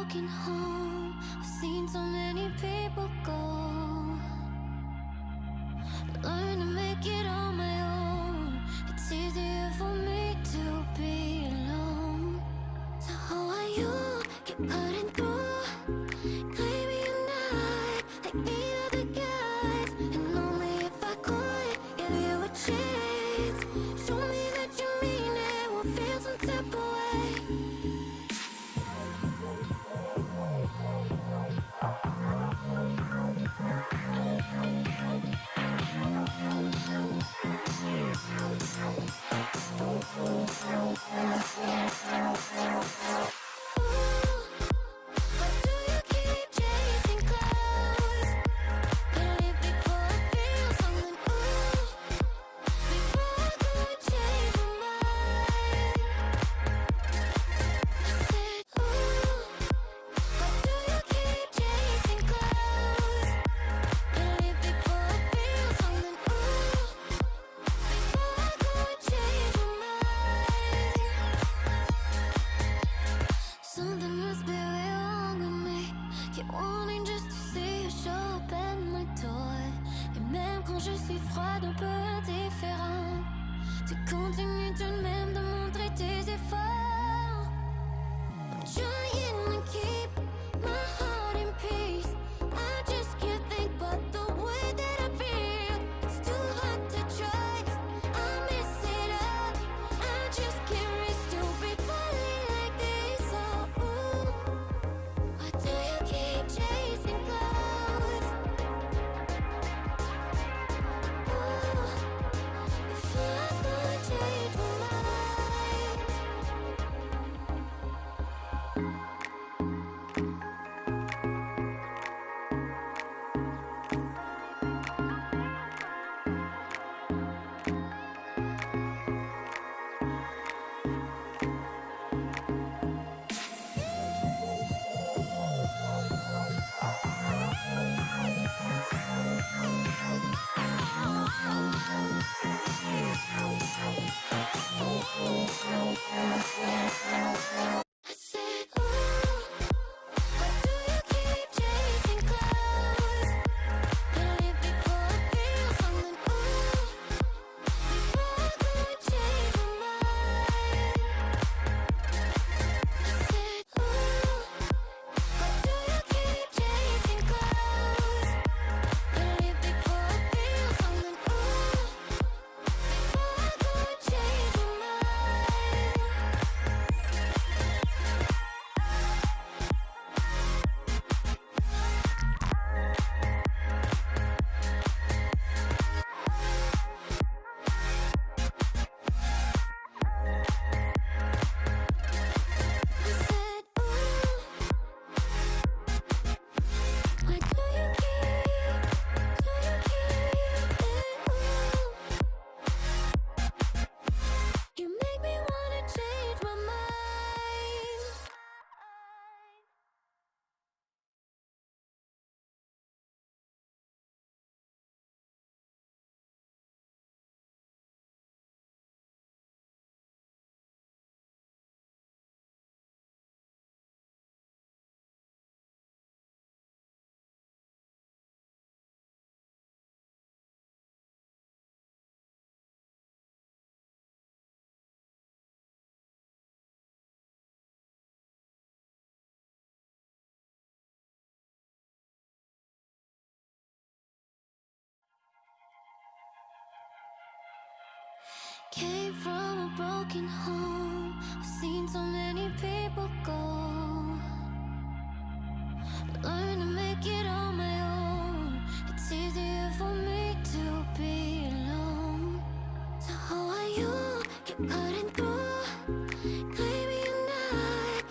broken home. I've seen so many people go. Learn to make it on my own. It's easier for me to be alone. So how are you? Keep cutting through, claiming you're not like the other guys. And only if I could give you a chance, show me that you mean it, we'll feel some type of way. Something must be wrong with me. Keep wanting just to see you show up at my door. Et même quand je suis froide, un peu indifférent, tu continues tout de même de montrer tes efforts. I'm trying to keep my heart in peace. I just can't think about the way that I feel. It's too hard to trust, I mess it up. I just can't risk to be falling like this. Oh, ooh, why do you keep chasing clouds? Ooh, if I could change my mind. I said, ooh, why do you keep chasing clouds? Better leave before I feel something. Ooh, before I could change my mind. I said, ooh, why do you keep chasing clouds? Better leave before I feel something. Ooh, before I could change my mind. I said, ooh, why do you keep it? Ooh, you make me wanna change my mind. Came from a broken home. I've seen so many people go. Learn to make it on my own. It's easier for me to be alone. So how are you? Keep cutting through, claiming you're not.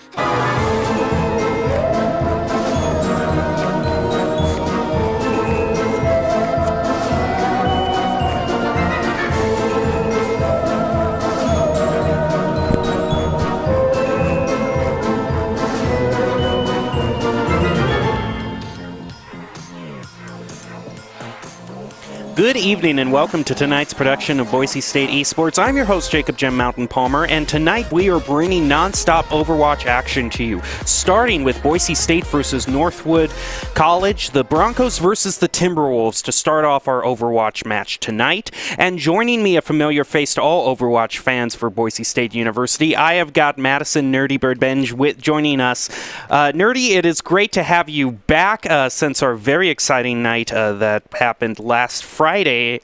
Good evening and welcome to tonight's production of Boise State Esports. I'm your host, Jacob Jim Mountain Palmer, and tonight we are bringing non-stop Overwatch action to you. Starting with Boise State versus Northwood College, the Broncos versus the Timberwolves to start off our Overwatch match tonight. And joining me, a familiar face to all Overwatch fans for Boise State University, I have got Madison Nerdy Birdbenge joining us. Nerdy, it is great to have you back since our very exciting night that happened last Friday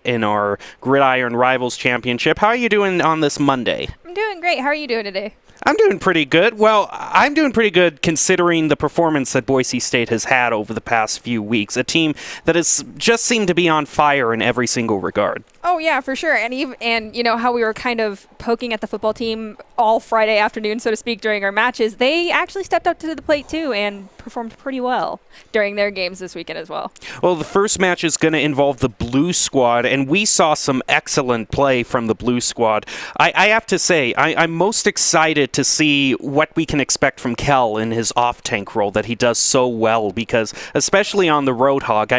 in our Gridiron Rivals Championship. How are you doing on this Monday? I'm doing great. How are you doing today? I'm doing pretty good. Well, I'm doing pretty good considering the performance that Boise State has had over the past few weeks. A team that has just seemed to be on fire in every single regard. Oh, yeah, for sure. And you know how we were kind of poking at the football team all Friday afternoon, so to speak, during our matches. They actually stepped up to the plate, too, and performed pretty well during their games this weekend as well. Well, the first match is going to involve the Blue Squad, and we saw some excellent play from the Blue Squad. I have to say, I'm most excited to see what we can expect from Kel in his off-tank role that he does so well, because especially on the Roadhog,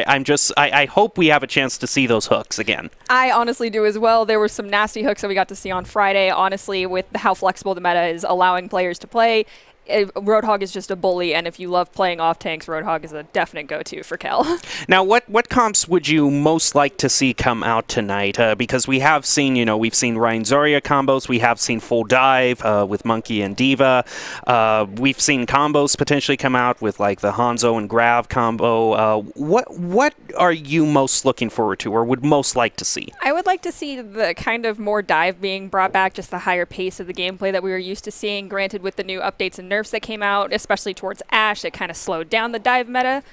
I hope we have a chance to see those hooks again. I honestly do as well. There were some nasty hooks that we got to see on Friday. Honestly, with how flexible the meta is allowing players to play, Roadhog is just a bully, and if you love playing off tanks, Roadhog is a definite go-to for Kel. Now, what comps would you most like to see come out tonight? Because we have seen, we've seen Ryan Zarya combos, we have seen full dive with Monkey and Diva. We've seen combos potentially come out with like the Hanzo and Grav combo. What are you most looking forward to, or would most like to see? I would like to see the kind of more dive being brought back, just the higher pace of the gameplay that we were used to seeing. Granted, with the new updates and nerfs that came out, especially towards Ashe, it kind of slowed down the dive meta.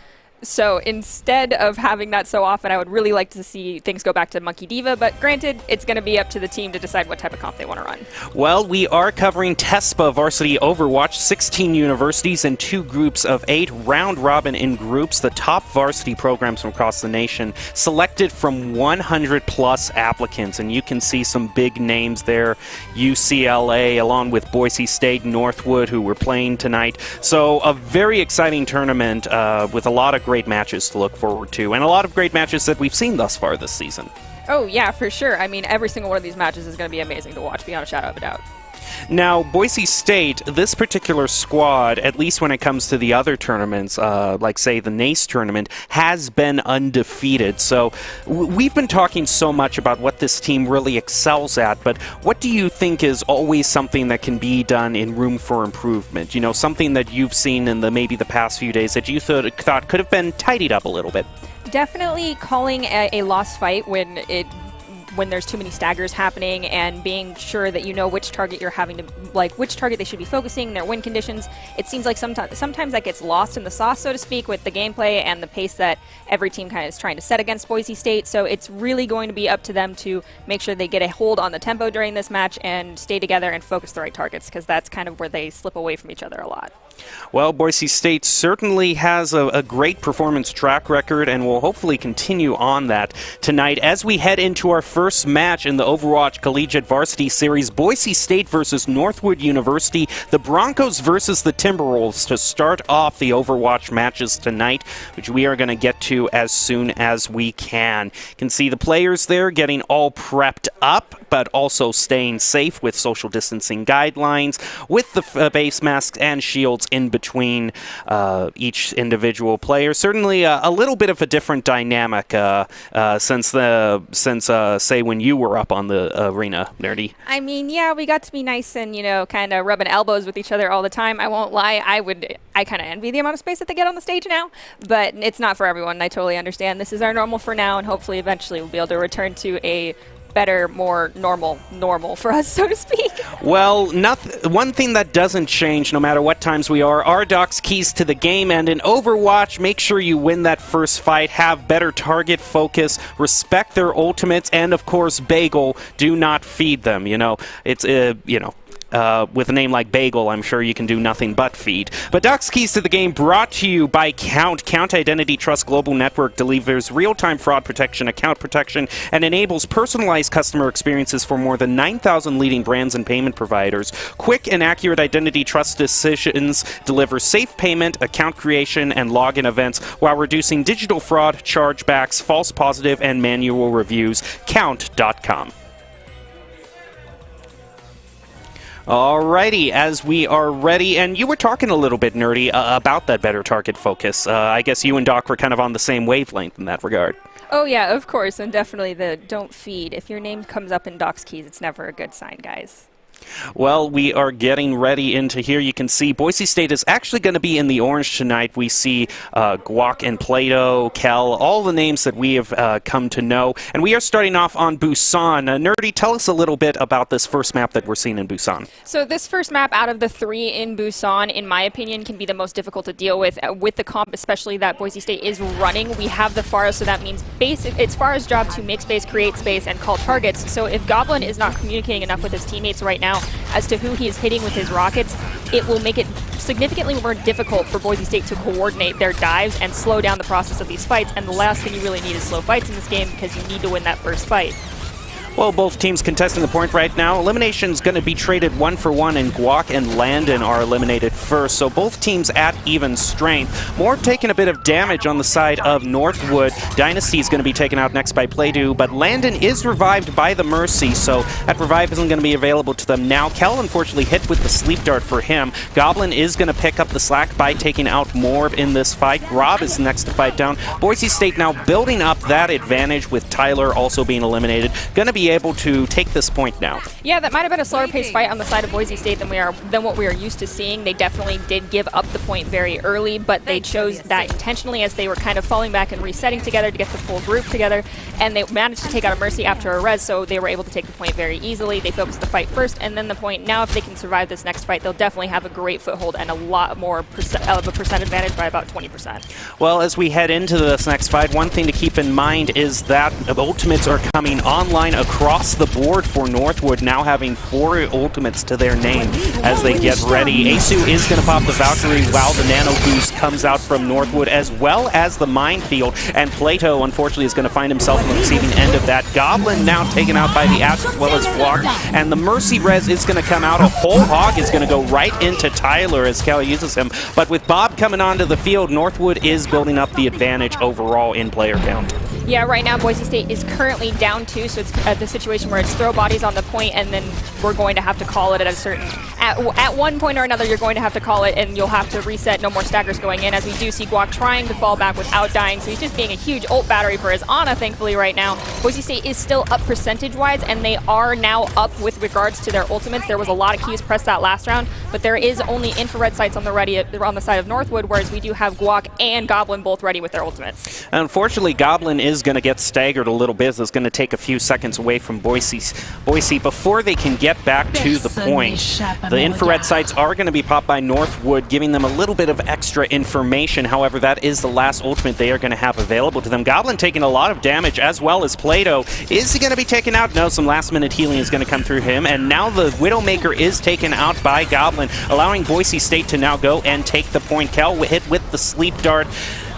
So instead of having that so often, I would really like to see things go back to Monkey Diva, but granted, it's going to be up to the team to decide what type of comp they want to run. Well, we are covering TESPA Varsity Overwatch, 16 universities and 2 groups of 8, round robin in groups, the top varsity programs from across the nation, selected from 100 plus applicants, and you can see some big names there, UCLA, along with Boise State, Northwood, who we're playing tonight. So a very exciting tournament with a lot of great matches to look forward to, and a lot of great matches that we've seen thus far this season. Oh, yeah, for sure. I mean, every single one of these matches is going to be amazing to watch, beyond a shadow of a doubt. Now, Boise State, this particular squad, at least when it comes to the other tournaments, like, say, the NACE tournament, has been undefeated. So we've been talking so much about what this team really excels at, but what do you think is always something that can be done in room for improvement? Something that you've seen in maybe the past few days that you thought could have been tidied up a little bit? Definitely calling a lost fight when there's too many staggers happening, and being sure that you know which target you're having to, which target they should be focusing, their win conditions. It seems like sometimes that gets lost in the sauce, so to speak, with the gameplay and the pace that every team kind of is trying to set against Boise State. So it's really going to be up to them to make sure they get a hold on the tempo during this match and stay together and focus the right targets, because that's kind of where they slip away from each other a lot. Well, Boise State certainly has a great performance track record, and will hopefully continue on that tonight as we head into our first match in the Overwatch Collegiate Varsity Series, Boise State versus Northwood University, the Broncos versus the Timberwolves to start off the Overwatch matches tonight, which we are going to get to as soon as we can. You can see the players there getting all prepped up, but also staying safe with social distancing guidelines, with the face masks and shields in between each individual player. Certainly a little bit of a different dynamic since say when you were up on the arena, Nerdy. I mean, yeah, we got to be nice and kind of rubbing elbows with each other all the time. I won't lie, I kind of envy the amount of space that they get on the stage now, but it's not for everyone, and I totally understand. This is our normal for now, and hopefully eventually we'll be able to return to a better, more normal for us, so to speak. Well, one thing that doesn't change no matter what times we are Doc's keys to the game, and in Overwatch, make sure you win that first fight, have better target focus, respect their ultimates, and of course, Bagel, do not feed them. It's with a name like Bagel, I'm sure you can do nothing but feed. But Doc's Keys to the Game brought to you by Count. Count Identity Trust Global Network delivers real-time fraud protection, account protection, and enables personalized customer experiences for more than 9,000 leading brands and payment providers. Quick and accurate identity trust decisions deliver safe payment, account creation, and login events while reducing digital fraud, chargebacks, false positive, and manual reviews. Count.com. Alrighty, as we are ready, and you were talking a little bit, Nerdy, about that better target focus. I guess you and Doc were kind of on the same wavelength in that regard. Oh yeah, of course, and definitely the don't feed. If your name comes up in Doc's Keys, it's never a good sign, guys. Well, we are getting ready into here. You can see Boise State is actually going to be in the orange tonight. We see Guac and Plato, Kel, all the names that we have come to know. And we are starting off on Busan. Nerdy, tell us a little bit about this first map that we're seeing in Busan. So this first map out of the 3 in Busan, in my opinion, can be the most difficult to deal with the comp, especially that Boise State is running. We have the Pharah, so that means it's Pharah's job to make space, create space, and call targets. So if Goblin is not communicating enough with his teammates right now as to who he is hitting with his rockets, it will make it significantly more difficult for Boise State to coordinate their dives and slow down the process of these fights. And the last thing you really need is slow fights in this game, because you need to win that first fight. Well, both teams contesting the point right now. Elimination's going to be traded 1-for-1, and Guac and Landon are eliminated first. So both teams at even strength. Moore taking a bit of damage on the side of Northwood. Dynasty is going to be taken out next by Playdo, but Landon is revived by the Mercy, so that revive isn't going to be available to them now. Kel unfortunately hit with the sleep dart for him. Goblin is going to pick up the slack by taking out Morb in this fight. Grob is next to fight down. Boise State now building up that advantage with Tyler also being eliminated. Going to be able to take this point now. Yeah, that might have been a slower paced fight on the side of Boise State than what we are used to seeing. They definitely did give up the point very early, but they chose that intentionally as they were kind of falling back and resetting together to get the full group together, and they managed to take out a Mercy after a res, so they were able to take the point very easily. They focused the fight first and then the point. Now if they can survive this next fight, they'll definitely have a great foothold and a lot more of a percent advantage by about 20%. Well, as we head into this next fight, one thing to keep in mind is that ultimates are coming online across the board for Northwood, now having 4 ultimates to their name as they get ready. Asu is going to pop the Valkyrie while the Nano Boost comes out from Northwood, as well as the Minefield, and Plato unfortunately is going to find himself on the receiving end of that. Goblin now taken out by the Ash as well as Guac, and the Mercy res is going to come out. A whole hog is going to go right into Tyler as Cal uses him, but with Bob coming onto the field, Northwood is building up the advantage overall in player count. Yeah, right now Boise State is currently down 2, so it's the situation where it's throw bodies on the point, and then we're going to have to call it at a certain... At one point or another, you're going to have to call it, and you'll have to reset. No more staggers going in, as we do see Guac trying to fall back without dying, so he's just being a huge ult battery for his Ana, thankfully, right now. Boise State is still up percentage-wise, and they are now up with regards to their ultimates. There was a lot of Qs pressed that last round, but there is only infrared sights on the side of Northwood, whereas we do have Guac and Goblin both ready with their ultimates. Unfortunately, Goblin is going to get staggered a little bit. It's going to take a few seconds away from Boise before they can get back to the point. The infrared sights are going to be popped by Northwood, giving them a little bit of extra information. However, that is the last ultimate they are going to have available to them. Goblin taking a lot of damage, as well as Plato. Is he going to be taken out? No, some last-minute healing is going to come through him, and now the Widowmaker is taken out by Goblin, allowing Boise State to now go and take the point. Kel hit with the sleep dart.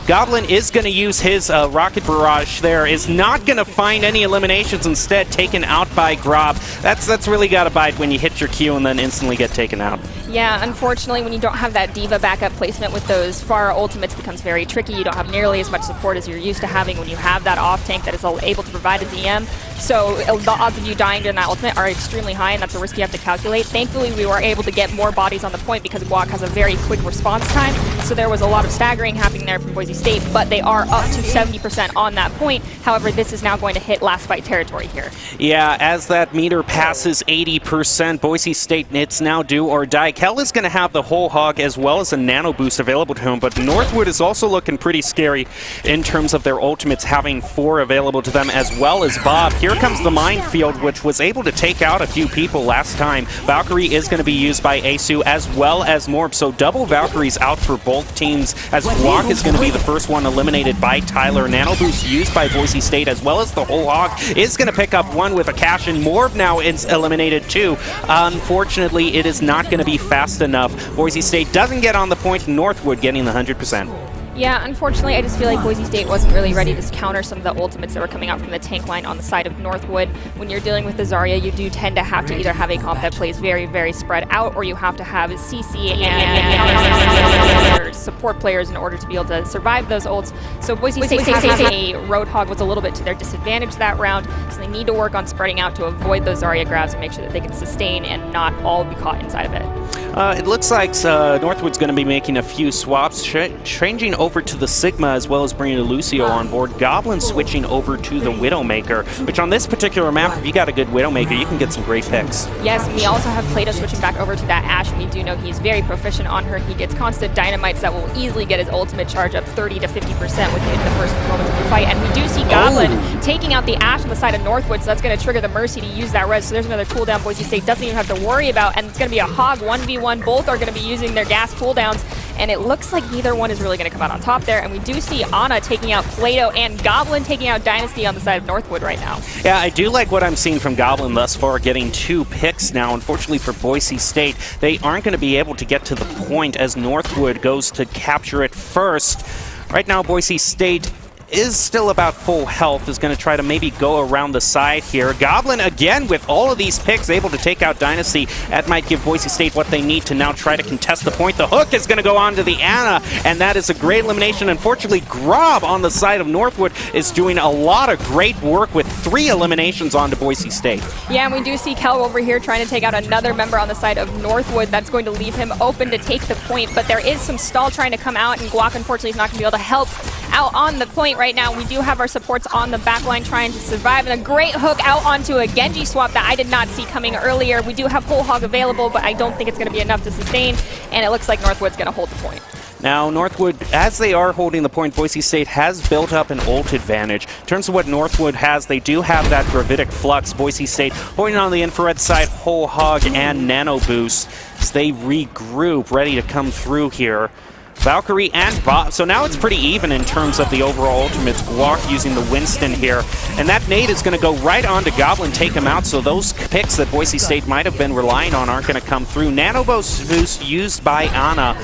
Goblin is going to use his rocket barrage there, is not going to find any eliminations, instead taken out by Grob. That's really got to bite when you hit your Q and then instantly get taken out. Yeah, unfortunately, when you don't have that Diva backup placement with those Pharah ultimates, becomes very tricky. You don't have nearly as much support as you're used to having when you have that off tank that is able to provide a DM. So the odds of you dying during that ultimate are extremely high, and that's a risk you have to calculate. Thankfully, we were able to get more bodies on the point because Guac has a very quick response time, so there was a lot of staggering happening there from Boise State, but they are up to 70% on that point. However, this is now going to hit last fight territory here. Yeah, as that meter passes 80%, Boise State, it's now do or die. Kel is going to have the whole hog as well as a nano boost available to him, but Northwood is also looking pretty scary in terms of their ultimates, having 4 available to them, as well as Bob. Here comes the Minefield, which was able to take out a few people last time. Valkyrie is going to be used by Asu as well as Morb, so double Valkyries out for both. both teams, as Guac is going to be the first one eliminated by Tyler. Nano Boost used by Boise State, as well as the Whole Hog, is going to pick up one with a cash, and Morb now is eliminated too. Unfortunately, it is not going to be fast enough. Boise State doesn't get on the point, Northwood getting the 100%. Yeah, unfortunately, I just feel like Boise State wasn't really ready to counter some of the ultimates that were coming out from the tank line on the side of Northwood. When you're dealing with the Zarya, you do tend to have to either have a comp that plays very, very spread out, or you have to have CC and support players in order to be able to survive those ults. So Boise State having a Roadhog was a little bit to their disadvantage that round, so they need to work on spreading out to avoid those Zarya grabs and make sure that they can sustain and not all be caught inside of it. It looks like Northwood's going to be making a few swaps, changing over to the Sigma as well as bringing Lucio on board. Goblin switching over to the Widowmaker, which on this particular map, if you got a good Widowmaker, you can get some great picks. Yes, we also have Plato switching back over to that Ashe, and we do know he's very proficient on her. He gets constant dynamites that will easily get his ultimate charge up 30 to 50% within the first moments of the fight. And we do see Goblin taking out the Ashe on the side of Northwood, so that's going to trigger the Mercy to use that res. So there's another cooldown Boise State doesn't even have to worry about, and it's going to be a Hog 1v1. Both are going to be using their gas cooldowns, and it looks like neither one is really going to come out on top there. And we do see Ana taking out Plato and Goblin taking out Dynasty on the side of Northwood right now. Yeah, I do like what I'm seeing from Goblin thus far, getting 2 picks now. Unfortunately for Boise State, they aren't going to be able to get to the point as Northwood goes to capture it first. Right now, Boise State is still about full health, is going to try to maybe go around the side here. Goblin, again, with all of these picks, able to take out Dynasty. That might give Boise State what they need to now try to contest the point. The hook is going to go on to the Ana, and that is a great elimination. Unfortunately, Grob on the side of Northwood is doing a lot of great work with 3 eliminations onto Boise State. Yeah, and we do see Kel over here trying to take out another member on the side of Northwood. That's going to leave him open to take the point, but there is some stall trying to come out, and Guac, unfortunately, is not going to be able to help out on the point right now. We do have our supports on the back line trying to survive, and a great hook out onto a Genji swap that I did not see coming earlier. We do have Whole Hog available, but I don't think it's going to be enough to sustain, and it looks like Northwood's going to hold the point. Now, Northwood, as they are holding the point, Boise State has built up an ult advantage. In terms of what Northwood has, they do have that Gravitic Flux. Boise State holding on the infrared side, Whole Hog and Nano Boost as they regroup, ready to come through here. Valkyrie and Bob. So now it's pretty even in terms of the overall ultimates. Guac using the Winston here. And that nade is going to go right on to Goblin, take him out. So those picks that Boise State might have been relying on aren't going to come through. Nano Boost used by Ana.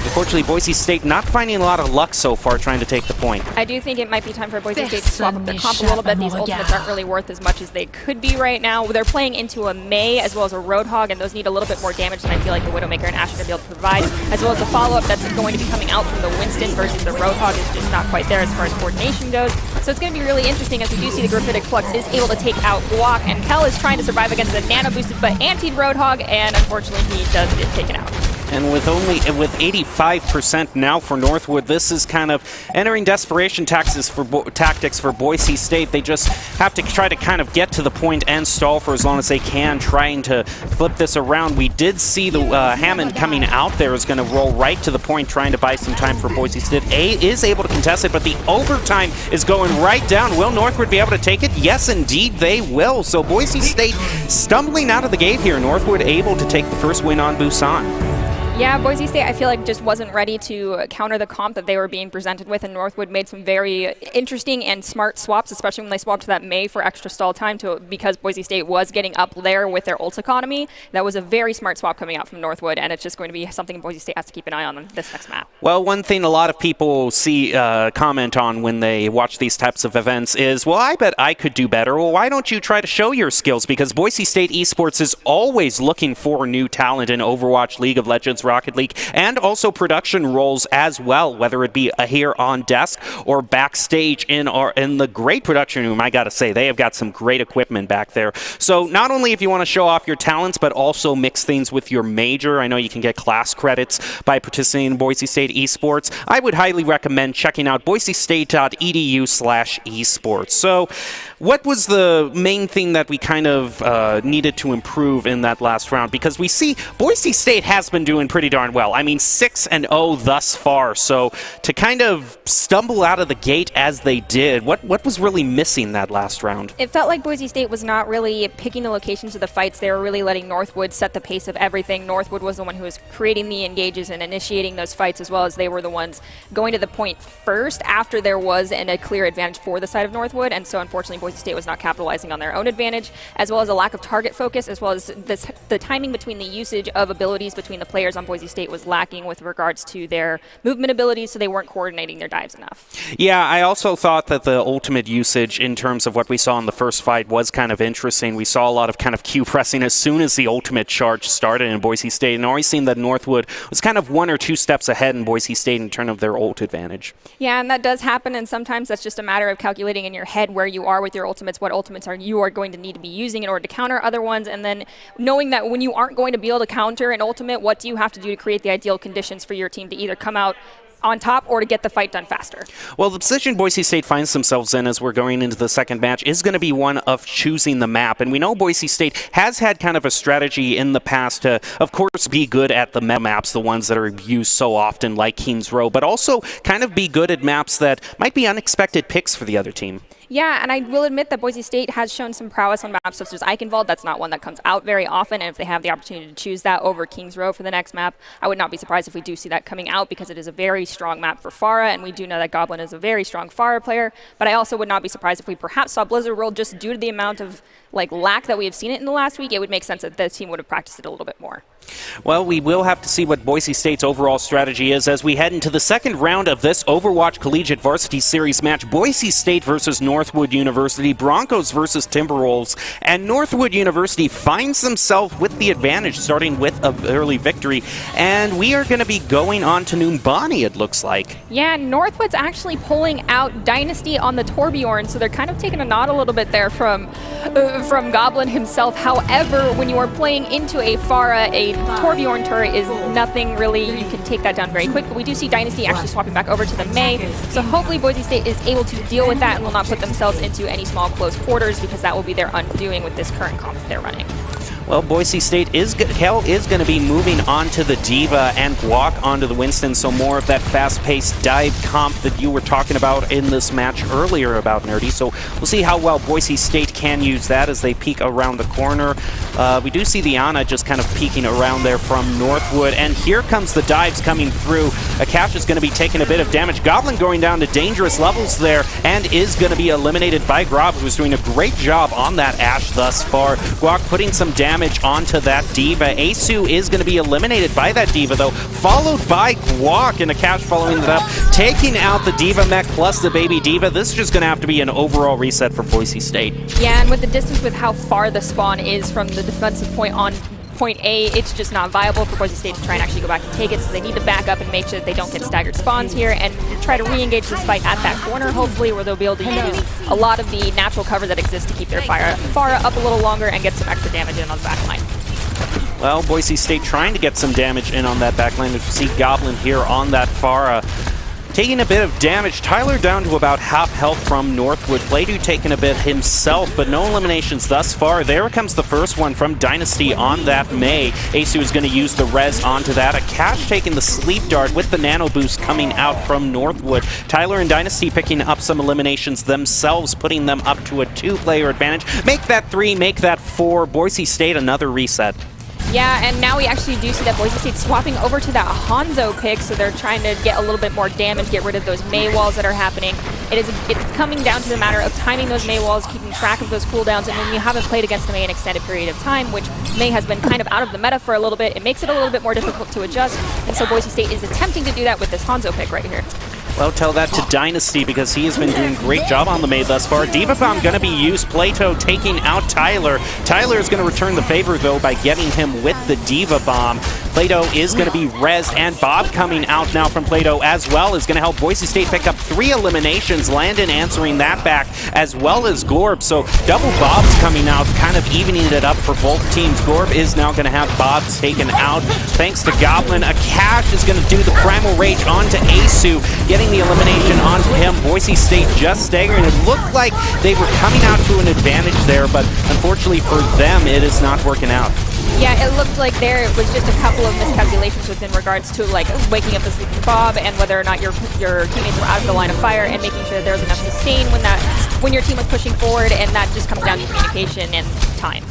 Unfortunately, Boise State not finding a lot of luck so far trying to take the point. I do think it might be time for Boise State to swap up their comp a little bit. These ultimates aren't really worth as much as they could be right now. They're playing into a Mei as well as a Roadhog, and those need a little bit more damage than I feel like the Widowmaker and Ashe are going to be able to provide, as well as the follow-up that's going to be coming out from the Winston versus the Roadhog is just not quite there as far as coordination goes. So it's going to be really interesting as we do see the Graphitic Flux is able to take out Guac, and Kel is trying to survive against the nano-boosted but antied Roadhog, and unfortunately he does get taken out. And with 85% now for Northwood, this is kind of entering desperation tactics for Boise State. They just have to try to kind of get to the point and stall for as long as they can, trying to flip this around. We did see the Hammond coming out there is going to roll right to the point, trying to buy some time for Boise State. A is able to contest it, but the overtime is going right down. Will Northwood be able to take it? Yes, indeed, they will. So Boise State stumbling out of the gate here. Northwood able to take the first win on Busan. Yeah, Boise State, I feel like just wasn't ready to counter the comp that they were being presented with, and Northwood made some very interesting and smart swaps, especially when they swapped to that Mei for extra stall time because Boise State was getting up there with their ult economy. That was a very smart swap coming out from Northwood, and it's just going to be something Boise State has to keep an eye on this next map. Well, one thing a lot of people see comment on when they watch these types of events is, well, I bet I could do better. Well, why don't you try to show your skills? Because Boise State Esports is always looking for new talent in Overwatch, League of Legends, Rocket League, and also production roles as well, whether it be here on desk or backstage in the great production room. I gotta say, they have got some great equipment back there. So not only if you want to show off your talents, but also mix things with your major. I know you can get class credits by participating in Boise State Esports. I would highly recommend checking out boisestate.edu/esports. So what was the main thing that we kind of needed to improve in that last round? Because we see Boise State has been doing pretty darn well. I mean, 6-0 thus far. So to kind of stumble out of the gate as they did, what was really missing that last round? It felt like Boise State was not really picking the locations of the fights. They were really letting Northwood set the pace of everything. Northwood was the one who was creating the engages and initiating those fights, as well as they were the ones going to the point first after there was a clear advantage for the side of Northwood. And so unfortunately Boise State was not capitalizing on their own advantage, as well as a lack of target focus, as well as the timing between the usage of abilities between the players on Boise State was lacking with regards to their movement abilities, so they weren't coordinating their dives enough. Yeah, I also thought that the ultimate usage in terms of what we saw in the first fight was kind of interesting. We saw a lot of kind of Q pressing as soon as the ultimate charge started in Boise State, and always seen that Northwood was kind of 1 or 2 steps ahead in Boise State in terms of their ult advantage. Yeah, and that does happen, and sometimes that's just a matter of calculating in your head where you are with your ultimates, what ultimates you are going to need to be using in order to counter other ones, and then knowing that when you aren't going to be able to counter an ultimate, what do you have to do to create the ideal conditions for your team to either come out on top or to get the fight done faster. Well, the position Boise State finds themselves in as we're going into the second match is going to be one of choosing the map. And we know Boise State has had kind of a strategy in the past to, of course, be good at the meta maps, the ones that are used so often like Kings Row, but also kind of be good at maps that might be unexpected picks for the other team. Yeah, and I will admit that Boise State has shown some prowess on maps such as Eichenwald. That's not one that comes out very often, and if they have the opportunity to choose that over Kings Row for the next map, I would not be surprised if we do see that coming out, because it is a very strong map for Pharah, and we do know that Goblin is a very strong Pharah player, but I also would not be surprised if we perhaps saw Blizzard World just due to the amount of lack that we have seen it in the last week. It would make sense that the team would have practiced it a little bit more. Well, we will have to see what Boise State's overall strategy is as we head into the second round of this Overwatch Collegiate Varsity Series match. Boise State versus Northwood University, Broncos versus Timberwolves, and Northwood University finds themselves with the advantage, starting with an early victory, and we are going to be going on to Numbani, it looks like. Yeah, Northwood's actually pulling out Dynasty on the Torbjorn, so they're kind of taking a nod a little bit there from Goblin himself. However, when you are playing into a Pharah, a Torbjorn turret is nothing really. You can take that down very quick, but we do see Dynasty actually swapping back over to the Mei, so hopefully Boise State is able to deal with that and will not put themselves into any small close quarters, because that will be their undoing with this current comp that they're running. Well, Boise State is going to be moving on to the Diva and Guac onto the Winston, so more of that fast-paced dive comp that you were talking about in this match earlier about Nerdy. So we'll see how well Boise State can use that as they peek around the corner. We do see the Ana just kind of peeking around there from Northwood, and here comes the dives coming through. Akash is going to be taking a bit of damage. Goblin going down to dangerous levels there and is going to be eliminated by Grob, who's doing a great job on that Ashe thus far. Guac putting some damage onto that Diva. Asu is going to be eliminated by that Diva, though, followed by Guac, and Akash following it up, taking out the Diva mech plus the baby Diva. This is just going to have to be an overall reset for Boise State. Yeah, and with the distance with how far the spawn is from the defensive point on point A, it's just not viable for Boise State to try and actually go back and take it, so they need to back up and make sure that they don't get staggered spawns here and try to re-engage this fight at that corner, hopefully, where they'll be able to use a lot of the natural cover that exists to keep their Pharah up a little longer and get some extra damage in on the back line. Well, Boise State trying to get some damage in on that backline. We see Goblin here on that Pharah taking a bit of damage. Tyler down to about half health from Northwood. Playdu taking a bit himself, but no eliminations thus far. There comes the first one from Dynasty on that Mei. Asu is going to use the res onto that. Akash taking the sleep dart with the nano boost coming out from Northwood. Tyler and Dynasty picking up some eliminations themselves, putting them up to a 2-player advantage. Make that 3, make that 4. Boise State another reset. Yeah, and now we actually do see that Boise State swapping over to that Hanzo pick, so they're trying to get a little bit more damage, get rid of those Mei walls that are happening. It's coming down to the matter of timing those Mei walls, keeping track of those cooldowns, and when you haven't played against the Mei an extended period of time, which Mei has been kind of out of the meta for a little bit, it makes it a little bit more difficult to adjust, and so Boise State is attempting to do that with this Hanzo pick right here. Well, tell that to Dynasty, because he has been doing a great job on the Mei thus far. Diva Bomb going to be used. Plato taking out Tyler. Tyler is going to return the favor, though, by getting him with the Diva Bomb. Plato is going to be rezzed, and Bob coming out now from Plato as well is going to help Boise State pick up 3 eliminations. Landon answering that back, as well as Gorb. So double Bobs coming out, kind of evening it up for both teams. Gorb is now going to have Bobs taken out, thanks to Goblin. Akash is going to do the Primal Rage onto Asu, getting the elimination onto him. Boise State just staggering. It looked like they were coming out to an advantage there, but unfortunately for them, it is not working out. Yeah, it looked like there was just a couple of miscalculations within regards to like waking up the sleeping Bob and whether or not your teammates were out of the line of fire and making sure there was enough sustain when your team was pushing forward, and that just comes down to communication and time.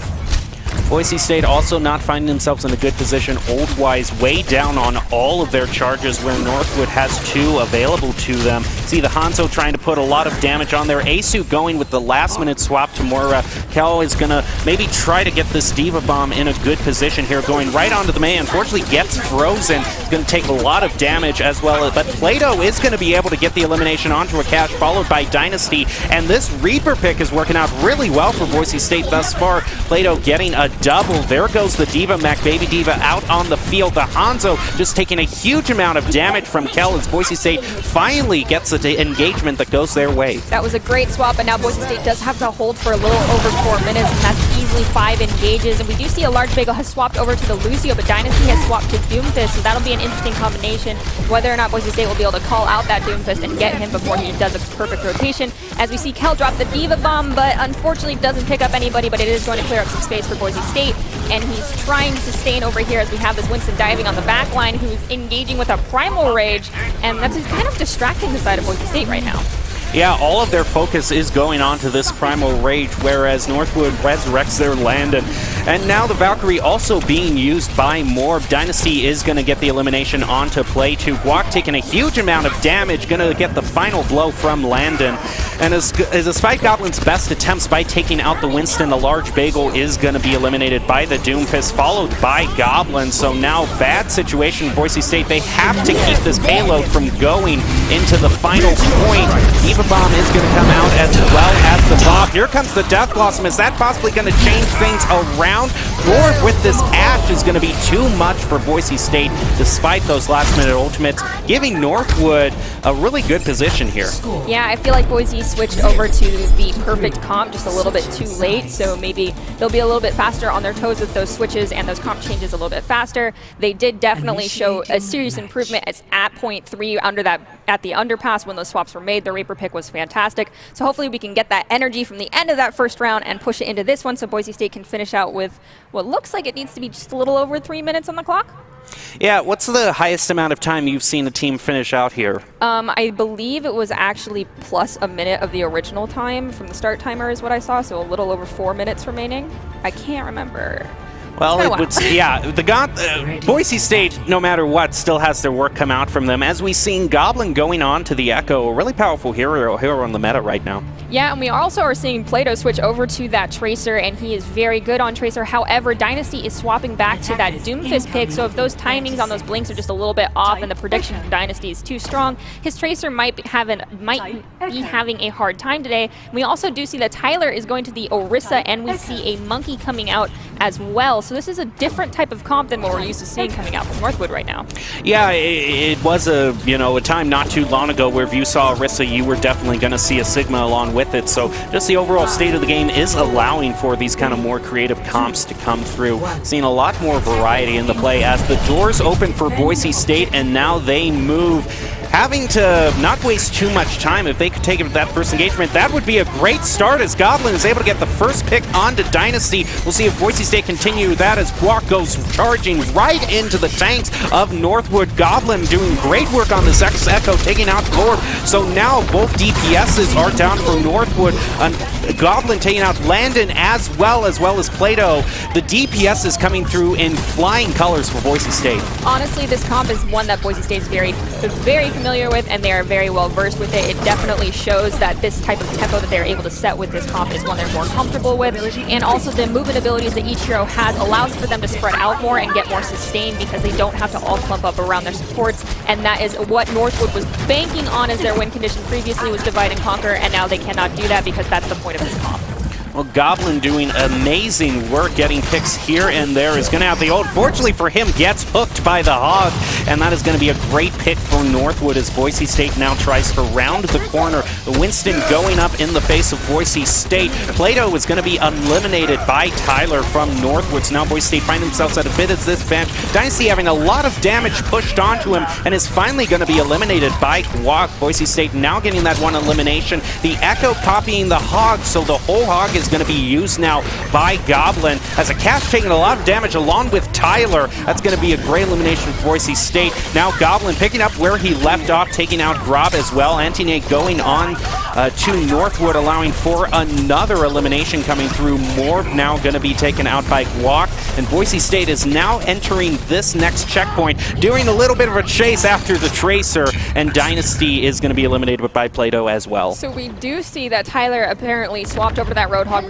Boise State also not finding themselves in a good position old-wise, way down on all of their charges where Northwood has 2 available to them. See the Hanzo trying to put a lot of damage on there. Asu going with the last-minute swap to Mora. Kel is going to maybe try to get this Diva Bomb in a good position here, going right onto the man. Unfortunately gets frozen. It's going to take a lot of damage as well, but Plato is going to be able to get the elimination onto a cache, followed by Dynasty, and this Reaper pick is working out really well for Boise State thus far. Plato getting a double. There goes the Diva mech. Baby Diva out on the field. The Hanzo just taking a huge amount of damage from Kel as Boise State finally gets the engagement that goes their way. That was a great swap, but now Boise State does have to hold for a little over 4 minutes, and that's easily 5 engages. And we do see a large bagel has swapped over to the Lucio, but Dynasty has swapped to Doomfist, so that'll be an interesting combination. Whether or not Boise State will be able to call out that Doomfist and get him before he does a perfect rotation. As we see Kel drop the Diva Bomb, but unfortunately doesn't pick up anybody, but it is going to clear up some space for Boise State. And he's trying to sustain over here as we have this Winston diving on the back line, who's engaging with a Primal Rage, and that's kind of distracting the side of Boise State right now. Yeah, all of their focus is going on to this Primal Rage, whereas Northwood resurrects their Landon. And now the Valkyrie also being used by Morb. Dynasty is going to get the elimination onto play 2. Guac taking a huge amount of damage, going to get the final blow from Landon. And as despite Goblin's best attempts by taking out the Winston, the large bagel is going to be eliminated by the Doomfist, followed by Goblin. So now bad situation, Boise State. They have to keep this payload from going into the final point. Diva Bomb is going to come out as well as the Bob. Here comes the Death Blossom. Is that possibly going to change things around? Or with this Ash is going to be too much for Boise State, despite those last-minute ultimates, giving Northwood a really good position here. Yeah, I feel like Boise switched over to the perfect comp just a little bit too late, so maybe they'll be a little bit faster on their toes with those switches and those comp changes a little bit faster. They did definitely show a serious improvement at point 3 at the underpass when those swaps were made. The Reaper pick was fantastic, so hopefully we can get that energy from the end of that first round and push it into this one so Boise State can finish out with what looks like it needs to be just a little over 3 minutes on the clock. Yeah, what's the highest amount of time you've seen a team finish out here? I believe it was actually plus a minute of the original time from the start timer is what I saw, so a little over 4 minutes remaining. I can't remember. Well, it would, yeah, Boise State, no matter what, still has their work come out from them. As we've seen Goblin going on to the Echo, a really powerful hero on the meta right now. Yeah, and we also are seeing Plato switch over to that Tracer, and he is very good on Tracer. However, Dynasty is swapping back to that Doomfist pick, so if those timings on those blinks are just a little bit off and the prediction from Dynasty is too strong, his Tracer might be having a hard time today. We also do see that Tyler is going to the Orisa, and we see a Monkey coming out as well. So this is a different type of comp than what we're used to seeing coming out from Northwood right now. Yeah, it was a time not too long ago where if you saw Orisa, you were definitely going to see a Sigma along with it. So just the overall state of the game is allowing for these kind of more creative comps to come through. Seeing a lot more variety in the play as the doors open for Boise State, and now they move. Having to not waste too much time. If they could take it with that first engagement, that would be a great start as Goblin is able to get the first pick onto Dynasty. We'll see if Boise State continue that as Guac goes charging right into the tanks of Northwood. Goblin doing great work on this Echo, taking out Lord. So now both DPSs are down for Northwood. Goblin taking out Landon as well as Plato. The DPS is coming through in flying colors for Boise State. Honestly, this comp is one that Boise State is very familiar with, and they are very well versed with it. It definitely shows that this type of tempo that they're able to set with this comp is one they're more comfortable with, and also the movement abilities that each hero has allows for them to spread out more and get more sustained because they don't have to all clump up around their supports, and that is what Northwood was banking on as their win condition previously, was divide and conquer, and now they cannot do that because that's the point of this comp. Well, Goblin doing amazing work, getting picks here and there. Is going to have the ult. Fortunately for him, gets hooked by the Hog, and that is going to be a great pick for Northwood as Boise State now tries to round the corner. Winston going up in the face of Boise State. Plato is going to be eliminated by Tyler from Northwood. So now Boise State find themselves at a bit of disadvantage. Dynasty having a lot of damage pushed onto him and is finally going to be eliminated by Guac. Boise State now getting that one elimination. The Echo copying the Hog, so the whole Hog is is going to be used now by Goblin, as a Cash taking a lot of damage along with Tyler. That's going to be a great elimination for Boise State. Now Goblin picking up where he left off, taking out Grob as well. Antinate going on to Northwood, allowing for another elimination coming through. Morb now going to be taken out by Guac, and Boise State is now entering this next checkpoint, doing a little bit of a chase after the Tracer, and Dynasty is going to be eliminated by Plato as well. So we do see that Tyler apparently swapped over to that Roadhog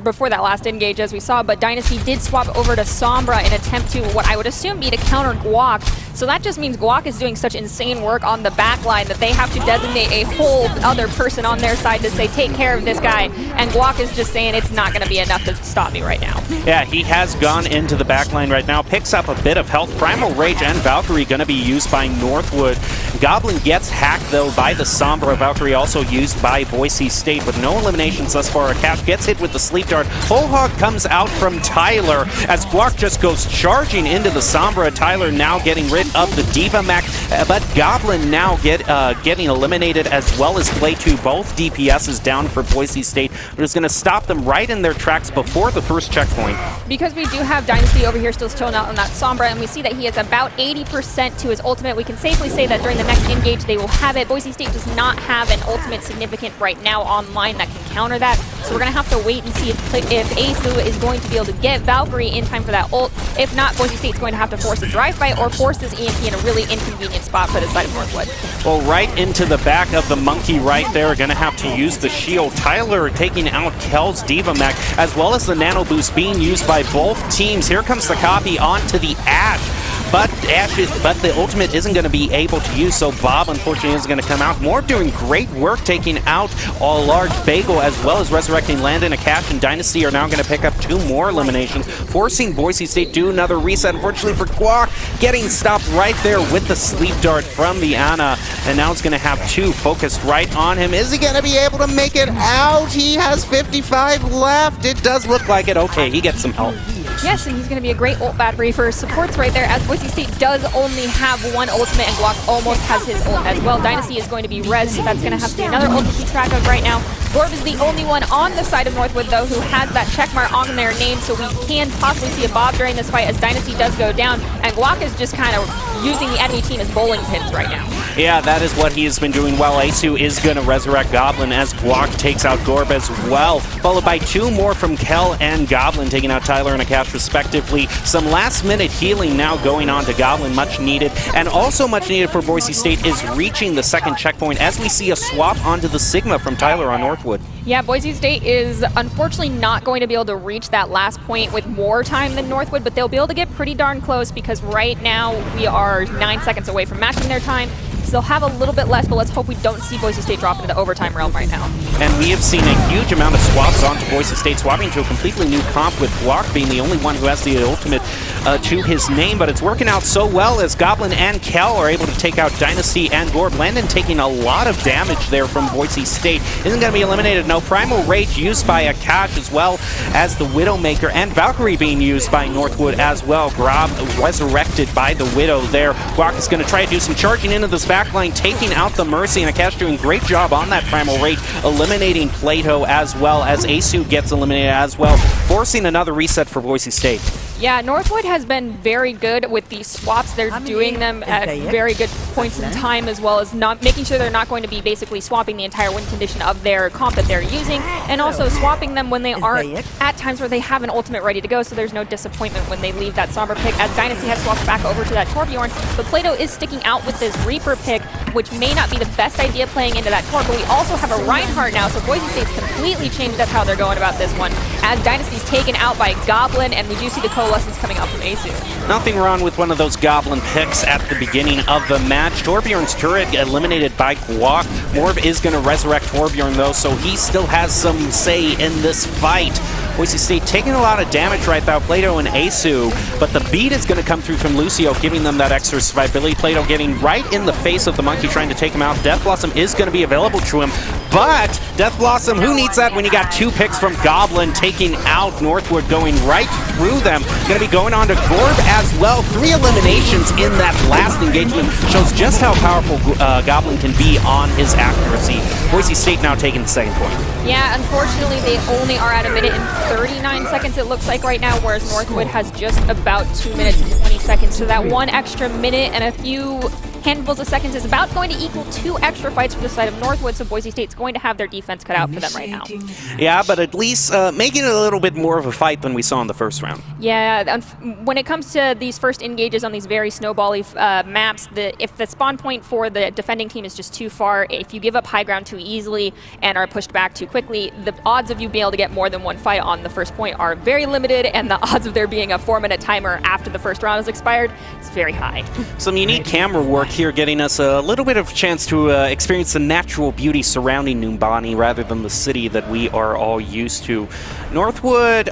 before that last engage, as we saw, but Dynasty did swap over to Sombra in attempt to what I would assume be to counter Guac. So that just means Guac is doing such insane work on the back line that they have to designate a whole other person on their side to say, take care of this guy. And Guac is just saying it's not going to be enough to stop me right now. Yeah, he has gone into the back line right now, picks up a bit of health. Primal Rage and Valkyrie going to be used by Northwood. Goblin gets hacked, though, by the Sombra. Valkyrie also used by Boise State, with no eliminations thus far. Cash gets hit with the Sleep Dart. Whole Hog comes out from Tyler as Guac just goes charging into the Sombra. Tyler now getting rid of the Diva Mech, but Goblin now getting eliminated, as well as Play 2. Both DPSs down for Boise State, but is going to stop them right in their tracks before the first checkpoint. Because we do have Dynasty over here still chilling out on that Sombra, and we see that he is about 80% to his ultimate. We can safely say that during the next engage they will have it. Boise State does not have an ultimate significant right now online that can counter that, so we're going to have to wait and see if Asu is going to be able to get Valkyrie in time for that ult. If not, Boise State's going to have to force a drive fight or force this EMP in a really inconvenient spot for the side of Northwood. Well, right into the back of the monkey right there, going to have to use the shield. Tyler taking out Kel's Diva Mech, as well as the Nano Boost being used by both teams. Here comes the copy onto the Ashe. But the ultimate isn't going to be able to use, so Bob unfortunately is going to come out. Morb doing great work taking out a large Bagel, as well as resurrecting Landon. A Cash and Dynasty are now going to pick up 2 more eliminations, forcing Boise State to do another reset. Unfortunately for Guac, getting stopped right there with the Sleep Dart from the Ana, and now it's going to have 2 focused right on him. Is he going to be able to make it out? He has 55 left. It does look like it. Okay, he gets some help. Yes, and he's going to be a great ult battery for supports right there, as Boise State does only have 1 ultimate, and Guac almost has his ult as well. Dynasty is going to be res, so that's going to have to be another ult to keep track of right now. Gorb is the only one on the side of Northwood, though, who has that checkmark on their name, so we can possibly see a Bob during this fight as Dynasty does go down, and Guac is just kind of using the enemy team as bowling pins right now. Yeah, that is what he has been doing well. Asu is going to resurrect Goblin as Guac takes out Gorb as well, followed by 2 more from Kel and Goblin, taking out Tyler and a Cash respectively. Some last-minute healing now going on to Goblin, much needed. And also much needed for Boise State is reaching the second checkpoint, as we see a swap onto the Sigma from Tyler on Northwood. Yeah, Boise State is unfortunately not going to be able to reach that last point with more time than Northwood, but they'll be able to get pretty darn close, because right now we are 9 seconds away from matching their time. So they'll have a little bit less, but let's hope we don't see Boise State drop into the overtime realm right now. And we have seen a huge amount of swaps onto Boise State, swapping to a completely new comp, with Guac being the only one who has the ultimate to his name, but it's working out so well as Goblin and Kel are able to take out Dynasty and Gorb. Landon taking a lot of damage there from Boise State. Isn't going to be eliminated. No, Primal Rage used by Akash, as well as the Widowmaker, and Valkyrie being used by Northwood as well. Grob resurrected by the Widow there. Guac is going to try to do some charging into this backline, taking out the Mercy, and Akash doing a great job on that Primal Rage, eliminating Plato, as well as Asu gets eliminated as well, forcing another reset for Boise State. Yeah, Northwood has been very good with these swaps. They're doing them at very good points in time, as well as not making sure they're not going to be basically swapping the entire win condition of their comp that they're using, and also swapping them when they aren't at times where they have an ultimate ready to go, so there's no disappointment when they leave that Sombra pick, as Dynasty has swapped back over to that Torbjorn. But Plato is sticking out with this Reaper pick, which may not be the best idea playing into that Tor, but we also have a Reinhardt now, so Boise State's completely changed up how they're going about this one, as Dynasty's taken out by Goblin, and we do see the coalescence coming out from Asu. Nothing wrong with one of those Goblin picks at the beginning of the match. Torbjorn's turret eliminated by Guac. Morb is going to resurrect Torbjorn, though, so he still has some say in this fight. Boise State taking a lot of damage right now, Plato and Asu, but the beat is going to come through from Lucio, giving them that extra survivability. Plato getting right in the face of the monkey, trying to take him out. Death Blossom is going to be available to him, but Death Blossom, who needs that when you got 2 picks from Goblin taking out Northwood, going right through them. Going to be going on to Gorb as well. 3 eliminations in that last engagement shows just how powerful Goblin can be on his accuracy. Boise State now taking the second point. Yeah, unfortunately, they only are at 1 minute and 39 seconds, it looks like right now, whereas Northwood has just about 2 minutes and 20 seconds. So that 1 extra minute and a few handfuls of seconds is about going to equal 2 extra fights for the side of Northwood, so Boise State's going to have their defense cut out for them right now. Yeah, but at least making it a little bit more of a fight than we saw in the first round. Yeah, when it comes to these first engages on these very snowbally maps, if the spawn point for the defending team is just too far, if you give up high ground too easily and are pushed back too quickly, the odds of you being able to get more than 1 fight on the first point are very limited, and the odds of there being a 4-minute timer after the first round has expired is very high. Some unique camera work here, getting us a little bit of a chance to experience the natural beauty surrounding Numbani rather than the city that we are all used to. Northwood,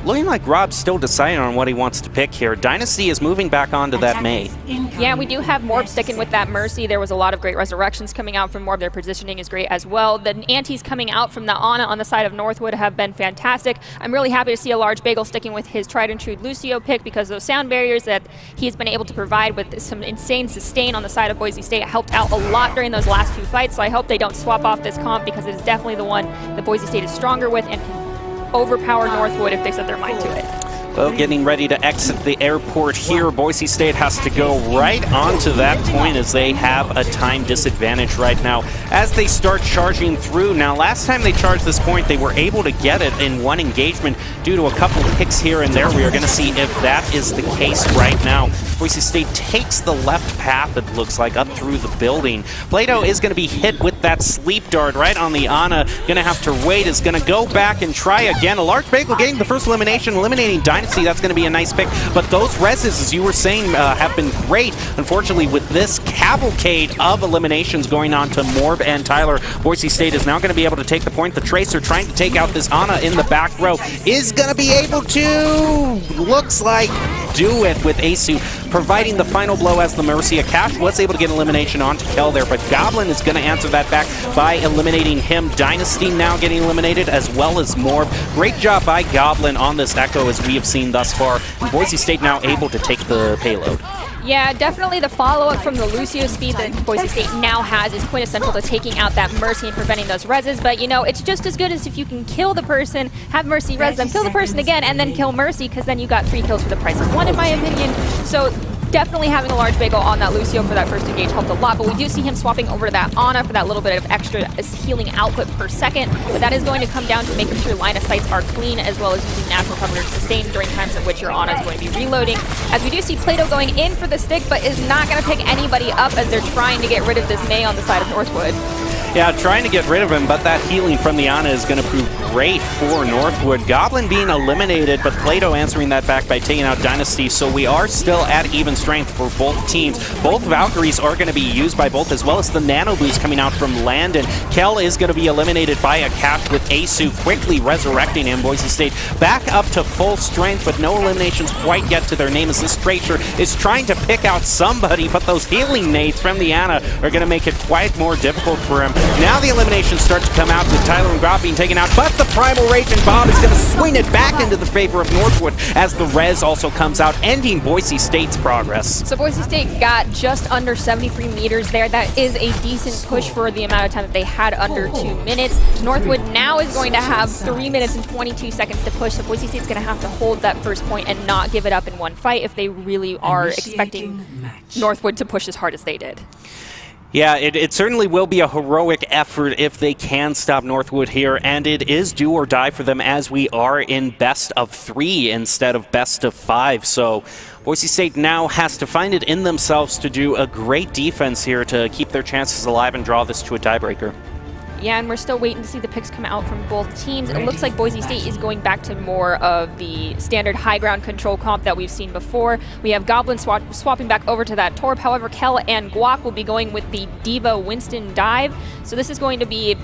looking like Rob's still deciding on what he wants to pick here. Dynasty is moving back onto that May. Yeah, we do have Morb sticking with that Mercy. There was a lot of great resurrections coming out from Morb. Their positioning is great as well. The antis coming out from the Ana on the side of Northwood have been fantastic. I'm really happy to see a large bagel sticking with his tried and true Lucio pick, because those sound barriers that he's been able to provide with some insane sustain on the side of Boise State helped out a lot during those last few fights. So I hope they don't swap off this comp, because it is definitely the one that Boise State is stronger with and can overpower Northwood if they set their mind to it. Well, getting ready to exit the airport here. Boise State has to go right onto that point as they have a time disadvantage right now as they start charging through. Now, last time they charged this point, they were able to get it in 1 engagement due to a couple picks here and there. We are going to see if that is the case right now. Boise State takes the left path, it looks like, up through the building. Plato is going to be hit with that sleep dart right on the Ana. Going to have to wait, is going to go back and try again. A large bagel getting the first elimination, eliminating Dynasty. That's going to be a nice pick. But those reses, as you were saying, have been great. Unfortunately, with this cavalcade of eliminations going on to Morb and Tyler, Boise State is now going to be able to take the point. The Tracer trying to take out this Ana in the back row is going to be able to, looks like, do it with Asu, providing the final blow as the Mercy. Akash was able to get elimination onto Kel there, but Goblin is going to answer that back by eliminating him. Dynasty now getting eliminated, as well as Morb. Great job by Goblin on this Echo, as we have seen thus far. And Boise State now able to take the payload. Yeah, definitely the follow-up from the Lucio speed that Boise State now has is quintessential to taking out that Mercy and preventing those reses, but you know, it's just as good as if you can kill the person, have Mercy res them, kill the person again, and then kill Mercy, because then you got 3 kills for the price of 1, in my opinion. So definitely having a large bagel on that Lucio for that first engage helped a lot, but we do see him swapping over to that Ana for that little bit of extra healing output per second, but that is going to come down to making sure line of sights are clean, as well as using natural cover to sustain during times in which your Ana is going to be reloading. As we do see Plato going in for the stick, but is not going to pick anybody up as they're trying to get rid of this May on the side of Northwood. Yeah, trying to get rid of him, but that healing from the Ana is going to prove great for Northwood. Goblin being eliminated, but Plato answering that back by taking out Dynasty, so we are still at even strength for both teams. Both Valkyries are going to be used by both, as well as the Nano Boost coming out from Landon. Kel is going to be eliminated by Akash with Asu quickly resurrecting him. Boise State back up to full strength, but no eliminations quite yet to their name, as this Tracer is trying to pick out somebody, but those healing nades from the Ana are going to make it quite more difficult for him. Now the eliminations start to come out with Tyler and Groff being taken out, but the Primal Rage and Bob is going to swing it back into the favor of Northwood as the res also comes out, ending Boise State's progress. So Boise State got just under 73 meters there. That is a decent push for the amount of time that they had, under 2 minutes. Northwood now is going to have 3 minutes and 22 seconds to push, so Boise State's going to have to hold that first point and not give it up in one fight if they really are expecting Northwood to push as hard as they did. Yeah, it certainly will be a heroic effort if they can stop Northwood here, and it is do or die for them, as we are in best of 3 instead of best of 5. So Boise State now has to find it in themselves to do a great defense here to keep their chances alive and draw this to a tiebreaker. Yeah, and we're still waiting to see the picks come out from both teams. It looks like Boise State is going back to more of the standard high ground control comp that we've seen before. We have Goblin swapping back over to that Torp. However, Kel and Guac will be going with the Diva Winston dive. So this is going to be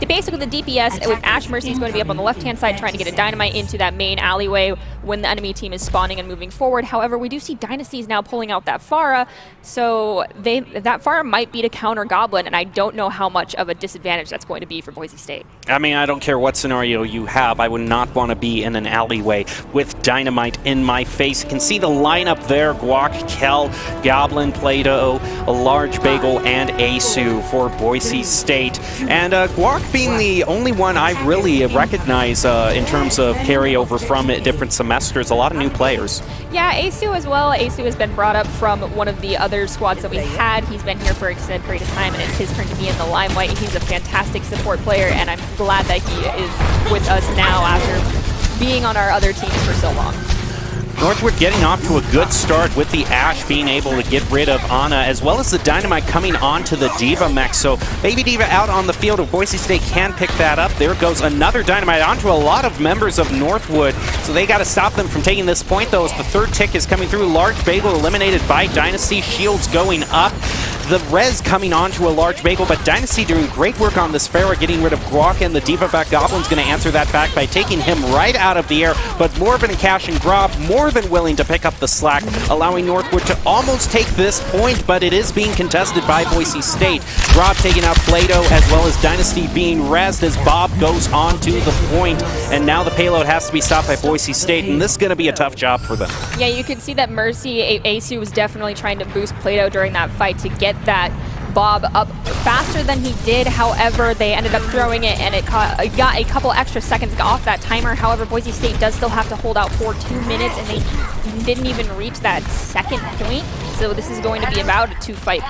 basically the DPS with Ash Mercy is going to be up on the left-hand side trying to get a Dynamite into that main alleyway when the enemy team is spawning and moving forward. However, we do see Dynasties now pulling out that Pharah, so that Pharah might be to counter Goblin, and I don't know how much of a disadvantage that's going to be for Boise State. I mean, I don't care what scenario you have. I would not want to be in an alleyway with Dynamite in my face. You can see the lineup there. Guac, Kel, Goblin, Play-Doh, a large Bagel, and Asu for Boise State. And Guac being the only one I really recognize in terms of carryover from different semesters. A lot of new players. Yeah, Asu as well. Asu has been brought up from one of the other squads that we had. He's been here for an extended period of time, and it's his turn to be in the limelight. He's a fantastic support player, and I'm glad that he is with us now after being on our other teams for so long. Northwood getting off to a good start with the Ashe being able to get rid of Ana, as well as the Dynamite coming onto the D.Va mech. So Baby D.Va out on the field. If Boise State can pick that up, there goes another Dynamite onto a lot of members of Northwood. So they got to stop them from taking this point, though, as the third tick is coming through. Large Bagel eliminated by Dynasty. Shields going up. The res coming onto a large Bagel, but Dynasty doing great work on this Pharah, getting rid of Guac, and the D.Va back. Goblin's going to answer that back by taking him right out of the air, but Morbin and Cash and Grob more than willing to pick up the slack, allowing Northwood to almost take this point, but it is being contested by Boise State. Grob taking out Play-Doh, as well as Dynasty being rezzed as Bob goes on to the point, and now the payload has to be stopped by Boise State, and this is going to be a tough job for them. Yeah, you can see that Mercy, Asu was definitely trying to boost Play-Doh during that fight to get that Bob up faster than he did. However, they ended up throwing it, and it got a couple extra seconds off that timer. However, Boise State does still have to hold out for 2 minutes, and they didn't even reach that second point. So this is going to be about a 2-fight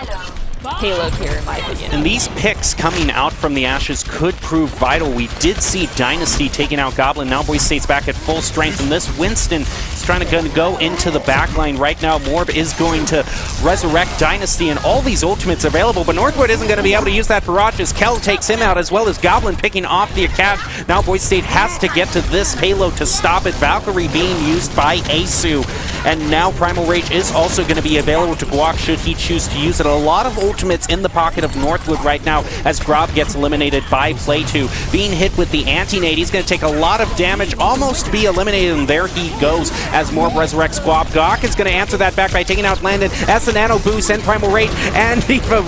payload here, in my opinion. And these picks coming out from the Ashes could prove vital. We did see Dynasty taking out Goblin. Now Boise State's back at full strength, and this Winston is trying to go into the back line right now. Morb is going to resurrect Dynasty, and all these ultimates available, but Northwood isn't going to be able to use that barrage as Kel takes him out, as well as Goblin picking off the Akash. Now Boise State has to get to this payload to stop it. Valkyrie being used by Asu, and now Primal Rage is also going to be available to Guac should he choose to use it. A lot of ultimates in the pocket of Northwood right now as Grob gets eliminated by Play-2. Being hit with the anti-nade, he's going to take a lot of damage, almost be eliminated, and there he goes as Morb resurrects Guap. Gawk is going to answer that back by taking out Landon as the Nano Boost and Primal Rage, and D.Va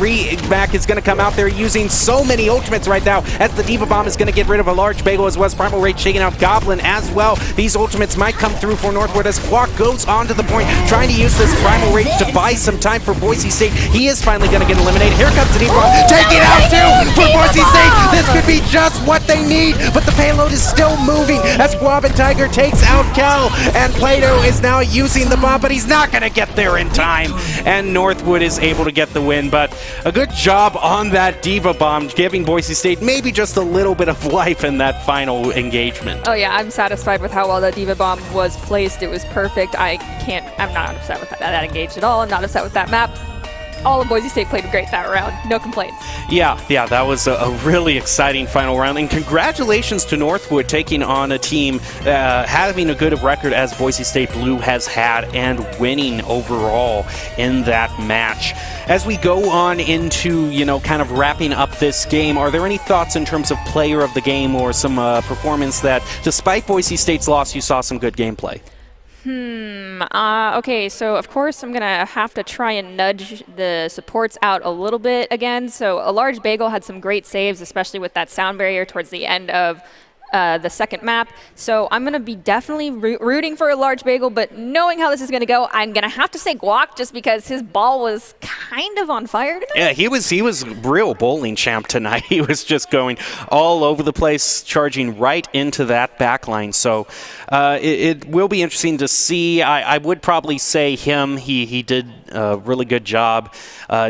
back is going to come out there using so many ultimates right now as the D.Va Bomb is going to get rid of a large Bagel, as well as Primal Rage taking out Goblin as well. These ultimates might come through for Northwood as Guac goes onto the point, trying to use this Primal Rage to buy some time for Boise State. He is finally going to get eliminated. Here comes the D.Va, taking out two for Boise State. This could be just what they need, but the payload is still moving as Guab and Tiger takes out Kel, and Play-Doh is now using the bomb, but he's not going to get there in time, and Northwood is able to get the win. But a good job on that D.Va bomb, giving Boise State maybe just a little bit of life in that final engagement. Oh yeah, I'm satisfied with how well the D.Va bomb was placed. It was perfect. I'm not upset with that engaged at all. I'm not upset with that map. All of Boise State played great that round. No complaints. Yeah, that was a really exciting final round. And congratulations to Northwood taking on a team having a good record as Boise State Blue has had and winning overall in that match. As we go on into, kind of wrapping up this game, are there any thoughts in terms of player of the game or some performance that, despite Boise State's loss, you saw some good gameplay? Okay, so of course I'm going to have to try and nudge the supports out a little bit again. So a large Bagel had some great saves, especially with that sound barrier towards the end of the second map. So I'm going to be definitely rooting for a large Bagel, but knowing how this is going to go, I'm going to have to say Guac just because his ball was kind of on fire tonight. Yeah, he was real bowling champ tonight. He was just going all over the place, charging right into that backline. So it will be interesting to see. I would probably say him. He did a really good job.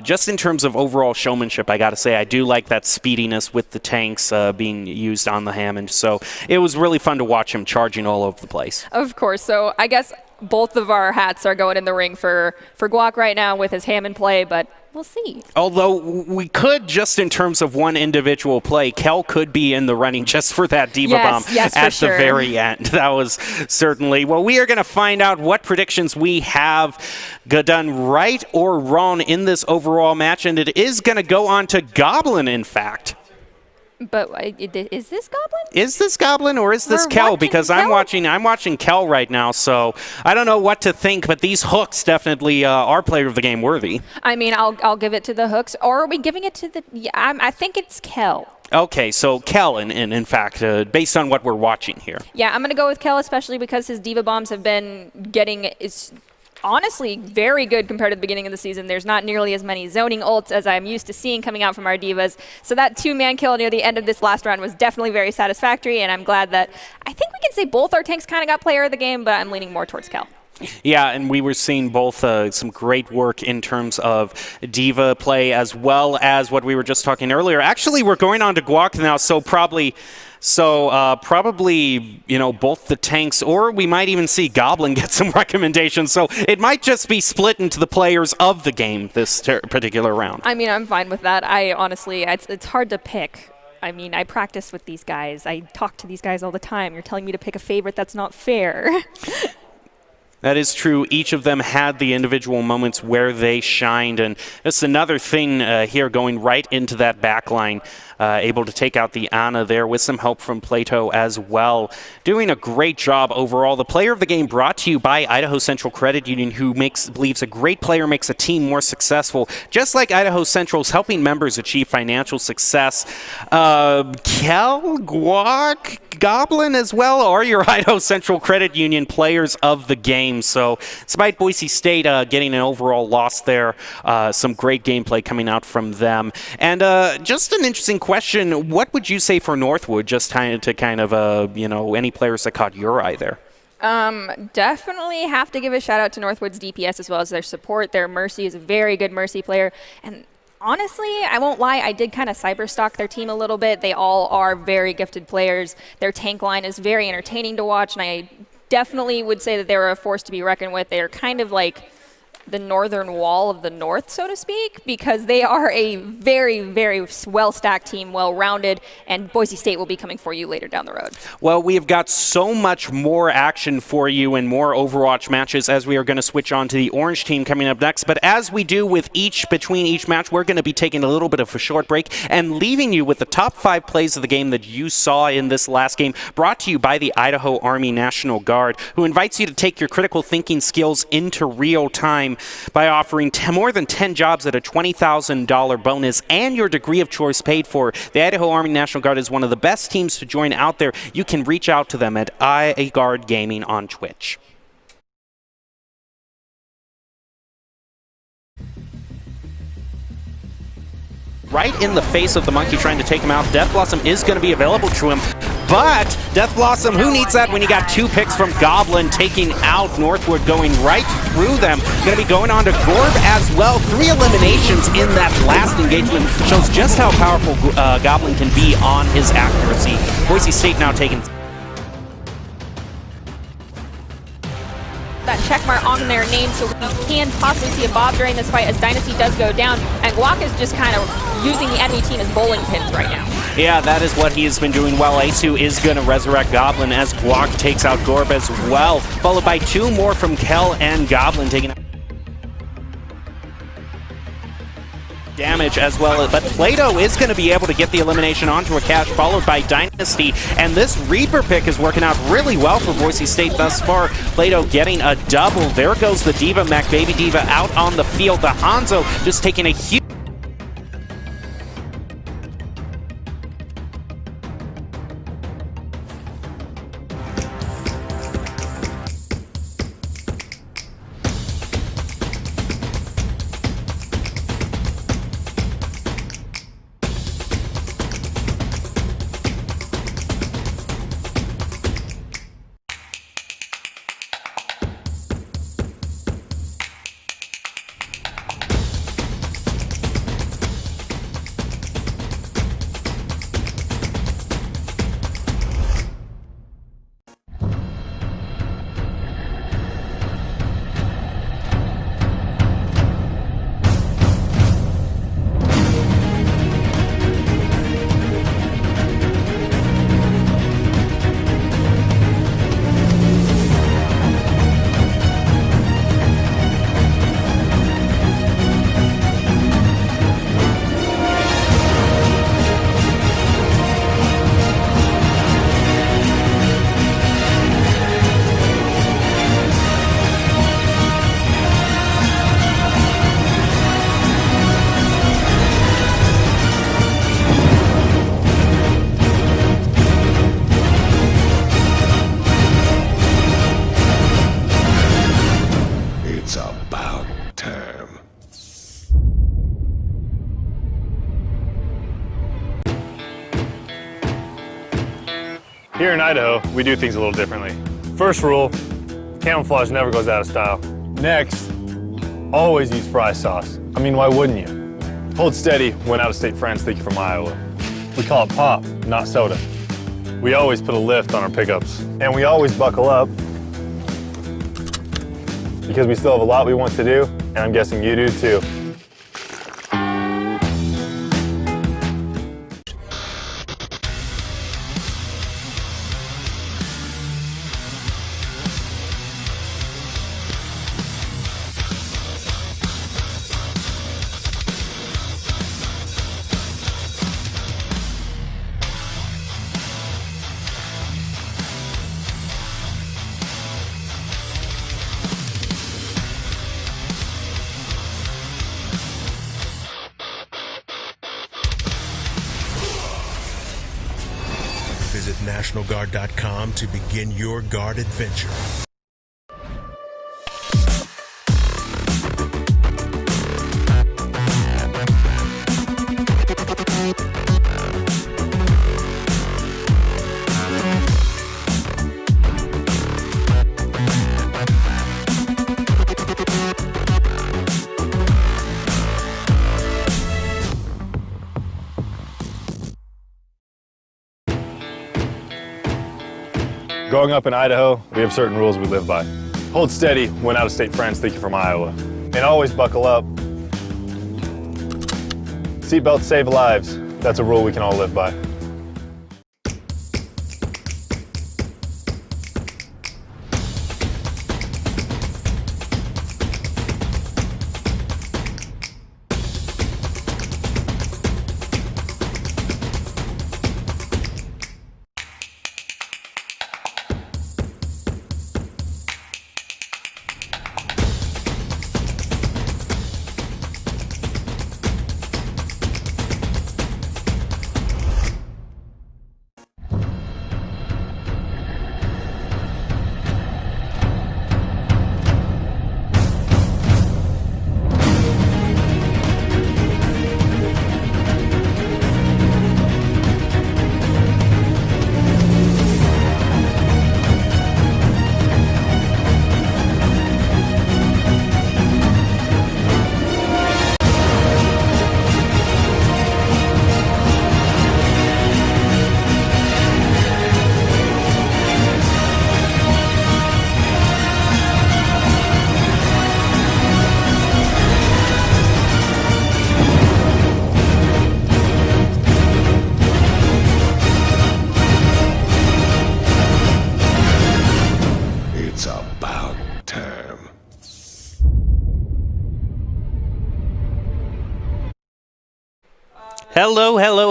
Just in terms of overall showmanship, I got to say I do like that speediness with the tanks being used on the Hammond. So it was really fun to watch him charging all over the place. Of course. So I guess both of our hats are going in the ring for Guac right now with his Hammond play, but we'll see. Although we could, just in terms of one individual play, Kel could be in the running just for that D.Va bomb at the very end. That was certainly, well, we are going to find out what predictions we have done right or wrong in this overall match, and it is going to go on to Goblin, in fact. But is this Goblin? Is this Goblin or is this We're Kel? watching Because Kel? I'm watching Kel right now, so I don't know what to think. But these hooks definitely are player of the game worthy. I mean, I'll give it to the hooks. Or are we giving it to the? Yeah, I think it's Kel. Okay, so Kel, in fact, based on what we're watching here. Yeah, I'm gonna go with Kel, especially because his diva bombs have been getting honestly very good compared to the beginning of the season. There's not nearly as many zoning ults as I'm used to seeing coming out from our divas. So that 2-man kill near the end of this last round was definitely very satisfactory, and I'm glad that I think we can say both our tanks kind of got player of the game, but I'm leaning more towards Kel. Yeah, and we were seeing both some great work in terms of diva play as well as what we were just talking earlier. Actually, we're going on to Guac now, so probably, both the tanks, or we might even see Goblin get some recommendations. So it might just be split into the players of the game this particular round. I mean, I'm fine with that. I honestly, it's hard to pick. I mean, I practice with these guys. I talk to these guys all the time. You're telling me to pick a favorite? That's not fair. That is true. Each of them had the individual moments where they shined. And that's another thing here, going right into that back line. Able to take out the Ana there with some help from Plato as well. Doing a great job overall. The player of the game brought to you by Idaho Central Credit Union, who believes a great player makes a team more successful. Just like Idaho Central's helping members achieve financial success. Kel, Guac, Goblin as well are your Idaho Central Credit Union players of the game. So despite Boise State getting an overall loss there, some great gameplay coming out from them. And just an interesting question, what would you say for Northwood, just to any players that caught your eye there? Definitely have to give a shout out to Northwood's DPS as well as their support. Their Mercy is a very good Mercy player. And honestly, I won't lie, I did kind of cyberstalk their team a little bit. They all are very gifted players. Their tank line is very entertaining to watch, and I definitely would say that they're a force to be reckoned with. They are kind of like the northern wall of the north, so to speak, because they are a very, very well-stacked team, well-rounded, and Boise State will be coming for you later down the road. Well, we have got so much more action for you and more Overwatch matches as we are going to switch on to the orange team coming up next. But as we do with between each match, we're going to be taking a little bit of a short break and leaving you with the top 5 plays of the game that you saw in this last game, brought to you by the Idaho Army National Guard, who invites you to take your critical thinking skills into real time by offering more than 10 jobs at a $20,000 bonus and your degree of choice paid for. The Idaho Army National Guard is one of the best teams to join out there. You can reach out to them at iGuard Gaming on Twitch. Right in the face of the monkey trying to take him out. Death Blossom is going to be available to him. But Death Blossom, who needs that when you got 2 picks from Goblin taking out Northwood, going right through them. Going to be going on to Gorb as well. 3 eliminations in that last engagement. Shows just how powerful Goblin can be on his accuracy. Boise State now taking that checkmark on their name, so we can possibly see a Bob during this fight as Dynasty does go down, and Guac is just kind of using the enemy team as bowling pins right now. Yeah, that is what he has been doing well. Asu is going to resurrect Goblin as Guac takes out Gorb as well, followed by 2 more from Kel and Goblin taking out damage as well, but Plato is going to be able to get the elimination onto a cache, followed by Dynasty, and this Reaper pick is working out really well for Boise State thus far. Plato getting a double. There goes the Diva Mech, Baby Diva out on the field. The Hanzo just taking a huge Here in Idaho, we do things a little differently. First rule, camouflage never goes out of style. Next, always use fry sauce. I mean, why wouldn't you? Hold steady when out-of-state friends think you're from Iowa. We call it pop, not soda. We always put a lift on our pickups. And we always buckle up because we still have a lot we want to do, and I'm guessing you do too. Visit NationalGuard.com to begin your Guard adventure. Growing up in Idaho, we have certain rules we live by. Hold steady when out-of-state friends think you're from Iowa. And always buckle up. Seatbelts save lives. That's a rule we can all live by.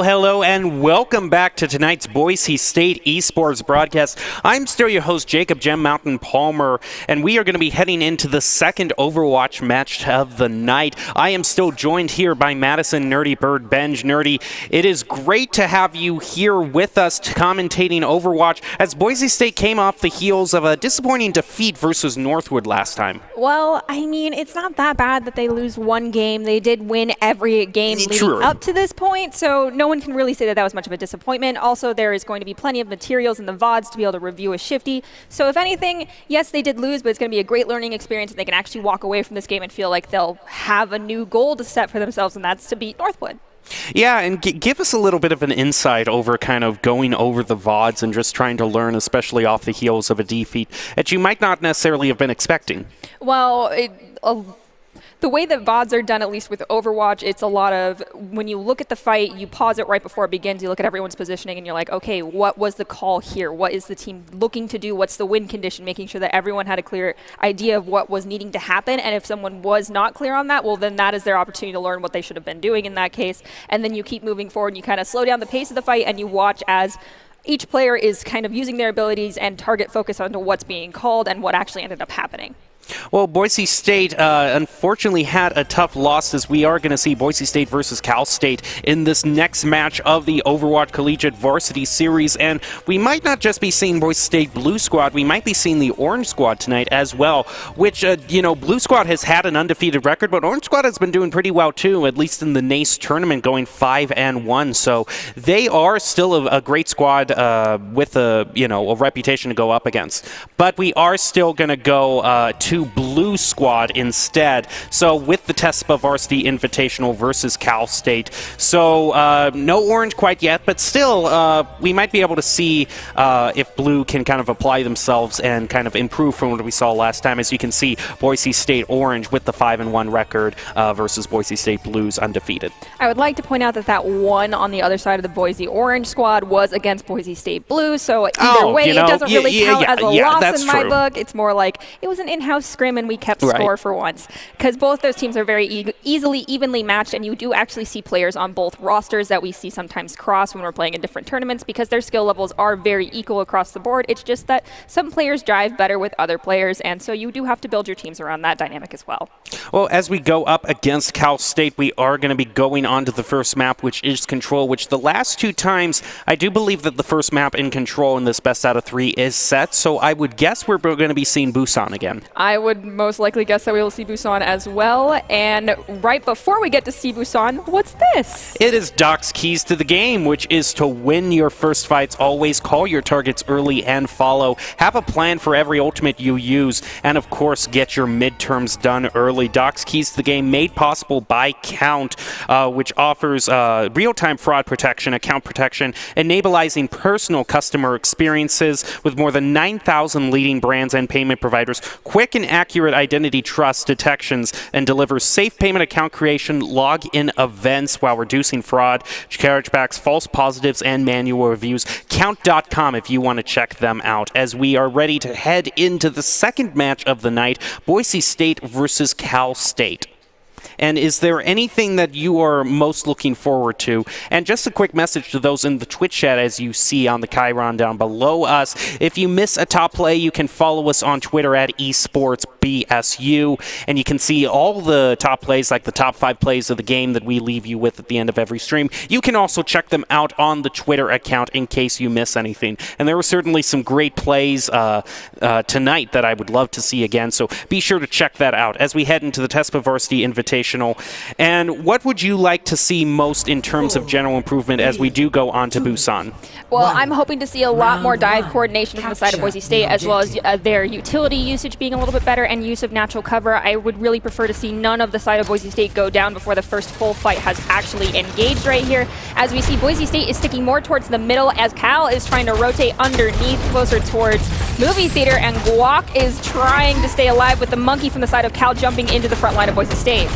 Hello, and welcome back to tonight's Boise State Esports broadcast. I'm still your host, Jacob Gem Mountain Palmer, and we are going to be heading into the second Overwatch match of the night. I am still joined here by Madison Nerdy Bird Benj. Nerdy, it is great to have you here with us commentating Overwatch as Boise State came off the heels of a disappointing defeat versus Northwood last time. Well, I mean, it's not that bad that they lose one game. They did win every game leading up to this point, so no one can really say that that was much of a disappointment. Also, there is going to be plenty of materials in the VODs to be able to review a shifty. So if anything, yes, they did lose, but it's going to be a great learning experience, and they can actually walk away from this game and feel like they'll have a new goal to set for themselves, and that's to beat Northwood. Yeah, and give us a little bit of an insight over kind of going over the VODs and just trying to learn, especially off the heels of a defeat that you might not necessarily have been expecting. Well, the way that VODs are done, at least with Overwatch, it's a lot of, when you look at the fight, you pause it right before it begins, you look at everyone's positioning, and you're like, okay, what was the call here? What is the team looking to do? What's the win condition? Making sure that everyone had a clear idea of what was needing to happen, and if someone was not clear on that, well, then that is their opportunity to learn what they should have been doing in that case, and then you keep moving forward, and you kind of slow down the pace of the fight, and you watch as each player is kind of using their abilities and target focus onto what's being called and what actually ended up happening. Well, Boise State unfortunately had a tough loss, as we are going to see Boise State versus Cal State in this next match of the Overwatch Collegiate Varsity Series. And we might not just be seeing Boise State Blue Squad, we might be seeing the Orange Squad tonight as well, which, Blue Squad has had an undefeated record, but Orange Squad has been doing pretty well too, at least in the NACE tournament, going 5-1. So they are still a great squad with a reputation to go up against. But we are still going to go to Blue Squad instead. So with the TESPA Varsity Invitational versus Cal State. So no Orange quite yet, but still we might be able to see if Blue can kind of apply themselves and kind of improve from what we saw last time. As you can see, Boise State Orange with the 5-1 record versus Boise State Blues undefeated. I would like to point out that one on the other side of the Boise Orange squad was against Boise State Blues, so either way, it doesn't really count as a loss in my book. It's more like it was an in-house scrim and we kept score for once, because both those teams are very easily evenly matched, and you do actually see players on both rosters that we see sometimes cross when we're playing in different tournaments, because their skill levels are very equal across the board. It's just that some players drive better with other players, and so you do have to build your teams around that dynamic as well. Well, as we go up against Cal State, we are going to be going on to the first map, which is Control, which the last two times, I do believe that the first map in Control in this best out of 3 is set, so I would guess we're going to be seeing Busan again. I would most likely guess that we will see Busan as well. And right before we get to see Busan, what's this? It is Doc's keys to the game, which is to win your first fights. Always call your targets early and follow. Have a plan for every ultimate you use. And of course, get your midterms done early. Doc's keys to the game made possible by Count, which offers real-time fraud protection, account protection, enabling personal customer experiences with more than 9,000 leading brands and payment providers, quick and accurate identity trust detections, and delivers safe payment account creation, log-in events while reducing fraud, chargebacks, false positives, and manual reviews. Count.com if you want to check them out, as we are ready to head into the second match of the night, Boise State versus Cal State. And is there anything that you are most looking forward to? And just a quick message to those in the Twitch chat, as you see on the Chiron down below us. If you miss a top play, you can follow us on Twitter at esportsbsu, and you can see all the top plays, like the top 5 plays of the game that we leave you with at the end of every stream. You can also check them out on the Twitter account in case you miss anything. And there were certainly some great plays tonight that I would love to see again, so be sure to check that out as we head into the TESPA Varsity Invitational. And what would you like to see most in terms of general improvement as we do go on to Busan? Well, I'm hoping to see a lot more dive coordination from the side of Boise State, as well as their utility usage being a little bit better and use of natural cover. I would really prefer to see none of the side of Boise State go down before the first full fight has actually engaged right here. As we see, Boise State is sticking more towards the middle, as Cal is trying to rotate underneath closer towards Movie Theater, and Guac is trying to stay alive with the monkey from the side of Cal jumping into the front line of Boise State.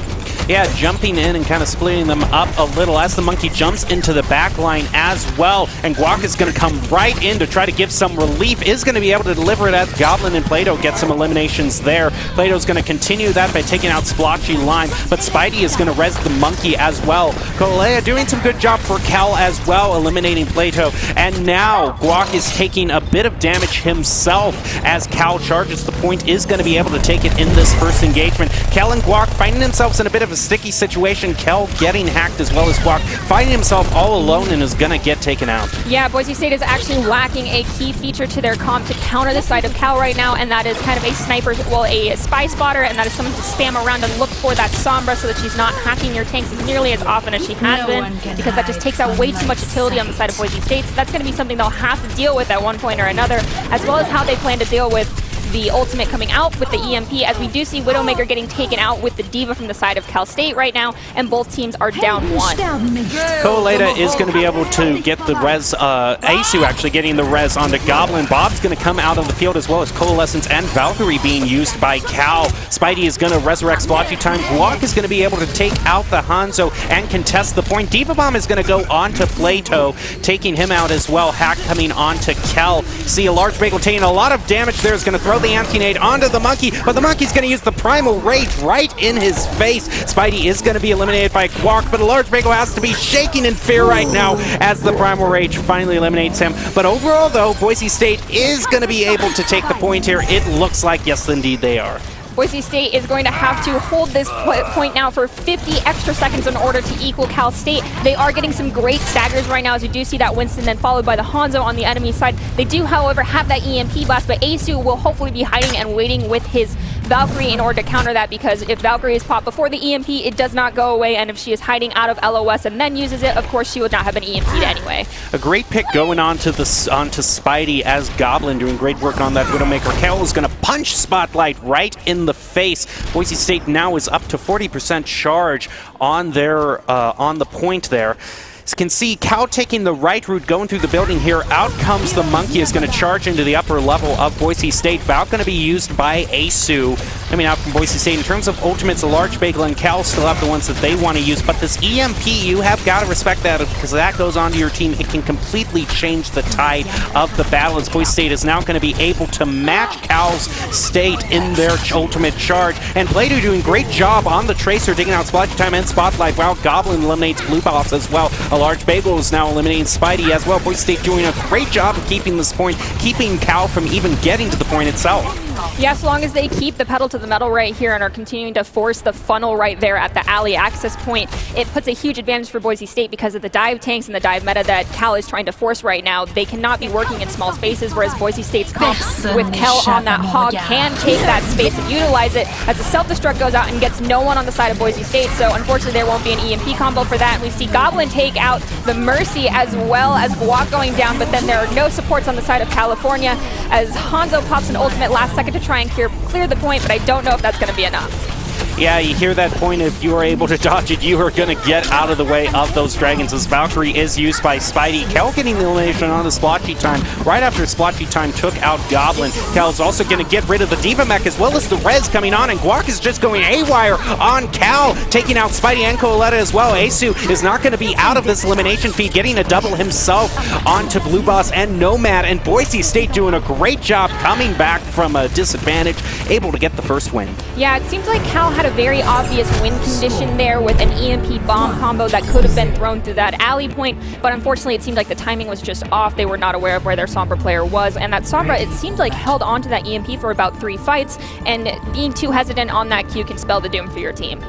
Yeah, jumping in and kind of splitting them up a little as the monkey jumps into the back line as well. And Guac is going to come right in to try to give some relief. Is going to be able to deliver it as Goblin and Plato get some eliminations there. Plato's going to continue that by taking out Splotchy Lime, but Spidey is going to res the monkey as well. Kolea doing some good job for Cal as well, eliminating Plato. And now Guac is taking a bit of damage himself as Cal charges. The point is going to be able to take it in this first engagement. Cal and Guac finding themselves in a bit of a sticky situation. Kel getting hacked as well as Guac, finding himself all alone and is going to get taken out. Yeah, Boise State is actually lacking a key feature to their comp to counter the side of Cal right now, and that is kind of a sniper, well, a spy spotter, and that is someone to spam around and look for that Sombra so that she's not hacking your tanks as nearly as often as she has been, because that just takes out way too much utility on the side of Boise State. So that's going to be something they'll have to deal with at one point or another, as well as how they plan to deal with the ultimate coming out with the EMP, as we do see Widowmaker getting taken out with the Diva from the side of Cal State right now, and both teams are down 1. Koaleta is going to be able to get the res, Asu actually getting the res onto Goblin. Bob's going to come out of the field, as well as Coalescence and Valkyrie being used by Cal. Spidey is going to resurrect Splotchy Time. Guac is going to be able to take out the Hanzo and contest the point. Diva Bomb is going to go on to Plato, taking him out as well. Hack coming on to Kel. See a large bagel taking a lot of damage there. Is going to throw the anti-nade onto the monkey, but the monkey's going to use the primal rage right in his face. Spidey is going to be eliminated by Guac, but a large bagel has to be shaking in fear right now as the primal rage finally eliminates him. But overall, though, Boise State is going to be able to take the point here. It looks like, yes, indeed, they are. Boise State is going to have to hold this point now for 50 extra seconds in order to equal Cal State. They are getting some great staggers right now, as you do see that Winston then followed by the Hanzo on the enemy side. They do, however, have that EMP blast, but Asu will hopefully be hiding and waiting with his Valkyrie in order to counter that, because if Valkyrie is popped before the EMP, it does not go away, and if she is hiding out of LOS and then uses it, of course she would not have been EMP'd anyway. A great pick going onto Spidey as Goblin, doing great work on that Widowmaker. Cal is going to punch Spotlight right in the face. Boise State now is up to 40% charge on their on the point there. As you can see, Cal taking the right route, going through the building here. Out comes the Monkey, is going to charge into the upper level of Boise State. Val going to be used by Asu. Out from Boise State. In terms of ultimates, the Large Bagel and Cal still have the ones that they want to use. But this EMP, you have got to respect that, because that goes onto your team. It can completely change the tide of the battle, as Boise State is now going to be able to match Cal's State in their ultimate charge. And Play-Doh doing great job on the Tracer, digging out Splotchy Time and Spotlight, while Goblin eliminates Blue Boss as well. A Large Bagel is now eliminating Spidey as well. Boise State doing a great job of keeping this point, keeping Cal from even getting to the point itself. Yeah, as long as they keep the pedal to the metal right here and are continuing to force the funnel right there at the alley access point, it puts a huge advantage for Boise State, because of the dive tanks and the dive meta that Cal is trying to force right now. They cannot be working in small spaces, whereas Boise State's comp with Kel on that hog can take that space and utilize it, as the self-destruct goes out and gets no one on the side of Boise State. So unfortunately there won't be an EMP combo for that. And we see Goblin take out the Mercy as well as Guak going down, but then there are no supports on the side of California, as Hanzo pops an ultimate last second to try and clear the point, but I don't know if that's going to be enough. Yeah, you hear that point. If you are able to dodge it, you are going to get out of the way of those dragons, as Valkyrie is used by Spidey. Kel getting the elimination on the Splotchy Time right after Splotchy Time took out Goblin. Kel's also going to get rid of the Diva Mech, as well as the Res coming on, and Guak is just going haywire on Cal, taking out Spidey and Coletta as well. Asu is not going to be out of this elimination feed, getting a double himself onto Blue Boss and Nomad, and Boise State doing a great job coming back from a disadvantage, able to get the first win. Yeah, it seems like Cal had a very obvious win condition there with an EMP bomb combo that could have been thrown through that alley point, but unfortunately it seemed like the timing was just off. They were not aware of where their Sombra player was, and that Sombra, it seemed like, held onto that EMP for about 3 fights, and being too hesitant on that Q can spell the doom for your team.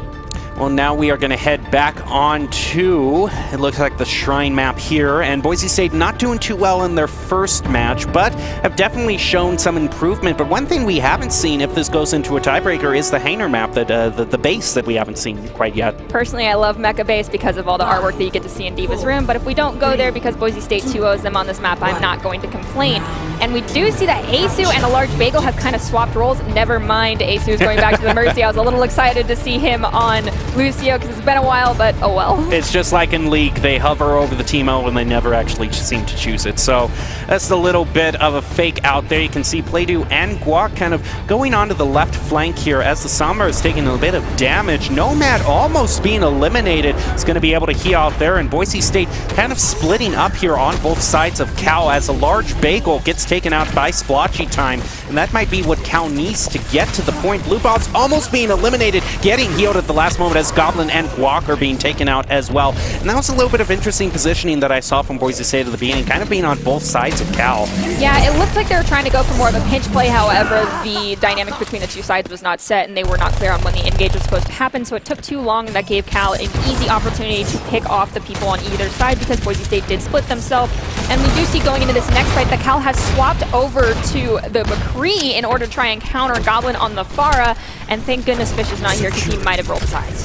Well, now we are going to head back on to, it looks like, the Shrine map here, and Boise State not doing too well in their first match, but have definitely shown some improvement. But one thing we haven't seen, if this goes into a tiebreaker, is the Hanger map, that the base that we haven't seen quite yet. Personally, I love Mecha Base because of all the artwork that you get to see in Diva's room, but if we don't go there because Boise State 2-0s them on this map, I'm not going to complain. And we do see that Asu and a Large Bagel have kind of swapped roles. Never mind, Asu is going back to the Mercy. I was a little excited to see him on Lucio because it's been a while, but oh well. It's just like in League. They hover over the Teemo and they never actually seem to choose it. So that's a little bit of a fake out there. You can see Play-Doh and Guak kind of going onto the left flank here as the Sombra is taking a bit of damage. Nomad almost being eliminated. Is going to be able to heal out there, and Boise State kind of splitting up here on both sides of Cal as a Large Bagel gets taken out by Splotchy Time, and that might be what Cal needs to get to the point. Blue Bob's almost being eliminated, getting healed at the last moment as Goblin and Guak are being taken out as well. And that was a little bit of interesting positioning that I saw from Boise State at the beginning, kind of being on both sides of Cal. Yeah, it looked like they were trying to go for more of a pinch play. However, the dynamic between the two sides was not set, and they were not clear on when the engage was supposed to happen, so it took too long, and that gave Cal an easy opportunity to pick off the people on either side because Boise State did split themselves. And we do see going into this next fight that Cal has swapped over to the McCree in order to try and counter Goblin on the Pharah, and thank goodness Fish is not here because he might have rolled his eyes.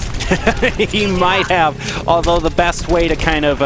He might have, although the best way to kind of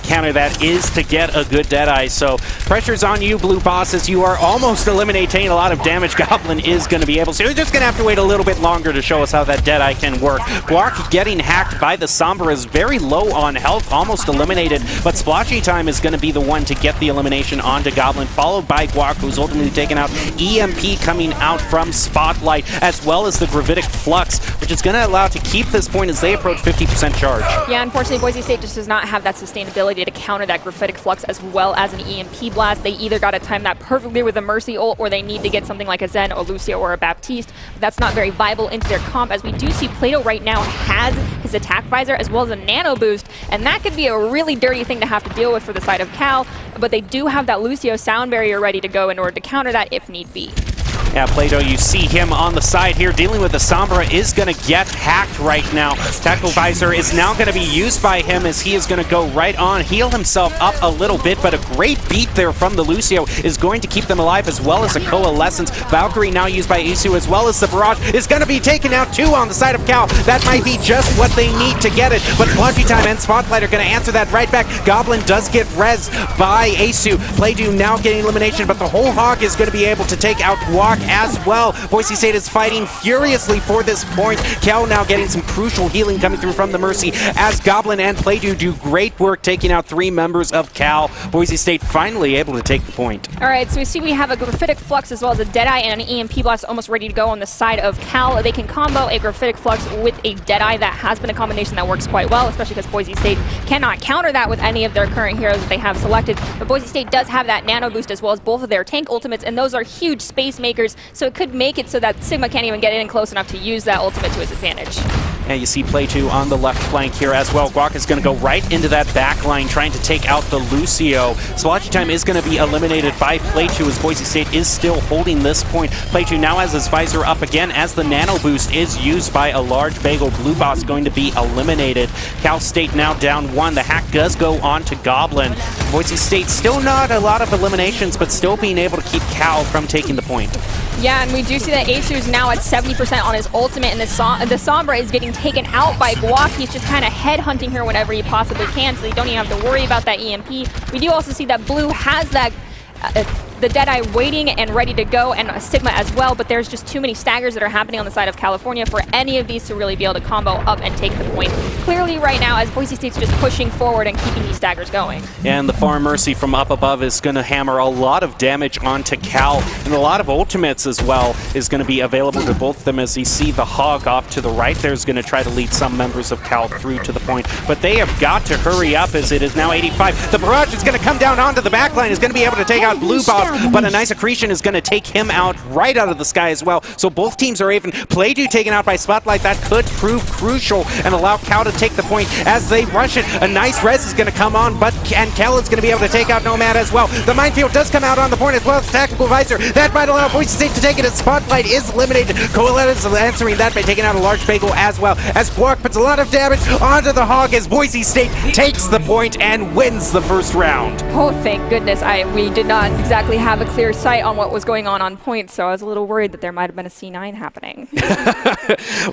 counter that is to get a good Deadeye. So pressure's on you, Blue Boss, as you are almost eliminating a lot of damage. Goblin is going to be able to. So you're just going to have to wait a little bit longer to show us how that Deadeye can work. Guak getting hacked by the Sombra is very low on health, almost eliminated, but Splotchy Time is going to be the one to get the elimination onto Goblin, followed by Guak, who's ultimately taken out. EMP coming out from Spotlight, as well as the Gravitic Flux, which is going to allow to keep this point as they approach 50% charge. Yeah, unfortunately, Boise State just does not have that sustainability to counter that Graphitic Flux as well as an EMP blast. They either got to time that perfectly with a Mercy ult, or they need to get something like a Zen, or Lucio, or a Baptiste. But that's not very viable into their comp, as we do see Play-Doh right now has his attack visor as well as a nano boost, and that could be a really dirty thing to have to deal with for the side of Cal, but they do have that Lucio sound barrier ready to go in order to counter that if need be. Yeah, Plato, you see him on the side here dealing with the Sombra is going to get hacked right now. Tackle Visor is now going to be used by him as he is going to go right on, heal himself up a little bit, but a great beat there from the Lucio is going to keep them alive, as well as a Coalescence. Valkyrie now used by Isu, as well as the Barrage is going to be taken out too on the side of Cal. That might be just what they need to get it, but Splotchy Time and Spotlight are going to answer that right back. Goblin does get res by Isu. Playdu now getting elimination, but the whole Hog is going to be able to take out Walk as well. Boise State is fighting furiously for this point. Cal now getting some crucial healing coming through from the Mercy as Goblin and Playdu do great work taking out 3 members of Cal. Boise State finally able to take the point. All right, so we see we have a Graphitic Flux as well as a Deadeye and an EMP Blast almost ready to go on the side of Cal. They can combo a Graphitic Flux with a Deadeye. That has been a combination that works quite well, especially because Boise State cannot counter that with any of their current heroes that they have selected. But Boise State does have that Nano Boost as well as both of their tank ultimates, and those are huge space makers, so it could make it so that Sigma can't even get in close enough to use that ultimate to his advantage. And you see Play2 on the left flank here as well. Guac is going to go right into that back line trying to take out the Lucio. Splotchy Time is going to be eliminated by Play2 as Boise State is still holding this point. Play2 now has his visor up again as the Nano Boost is used by a large Bagel. Blue Boss going to be eliminated. Cal State now down 1. The hack does go on to Goblin. Boise State still not a lot of eliminations, but still being able to keep Cal from taking the point. Yeah, and we do see that Asu's now at 70% on his ultimate, and the Sombra is getting taken out by Guac. He's just kind of headhunting her whenever he possibly can, so they don't even have to worry about that EMP. We do also see that Blue has that the Deadeye waiting and ready to go, and a Sigma as well, but there's just too many staggers that are happening on the side of California for any of these to really be able to combo up and take the point. Clearly right now, as Boise State's just pushing forward and keeping these staggers going. And the Far Mercy from up above is going to hammer a lot of damage onto Cal, and a lot of ultimates as well is going to be available to both of them. As you see the Hog off to the right there is going to try to lead some members of Cal through to the point, but they have got to hurry up as it is now 85. The Barrage is going to come down onto the backline, is going to be able to take out Blue Boss, but a nice accretion is going to take him out right out of the sky as well. So both teams are even. Playdu taken out by Spotlight. That could prove crucial and allow Cal to take the point as they rush it. A nice res is going to come on, and Cal is going to be able to take out Nomad as well. The Minefield does come out on the point as well as Tactical Visor. That might allow Boise State to take it, and Spotlight is eliminated. Coalescence is answering that by taking out a large Bagel as well, as Guac puts a lot of damage onto the Hog as Boise State takes the point and wins the first round. Oh, thank goodness. We did not exactly have a clear sight on what was going on point, so I was a little worried that there might have been a C9 happening.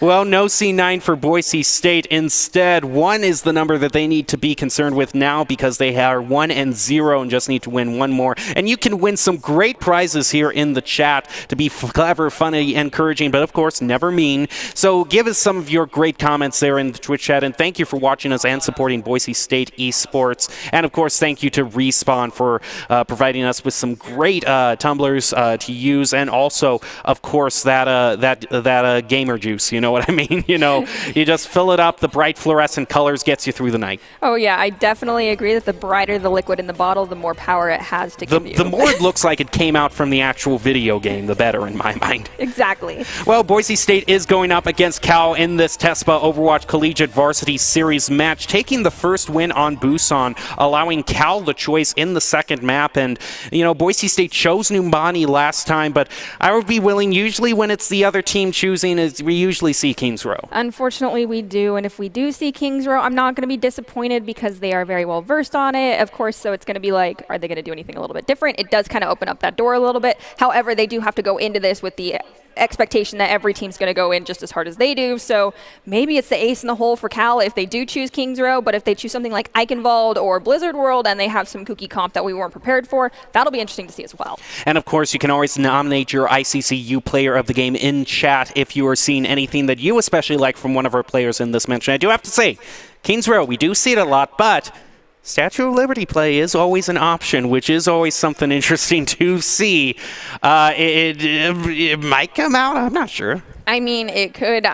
Well, no C9 for Boise State. Instead, 1 is the number that they need to be concerned with now, because they are 1-0 and just need to win 1 more. And you can win some great prizes here in the chat to be clever, funny, encouraging, but of course never mean. So give us some of your great comments there in the Twitch chat, and thank you for watching us and supporting Boise State Esports. And of course, thank you to Respawn for providing us with some great tumblers to use, and also, of course, that gamer juice. You know what I mean? You know, you just fill it up. The bright fluorescent colors gets you through the night. Oh yeah, I definitely agree that the brighter the liquid in the bottle, the more power it has to give you. The more it looks like it came out from the actual video game, the better in my mind. Exactly. Well, Boise State is going up against Cal in this TESPA Overwatch Collegiate Varsity Series match, taking the first win on Busan, allowing Cal the choice in the second map. And, you know, Boise State chose Numbani last time, but I would be willing, usually when it's the other team choosing, we usually see Kings Row. Unfortunately, we do, and if we do see Kings Row, I'm not going to be disappointed because they are very well versed on it, of course, so it's going to be like, are they going to do anything a little bit different? It does kind of open up that door a little bit. However, they do have to go into this with the expectation that every team's going to go in just as hard as they do, so maybe it's the ace in the hole for Cal if they do choose Kings Row, but if they choose something like Eichenwald or Blizzard World and they have some kooky comp that we weren't prepared for, that'll be interesting to see as well. And of course, you can always nominate your ICCU player of the game in chat if you are seeing anything that you especially like from one of our players in this mention. I do have to say, Kings Row, we do see it a lot, but Statue of Liberty play is always an option, which is always something interesting to see. It might come out, I'm not sure. I mean, it could.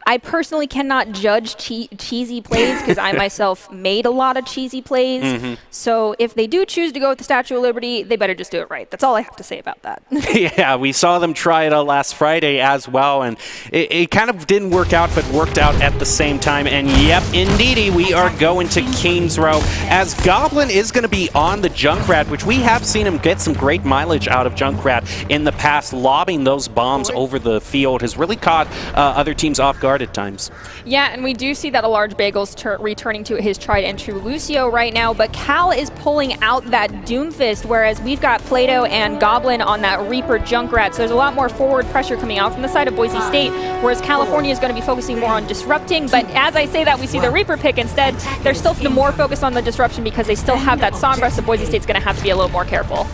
I personally cannot judge cheesy plays because I myself made a lot of cheesy plays. So if they do choose to go with the Statue of Liberty, they better just do it right. That's all I have to say about that. Yeah, we saw them try it last Friday as well, and it kind of didn't work out, but worked out at the same time. And yep, indeedy, we are going to Kings Row, as Goblin is going to be on the Junkrat, which we have seen him get some great mileage out of Junkrat in the past. Lobbing those bombs over the field has really caught other teams off guard at times. Yeah, and we do see that a large Bagel's returning to his tried and true Lucio right now, but Cal is pulling out that Doomfist, whereas we've got Plato and Goblin on that Reaper Junkrat, so there's a lot more forward pressure coming out from the side of Boise State, whereas California is going to be focusing more on disrupting, but as I say that, we see the Reaper pick instead. They're still more focused on the disruption because they still have that Sombra, so Boise State's going to have to be a little more careful.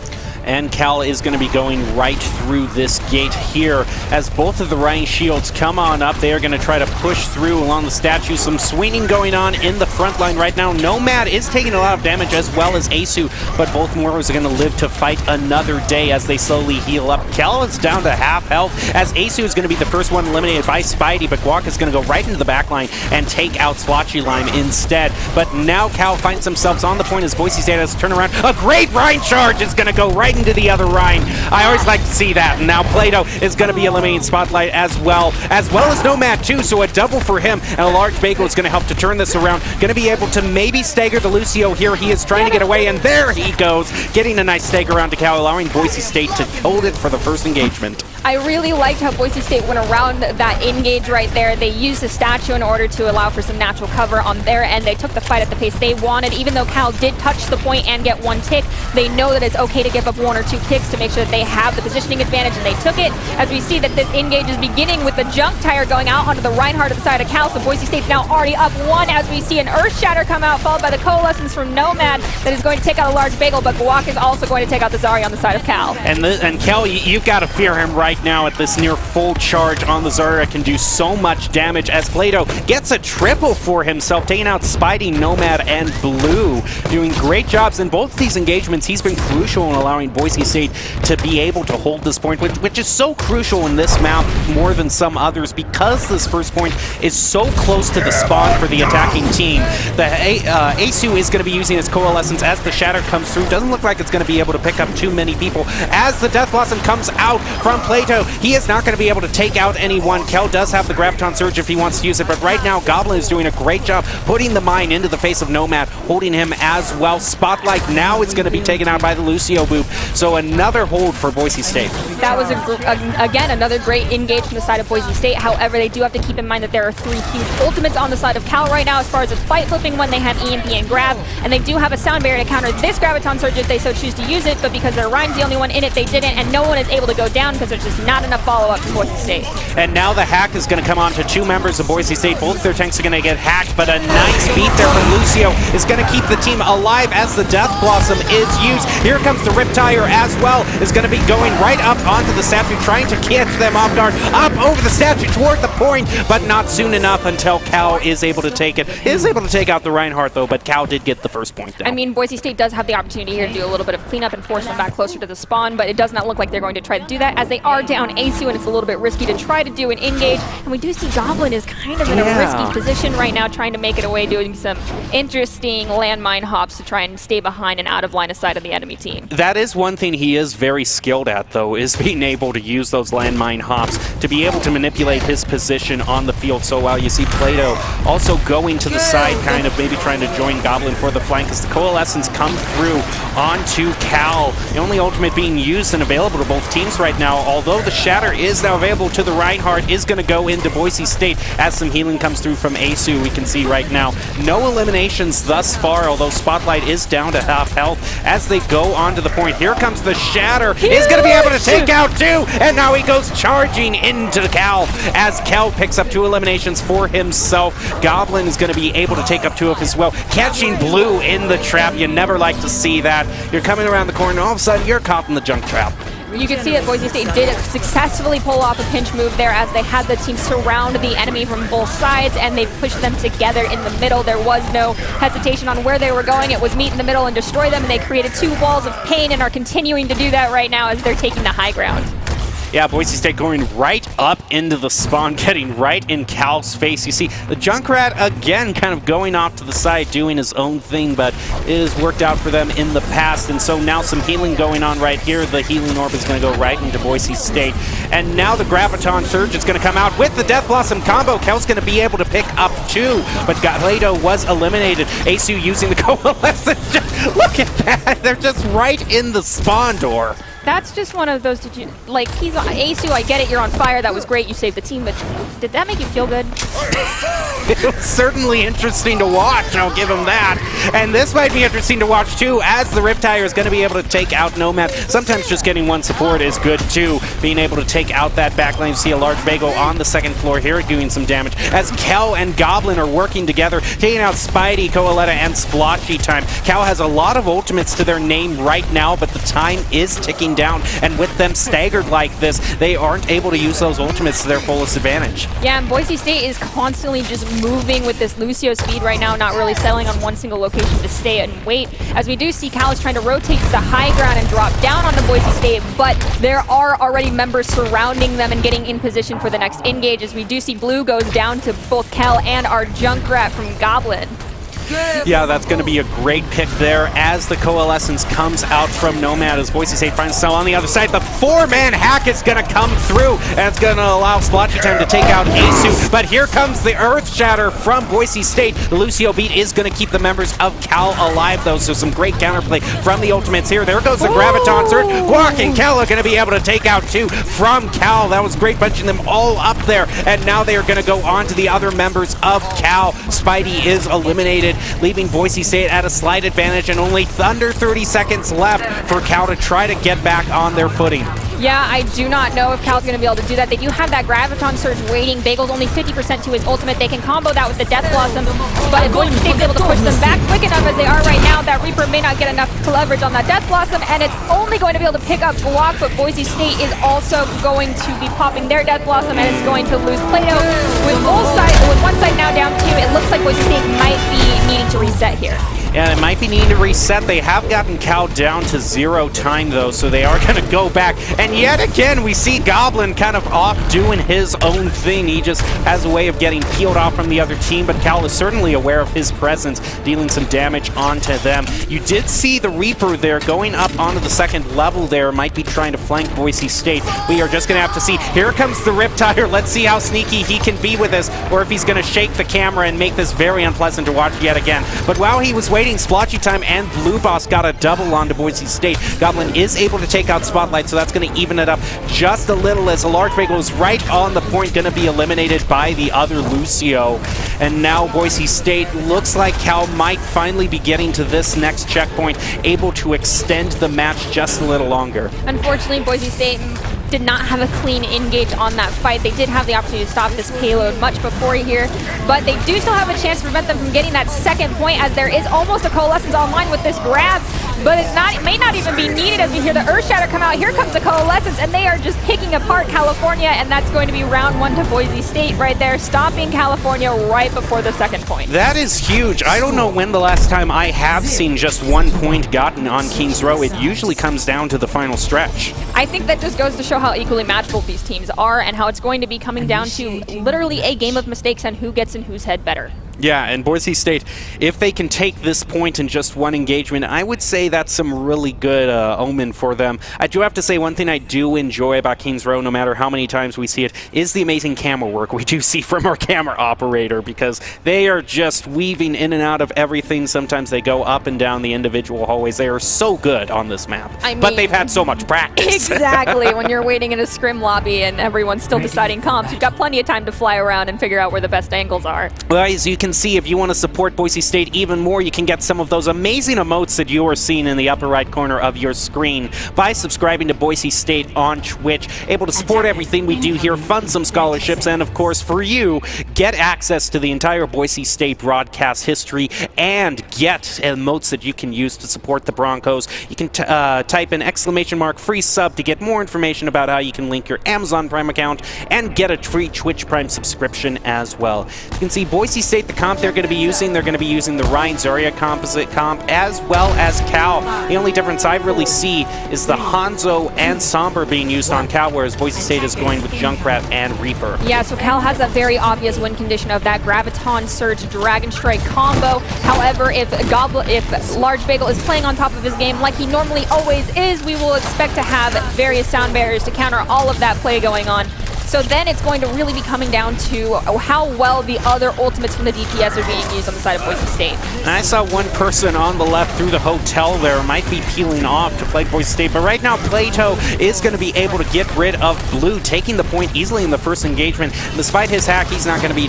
And Cal is going to be going right through this gate here as both of the Ryan Shields come on up. They are going to try to push through along the statue. Some swinging going on in the front line right now. Nomad is taking a lot of damage, as well as Asu, but both Moros are going to live to fight another day as they slowly heal up. Cal is down to half health as Asu is going to be the first one eliminated by Spidey, but Guak is going to go right into the back line and take out Swatchy Lime instead. But now Cal finds themselves on the point as Boise State has to turn around. A great Rhine charge is going to go right into the other Rhine. I always like to see that. And now Plato is going to be eliminating Spotlight as well as Nomad too, so a double for him, and a large Bagel is going to help to turn this around. Going to be able to maybe stagger the Lucio here. He is trying to get away, and there he goes, getting a nice stagger around to Cal, allowing Boise State to hold it for the first engagement. I really liked how Boise State went around that engage right there. They used the statue in order to allow for some natural cover on their end. They took the fight at the pace they wanted. Even though Cal did touch the point and get one tick, they know that it's okay to give up one or two ticks to make sure that they have the positioning advantage, and they took it. As we see that this engage is beginning with the junk tire going out onto the Reinhardt at the side of Cal, so Boise State's now already up one as we see an Earth Shatter come out, followed by the Coalescence from Nomad that is going to take out a large Bagel, but Guak is also going to take out the Zarya on the side of Cal. And Cal, you've got to fear him right now at this near full charge on the Zarya. Can do so much damage as Plato gets a triple for himself, taking out Spidey, Nomad, and Blue. Doing great jobs in both of these engagements. He's been crucial in allowing Boise State to be able to hold this point, which is so crucial in this map more than some others because this first point is so close to the spawn for the attacking team. The Asu is going to be using his Coalescence as the Shatter comes through. Doesn't look like it's going to be able to pick up too many people. As the Death Blossom comes out from Plato, he is not going to be able to take out anyone. Kel does have the Graviton Surge if he wants to use it, but right now Goblin is doing a great job putting the mine into the face of Nomad, holding him as well. Spotlight now is going to be taken out by the Lucio Boop, so another hold for Boise State. That was, again, another great engage from the side of Boise State. However, they do have to keep in mind that there are three huge ultimates on the side of Cal right now. As far as a fight flipping one, they have EMP and Grab, and they do have a sound barrier to counter this Graviton Surge if they so choose to use it, but because their Rhine's the only one in it, they didn't, and no one is able to go down because there's just not enough follow-up from Boise State. And now the hack is going to come on to two members of Boise State. Both their tanks are going to get hacked, but a nice beat there from Lucio is going to keep the team alive as the Death Blossom is used. Here comes the Riptire as well, is going to be going right up onto the statue, trying to catch them off guard, up over the statue toward the point, but not soon enough until Cal is able to take it. Is able to take out the Reinhardt though, but Cal did get the first point down. I mean, Boise State does have the opportunity here to do a little bit of cleanup and force them back closer to the spawn, but it does not look like they're going to try to do that as they are down Asu, and it's a little bit risky to try to do an engage. And we do see Goblin is kind of in a risky position right now, trying to make it away, doing some interesting landmine hops to try and stay behind and out of line of sight of the enemy team. That is one thing he is very skilled at, though, is being able to use those landmine hops to be able to manipulate his position on the field so well. You see Plato also going to the side, kind of maybe trying to join Goblin for the flank as the Coalescence come through onto Cal. The only ultimate being used and available to both teams right now, although the Shatter is now available to the Reinhardt, is going to go into Boise State as some healing comes through from Asu. We can see right now no eliminations thus far, although Spotlight is down to half health as they go onto the point. Here comes the Shatter. He's going to be able to take out two, and now he goes charging into Cal as Cal picks up two eliminations for himself. Goblin is going to be able to take up two of as well, catching Blue in the trap. You never like to see that. You're coming around the corner, and all of a sudden you're caught in the junk trap. You can see that Boise State did successfully pull off a pinch move there as they had the team surround the enemy from both sides, and they pushed them together in the middle. There was no hesitation on where they were going. It was meet in the middle and destroy them, and they created two walls of pain and are continuing to do that right now as they're taking the high ground. Yeah, Boise State going right up into the spawn, getting right in Cal's face. You see the Junkrat again kind of going off to the side, doing his own thing, but it has worked out for them in the past. And so now some healing going on right here. The healing orb is going to go right into Boise State. And now the Graviton Surge is going to come out with the Death Blossom combo. Cal's going to be able to pick up 2, but Galedo was eliminated. Asu using the Coalescence. Look at that. They're just right in the spawn door. That's just one of those, he's Asu, I get it, you're on fire, that was great, you saved the team, but did that make you feel good? It was certainly interesting to watch, I'll give him that. And this might be interesting to watch too, as the Riptire is going to be able to take out Nomad. Sometimes just getting one support is good too, being able to take out that backline. You see a large Bago on the second floor here doing some damage, as Kel and Goblin are working together, taking out Spidey, Coaletta, and Splotchy time. Cal has a lot of ultimates to their name right now, but the time is ticking down, and with them staggered like this, they aren't able to use those ultimates to their fullest advantage. Yeah, and Boise State is constantly just moving with this Lucio speed right now, not really settling on one single location to stay and wait, as we do see Cal is trying to rotate to the high ground and drop down onto Boise State, but there are already members surrounding them and getting in position for the next engage, as we do see Blue goes down to both Cal and our Junkrat from Goblin. Yeah, that's going to be a great pick there as the Coalescence comes out from Nomad, as Boise State finds Cell on the other side. The 4-man hack is going to come through, and it's going to allow Splotchy time to take out Asu. But here comes the Earth Shatter from Boise State. The Lucio beat is going to keep the members of Cal alive, though, so some great counterplay from the ultimates here. There goes the Graviton Surge. Guac and Cal are going to be able to take out 2 from Cal. That was great, bunching them all up there, and now they are going to go on to the other members of Cal. Spidey is eliminated, leaving Boise State at a slight advantage, and only under 30 seconds left for Cal to try to get back on their footing. Yeah, I do not know if Cal's going to be able to do that. They do have that Graviton Surge waiting. Bagel's only 50% to his ultimate. They can combo that with the Death Blossom, but if Boise State's able to push them back quick enough as they are right now, that Reaper may not get enough leverage on that Death Blossom, and it's only going to be able to pick up Guac, but Boise State is also going to be popping their Death Blossom, and it's going to lose Plato. With one side now down 2, it looks like Boise State might be needing to reset here. Yeah, it might be needing to reset. They have gotten Cal down to 0 time, though, so they are going to go back. And yet again, we see Goblin kind of off doing his own thing. He just has a way of getting peeled off from the other team, but Cal is certainly aware of his presence, dealing some damage onto them. You did see the Reaper there going up onto the second level there, might be trying to flank Boise State. We are just going to have to see. Here comes the Riptire. Let's see how sneaky he can be with this, or if he's going to shake the camera and make this very unpleasant to watch yet again. But while he was waiting, Splotchy time and Blue Boss got a double onto Boise State. Goblin is able to take out Spotlight, so that's going to even it up just a little, as a large Bagel is right on the point, going to be eliminated by the other Lucio. And now Boise State looks like Cal might finally be getting to this next checkpoint, able to extend the match just a little longer. Unfortunately, Boise State did not have a clean engage on that fight. They did have the opportunity to stop this payload much before here, but they do still have a chance to prevent them from getting that second point, as there is almost a Coalescence online with this grab, but it may not even be needed, as we hear the Earth Shatter come out. Here comes the Coalescence, and they are just picking apart California, and that's going to be round 1 to Boise State right there, stopping California right before the second point. That is huge. I don't know when the last time I have seen just 1 point gotten on Kings Row. It usually comes down to the final stretch. I think that just goes to show how equally matched both these teams are, and how it's going to be coming down to literally a game of mistakes and who gets in whose head better. Yeah, and Boise State, if they can take this point in just 1 engagement, I would say that's some really good omen for them. I do have to say, one thing I do enjoy about Kings Row, no matter how many times we see it, is the amazing camera work we do see from our camera operator, because they are just weaving in and out of everything. Sometimes they go up and down the individual hallways. They are so good on this map, but they've had so much practice. Exactly. When you're waiting in a scrim lobby and everyone's still deciding comps, you've got plenty of time to fly around and figure out where the best angles are. Well, as you can see, if you want to support Boise State even more, you can get some of those amazing emotes that you are seeing in the upper right corner of your screen by subscribing to Boise State on Twitch. Able to support everything we do here, fund some scholarships, and of course for you, get access to the entire Boise State broadcast history and get emotes that you can use to support the Broncos. You can type in ! free sub to get more information about how you can link your Amazon Prime account and get a free Twitch Prime subscription as well. You can see Boise State, the the comp they're going to be using. They're going to be using the Ryan Zarya composite comp as well as Cal. The only difference I really see is the Hanzo and Sombra being used on Cal, whereas Boise State is going with Junkrat and Reaper. Yeah, so Cal has a very obvious win condition of that Graviton Surge Dragon Strike combo. However, if Large Bagel is playing on top of his game like he normally always is, we will expect to have various sound barriers to counter all of that play going on. So then it's going to really be coming down to how well the other ultimates from the DPS are being used on the side of Boise State. And I saw one person on the left through the hotel there might be peeling off to play Boise State, but right now Plato is going to be able to get rid of Blue, taking the point easily in the first engagement. Despite his hack, he's not going to be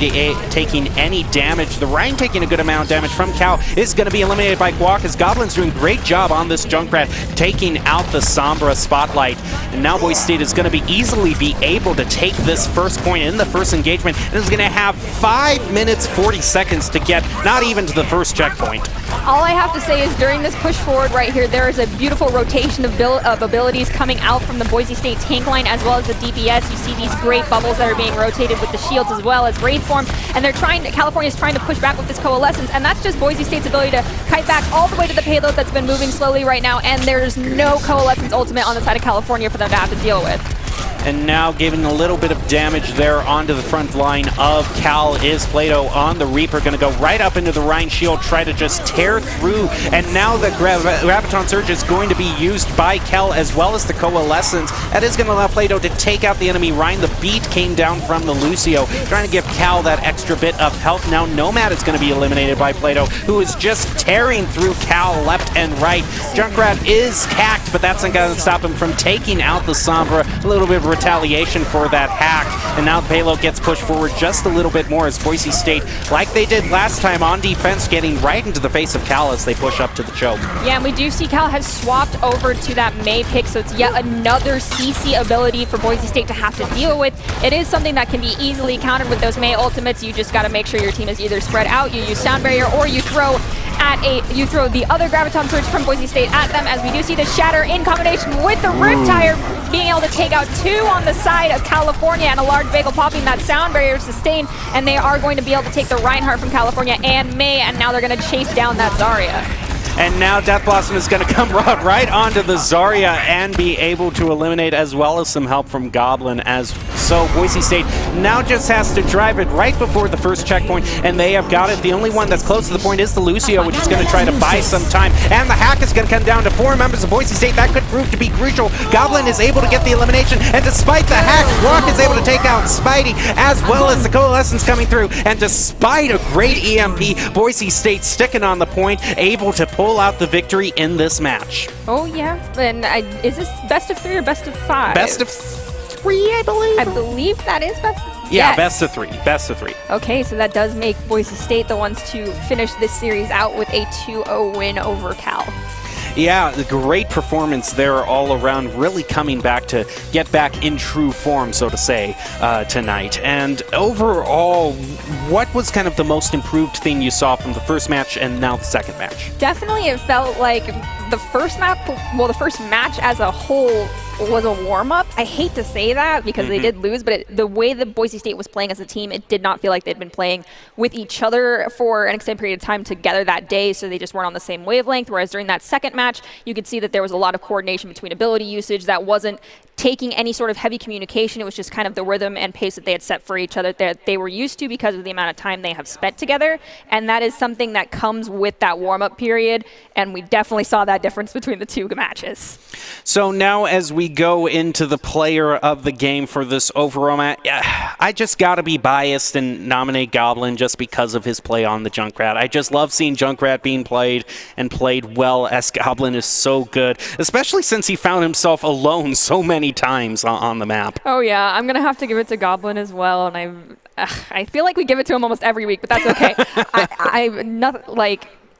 taking any damage. The Ryan taking a good amount of damage from Cal is going to be eliminated by Guac, as Goblin's doing a great job on this Junkrat, taking out the Sombra spotlight. And now Boise State is going to be easily be able to take this first point in the first engagement, and is going to have 5 minutes 40 seconds to get not even to the first checkpoint. All I have to say is during this push forward right here, there is a beautiful rotation of abilities coming out from the Boise State tank line as well as the DPS. You see these great bubbles that are being rotated with the shields as well as Wraithform, and they're California's trying to push back with this Coalescence, and that's just Boise State's ability to kite back all the way to the payload that's been moving slowly right now, and there's no Coalescence ultimate on the side of California for them to have to deal with. And now giving a little bit of damage there onto the front line of Cal is Plato on the Reaper. Going to go right up into the Rhine shield, try to just tear through. And now the Graviton Surge is going to be used by Cal as well as the Coalescence. That is going to allow Plato to take out the enemy Rhine. The beat came down from the Lucio, trying to give Cal that extra bit of health. Now Nomad is going to be eliminated by Plato, who is just tearing through Cal left and right. Junkrat is hacked, but that's not going to stop him from taking out the Sombra. A little bit of retaliation for that hack, and now Palo gets pushed forward just a little bit more as Boise State, like they did last time on defense, getting right into the face of Cal as they push up to the choke. Yeah, and we do see Cal has swapped over to that Mei pick, so it's yet another CC ability for Boise State to have to deal with. It is something that can be easily countered with those Mei ultimates. You just got to make sure your team is either spread out, you use Sound Barrier, or you throw the other Graviton Surge from Boise State at them, as we do see the Shatter in combination with the Riptire being able to take out two on the side of California, and a Large Bagel popping that Sound Barrier sustain, and they are going to be able to take the Reinhardt from California and Mei, and now they're going to chase down that Zarya. And now Death Blossom is going to come right onto the Zarya and be able to eliminate, as well as some help from Goblin. So Boise State now just has to drive it right before the first checkpoint, and they have got it. The only one that's close to the point is the Lucio, which is going to try to buy some time. And the hack is going to come down to 4 members of Boise State. That could prove to be crucial. Goblin is able to get the elimination, and despite the hack, Rock is able to take out Spidey, as well as the Coalescence coming through. And despite a great EMP, Boise State sticking on the point, able to pull out the victory in this match. Oh yeah, and is this best of 3 or best of 5? Best of 3, I believe. I believe that is best. Yeah, yes. best of 3. Best of 3. Okay, so that does make Boise State the ones to finish this series out with a 2-0 win over Cal. Yeah, the great performance there all around, really coming back to get back in true form, so to say, tonight. And overall, what was kind of the most improved thing you saw from the first match and now the second match? Definitely it felt like the first match as a whole was a warm-up. I hate to say that because they did lose, but the way that Boise State was playing as a team, it did not feel like they'd been playing with each other for an extended period of time together that day, so they just weren't on the same wavelength, whereas during that second match, you could see that there was a lot of coordination between ability usage that wasn't taking any sort of heavy communication. It was just kind of the rhythm and pace that they had set for each other that they were used to because of the amount of time they have spent together, and that is something that comes with that warm-up period, and we definitely saw that difference between the two matches. So now as we go into the player of the game for this overall match, I just got to be biased and nominate Goblin just because of his play on the Junkrat. I just love seeing Junkrat being played and played well, as Goblin is so good, especially since he found himself alone so many times on the map. Oh yeah, I'm going to have to give it to Goblin as well, and I feel like we give it to him almost every week, but that's okay.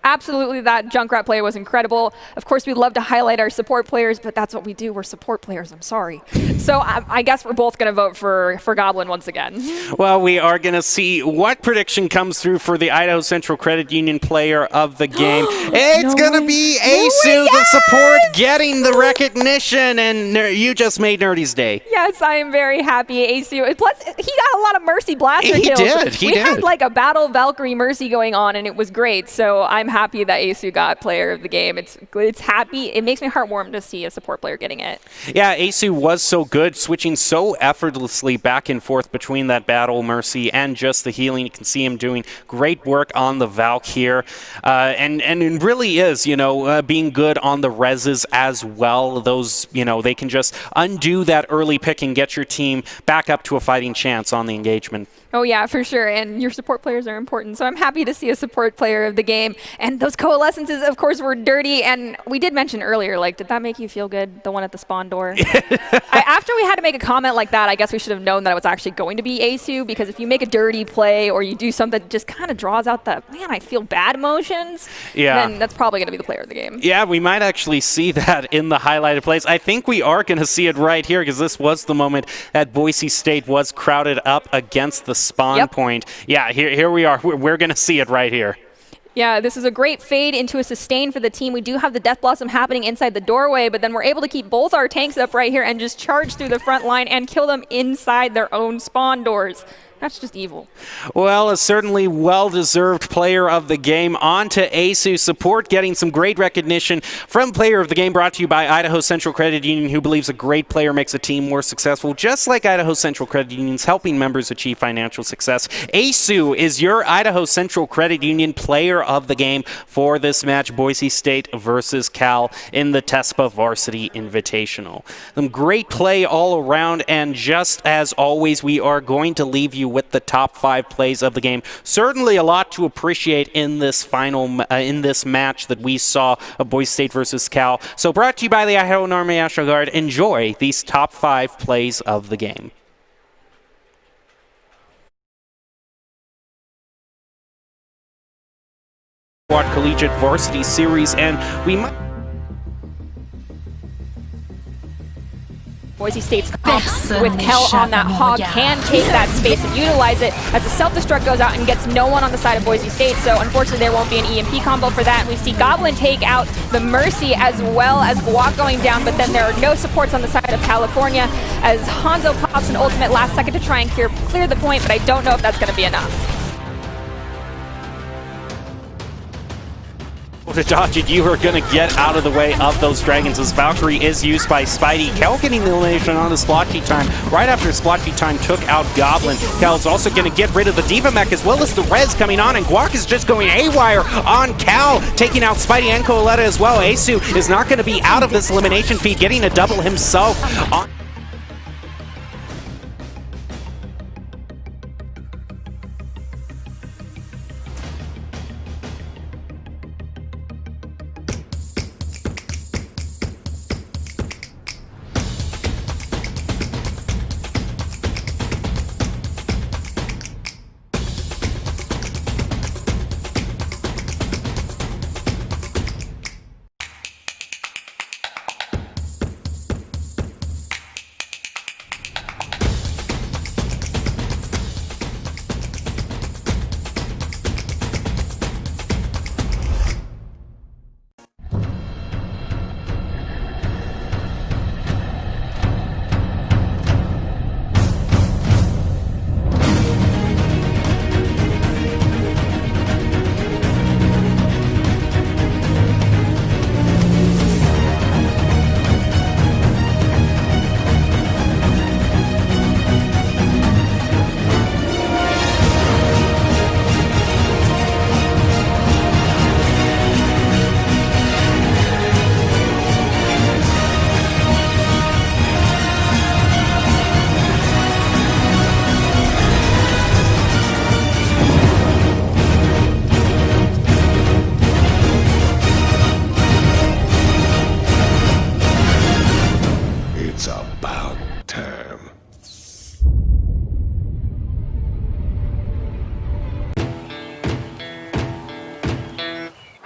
Absolutely, that Junkrat play was incredible. Of course, we love to highlight our support players, but that's what we do. We're support players. I'm sorry. So I guess we're both going to vote for Goblin once again. Well, we are going to see what prediction comes through for the Idaho Central Credit Union player of the game. It's going to be Asu, the support, getting the recognition, and you just made Nerdy's day. Yes, I am very happy. Asu. Plus, he got a lot of Mercy Blaster kills. He did. We had like a Battle Valkyrie Mercy going on, and it was great. So I'm happy that Asu got player of the game. It's happy. It makes my heart warm to see a support player getting it. Yeah, Asu was so good, switching so effortlessly back and forth between that Battle Mercy and just the healing. You can see him doing great work on the Valk here. And it really is, being good on the reses as well. Those, they can just undo that early pick and get your team back up to a fighting chance on the engagement. Oh, yeah, for sure. And your support players are important. So I'm happy to see a support player of the game. And those coalescences, of course, were dirty. And we did mention earlier, did that make you feel good, the one at the spawn door? After we had to make a comment like that, I guess we should have known that it was actually going to be Asu. Because if you make a dirty play or you do something that just kind of draws out the, man, I feel bad emotions, then that's probably going to be the player of the game. Yeah, we might actually see that in the highlighted plays. I think we are going to see it right here because this was the moment that Boise State was crowded up against the spawn point. Yeah, here we are. We're going to see it right here. Yeah, this is a great fade into a sustain for the team. We do have the Death Blossom happening inside the doorway, but then we're able to keep both our tanks up right here and just charge through the front line and kill them inside their own spawn doors. That's just evil. Well, a certainly well-deserved player of the game. On to Asu. Support getting some great recognition from player of the game, brought to you by Idaho Central Credit Union, who believes a great player makes a team more successful, just like Idaho Central Credit Union's helping members achieve financial success. Asu is your Idaho Central Credit Union player of the game for this match, Boise State versus Cal in the TESPA Varsity Invitational. Some great play all around, and just as always, we are going to leave you with the top 5 plays of the game. Certainly a lot to appreciate in this in this match that we saw of Boise State versus Cal. So brought to you by the Idaho Army National Guard. Enjoy these top 5 plays of the game. Collegiate Varsity Series, and we might Boise State's comp with Kel on that hog can take that space and utilize it as the self-destruct goes out and gets no one on the side of Boise State. So unfortunately there won't be an EMP combo for that. And we see Goblin take out the Mercy as well as Guak going down, but then there are no supports on the side of California as Hanzo pops an ultimate last second to try and clear the point, but I don't know if that's going to be enough. To dodge it, you are going to get out of the way of those dragons as Valkyrie is used by Spidey. Kel getting the elimination on the splotchy time right after splotchy time took out Goblin. Kel is also going to get rid of the Diva Mech as well as the res coming on, and Guak is just going haywire on Cal, taking out Spidey and Coletta as well. Asu is not going to be out of this elimination feed, getting a double himself on.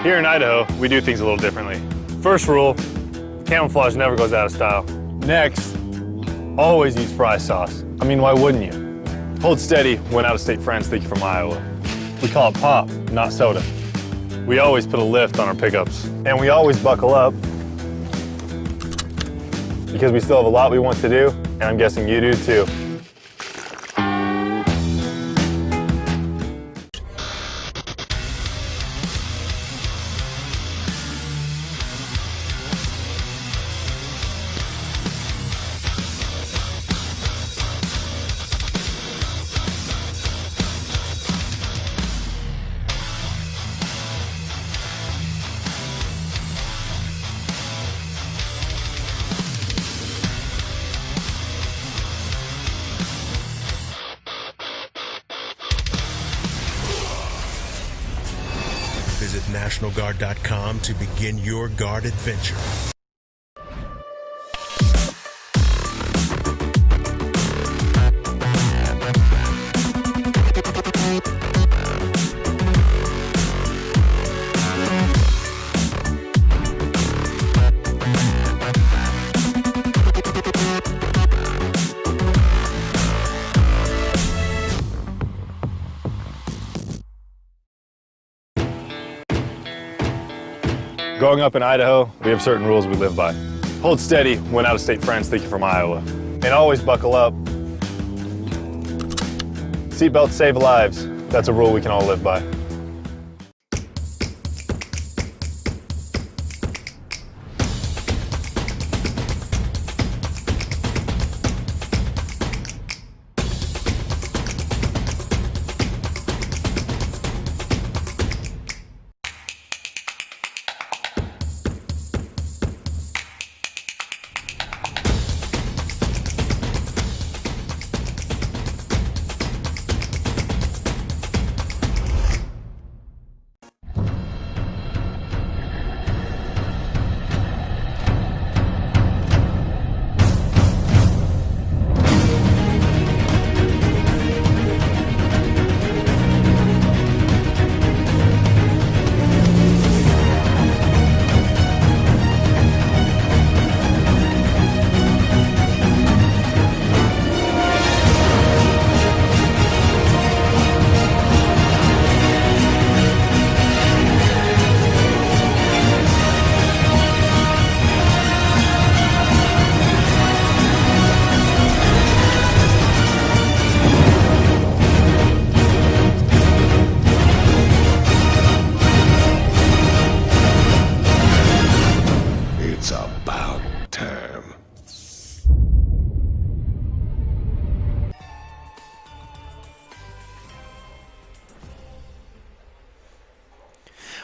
Here in Idaho, we do things a little differently. First rule, camouflage never goes out of style. Next, always use fry sauce. I mean, why wouldn't you? Hold steady when out-of-state friends think you're from Iowa. We call it pop, not soda. We always put a lift on our pickups. And we always buckle up because we still have a lot we want to do, and I'm guessing you do too. Visit NationalGuard.com to begin your Guard adventure. Growing up in Idaho, we have certain rules we live by. Hold steady when out-of-state friends think you're from Iowa. And always buckle up. Seatbelts save lives. That's a rule we can all live by.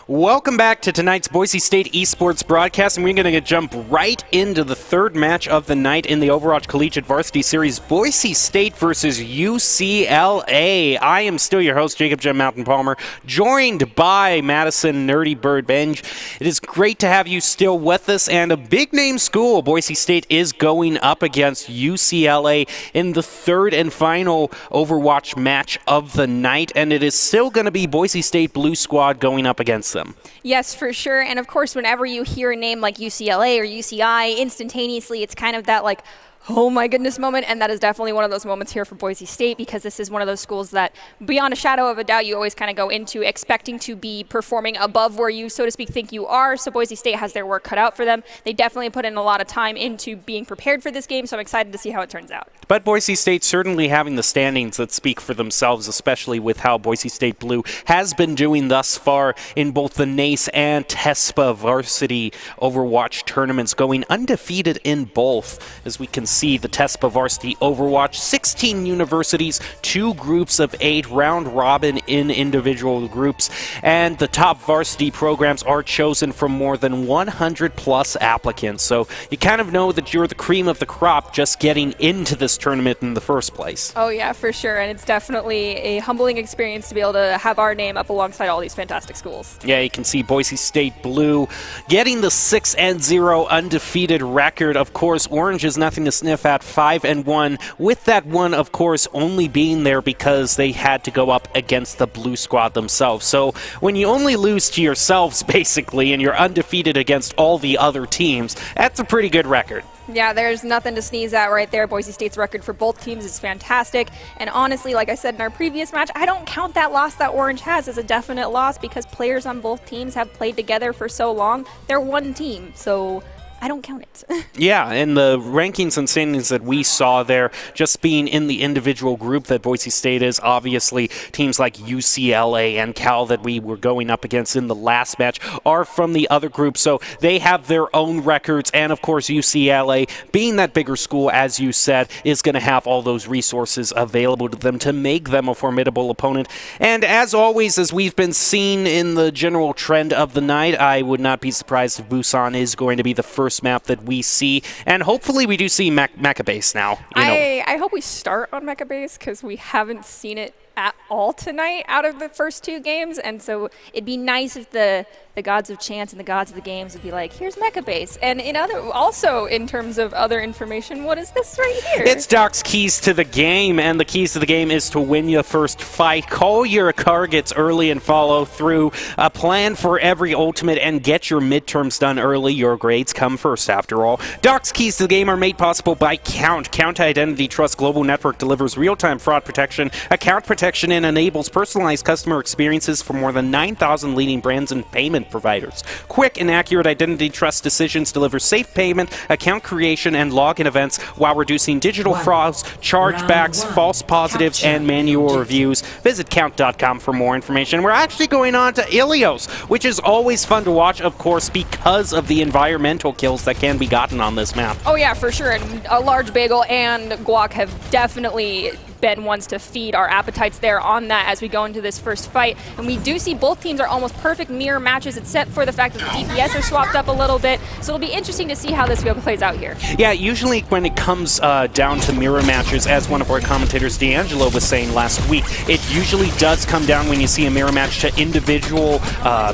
Welcome back to tonight's Boise State esports broadcast, and we're going to jump right into the third match of the night in the Overwatch Collegiate Varsity Series, Boise State versus UCLA. I am still your host, Jacob Jem Mountain Palmer, joined by Madison Nerdy Bird Benj. It is great to have you still with us, and a big-name school, Boise State, is going up against UCLA in the third and final Overwatch match of the night, and it is still going to be Boise State Blue Squad going up against them. Yes, for sure. And of course, whenever you hear a name like UCLA or UCI, instantaneously it's kind of that like, oh my goodness moment, and that is definitely one of those moments here for Boise State, because this is one of those schools that, beyond a shadow of a doubt, you always kind of go into expecting to be performing above where you, so to speak, think you are. So Boise State has their work cut out for them. They definitely put in a lot of time into being prepared for this game, so I'm excited to see how it turns out. But Boise State certainly having the standings that speak for themselves, especially with how Boise State Blue has been doing thus far in both the NACE and TESPA Varsity Overwatch tournaments, going undefeated in both, as we can see the TESPA Varsity Overwatch, 16 universities, 2 groups of 8, round robin in individual groups, and the top varsity programs are chosen from more than 100 plus applicants. So you kind of know that you're the cream of the crop just getting into this tournament in the first place. Oh yeah, for sure, and it's definitely a humbling experience to be able to have our name up alongside all these fantastic schools. Yeah, you can see Boise State Blue getting the 6-0 undefeated record. Of course, orange is nothing to sniff at 5-1, with that one, of course, only being there because they had to go up against the blue squad themselves. So when you only lose to yourselves, basically, and you're undefeated against all the other teams, that's a pretty good record. Yeah, there's nothing to sneeze at right there. Boise State's record for both teams is fantastic. And honestly, like I said in our previous match, I don't count that loss that Orange has as a definite loss because players on both teams have played together for so long. They're one team, so I don't count it. Yeah, and the rankings and standings that we saw there, just being in the individual group that Boise State is, obviously teams like UCLA and Cal that we were going up against in the last match are from the other group, so they have their own records, and of course UCLA, being that bigger school, as you said, is going to have all those resources available to them to make them a formidable opponent. And as always, as we've been seeing in the general trend of the night, I would not be surprised if Busan is going to be the first map that we see, and hopefully we do see Mecha Base now. I hope we start on Mecha Base because we haven't seen it at all tonight out of the first two games, and so it'd be nice if the gods of chance and the gods of the games would be like, here's Mecha Base. And also in terms of other information, what is this right here? It's Doc's keys to the game, and the keys to the game is to win your first fight, call your targets early and follow through, a plan for every ultimate, and get your midterms done early. Your grades come first, after all. Doc's keys to the game are made possible by Count. Count Identity Trust Global Network delivers real-time fraud protection, account protection, and enables personalized customer experiences for more than 9,000 leading brands and payment providers. Quick and accurate identity trust decisions deliver safe payment, account creation, and login events while reducing digital frauds, chargebacks, false positives, and manual reviews. Visit Count.com for more information. We're actually going on to Ilios, which is always fun to watch, of course, because of the environmental kills that can be gotten on this map. Oh yeah, for sure. And a large bagel and guac have definitely been ones to feed our appetites there on that as we go into this first fight. And we do see both teams are almost perfect mirror matches, except for the fact that the DPS are swapped up a little bit. So it'll be interesting to see how this plays out here. Yeah, usually when it comes down to mirror matches, as one of our commentators, D'Angelo, was saying last week, it usually does come down when you see a mirror match to individual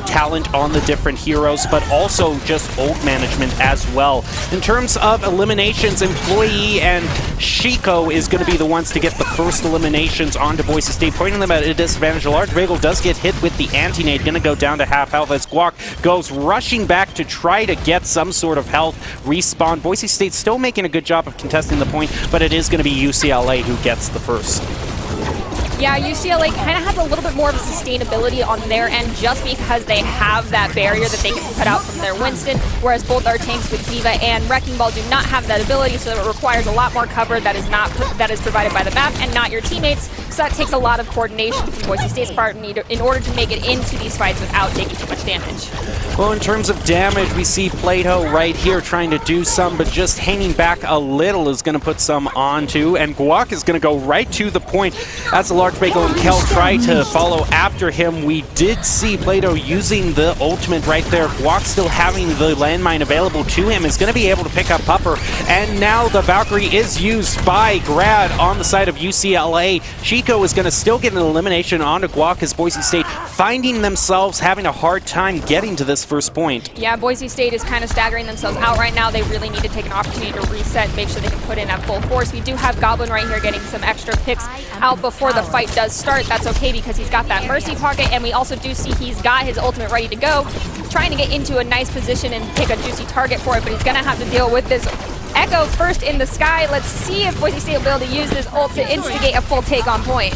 talent on the different heroes, but also just ult management as well. In terms of eliminations, Employee and Shiko is going to be the ones to get the first eliminations onto Boise State, pointing them at a disadvantage. A large bagel does get hit with the anti-nade, going to go down to half health as Guac goes rushing back to try to get some sort of health respawn. Boise State still making a good job of contesting the point, but it is going to be UCLA who gets the first. Yeah, UCLA kind of has a little bit more of a sustainability on their end just because they have that barrier that they can put out from their Winston, whereas both our tanks with Diva and Wrecking Ball do not have that ability, so it requires a lot more cover that is provided by the map and not your teammates. So that takes a lot of coordination from Boise State's part in order to make it into these fights without taking too much damage. Well, in terms of damage, we see Plato right here trying to do some, but just hanging back a little is going to put some onto, and Guac is going to go right to the point as a large Bagel and Kel try to follow after him. We did see Plato using the ultimate right there. Guac still having the landmine available to him is going to be able to pick up Pupper, and now the Valkyrie is used by Grad on the side of UCLA. Chico is going to still get an elimination onto Guac as Boise State finding themselves having a hard time getting to this first point. Yeah, Boise State is kind of staggering themselves out right now. They really need to take an opportunity to reset, make sure they can put in at full force. We do have Goblin right here getting some extra picks out before the fight does start. That's okay because he's got that Mercy pocket, and we also do see he's got his ultimate ready to go. He's trying to get into a nice position and pick a juicy target for it, but he's going to have to deal with this Echo first in the sky. Let's see if Boise State will be able to use this ult to instigate a full take on point.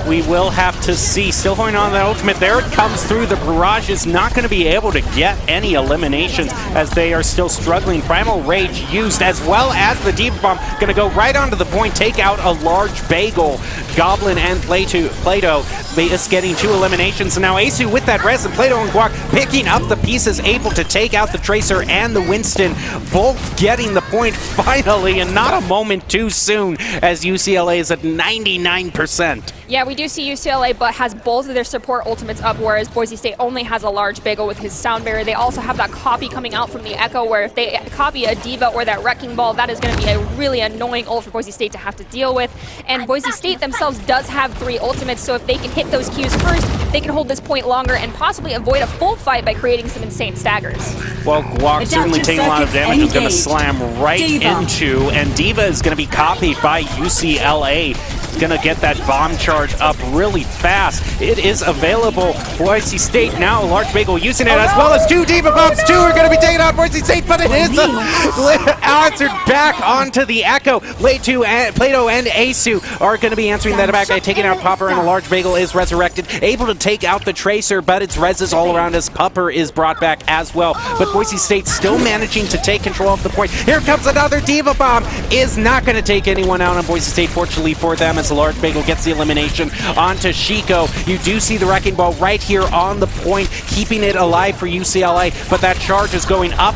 We will have to see. Still holding on that ultimate. There it comes through. The barrage is not going to be able to get any eliminations as they are still struggling. Primal Rage used as well as the Diva Bomb. Going to go right onto the point, take out a large Bagel. Goblin and Plato is getting 2 eliminations. And now Asu with that res, and Plato and Guac picking up the pieces, able to take out the Tracer and the Winston, both getting the point finally, and not a moment too soon as UCLA is at 99%. Yeah, we do see UCLA, but has both of their support ultimates up, whereas Boise State only has a large Bagel with his sound barrier. They also have that copy coming out from the Echo, where if they copy a Diva or that Wrecking Ball, that is going to be a really annoying ult for Boise State to have to deal with. And Boise State themselves does have 3 ultimates, so if they can hit those Qs first, they can hold this point longer and possibly avoid a full fight by creating some insane staggers. Well, Guac certainly taking a lot of damage. Is going to slam right into, and Diva is going to be copied by UCLA. Going to get that bomb charge up really fast. It is available. Boise State now, Large Bagel using it, as well as 2 Diva bombs. 2 are going to be taken out Boise State, but it is answered back onto the Echo. Plato and Asu are going to be answering that back by taking out Popper, and a Large Bagel is resurrected, able to take out the Tracer, but its reses all around as Pupper is brought back as well. But Boise State still managing to take control of the point. Here comes another Diva bomb. Is not going to take anyone out on Boise State, fortunately for them, as the Large Bagel gets the elimination onto Shiko. You do see the Wrecking Ball right here on the point, keeping it alive for UCLA, but that charge is going up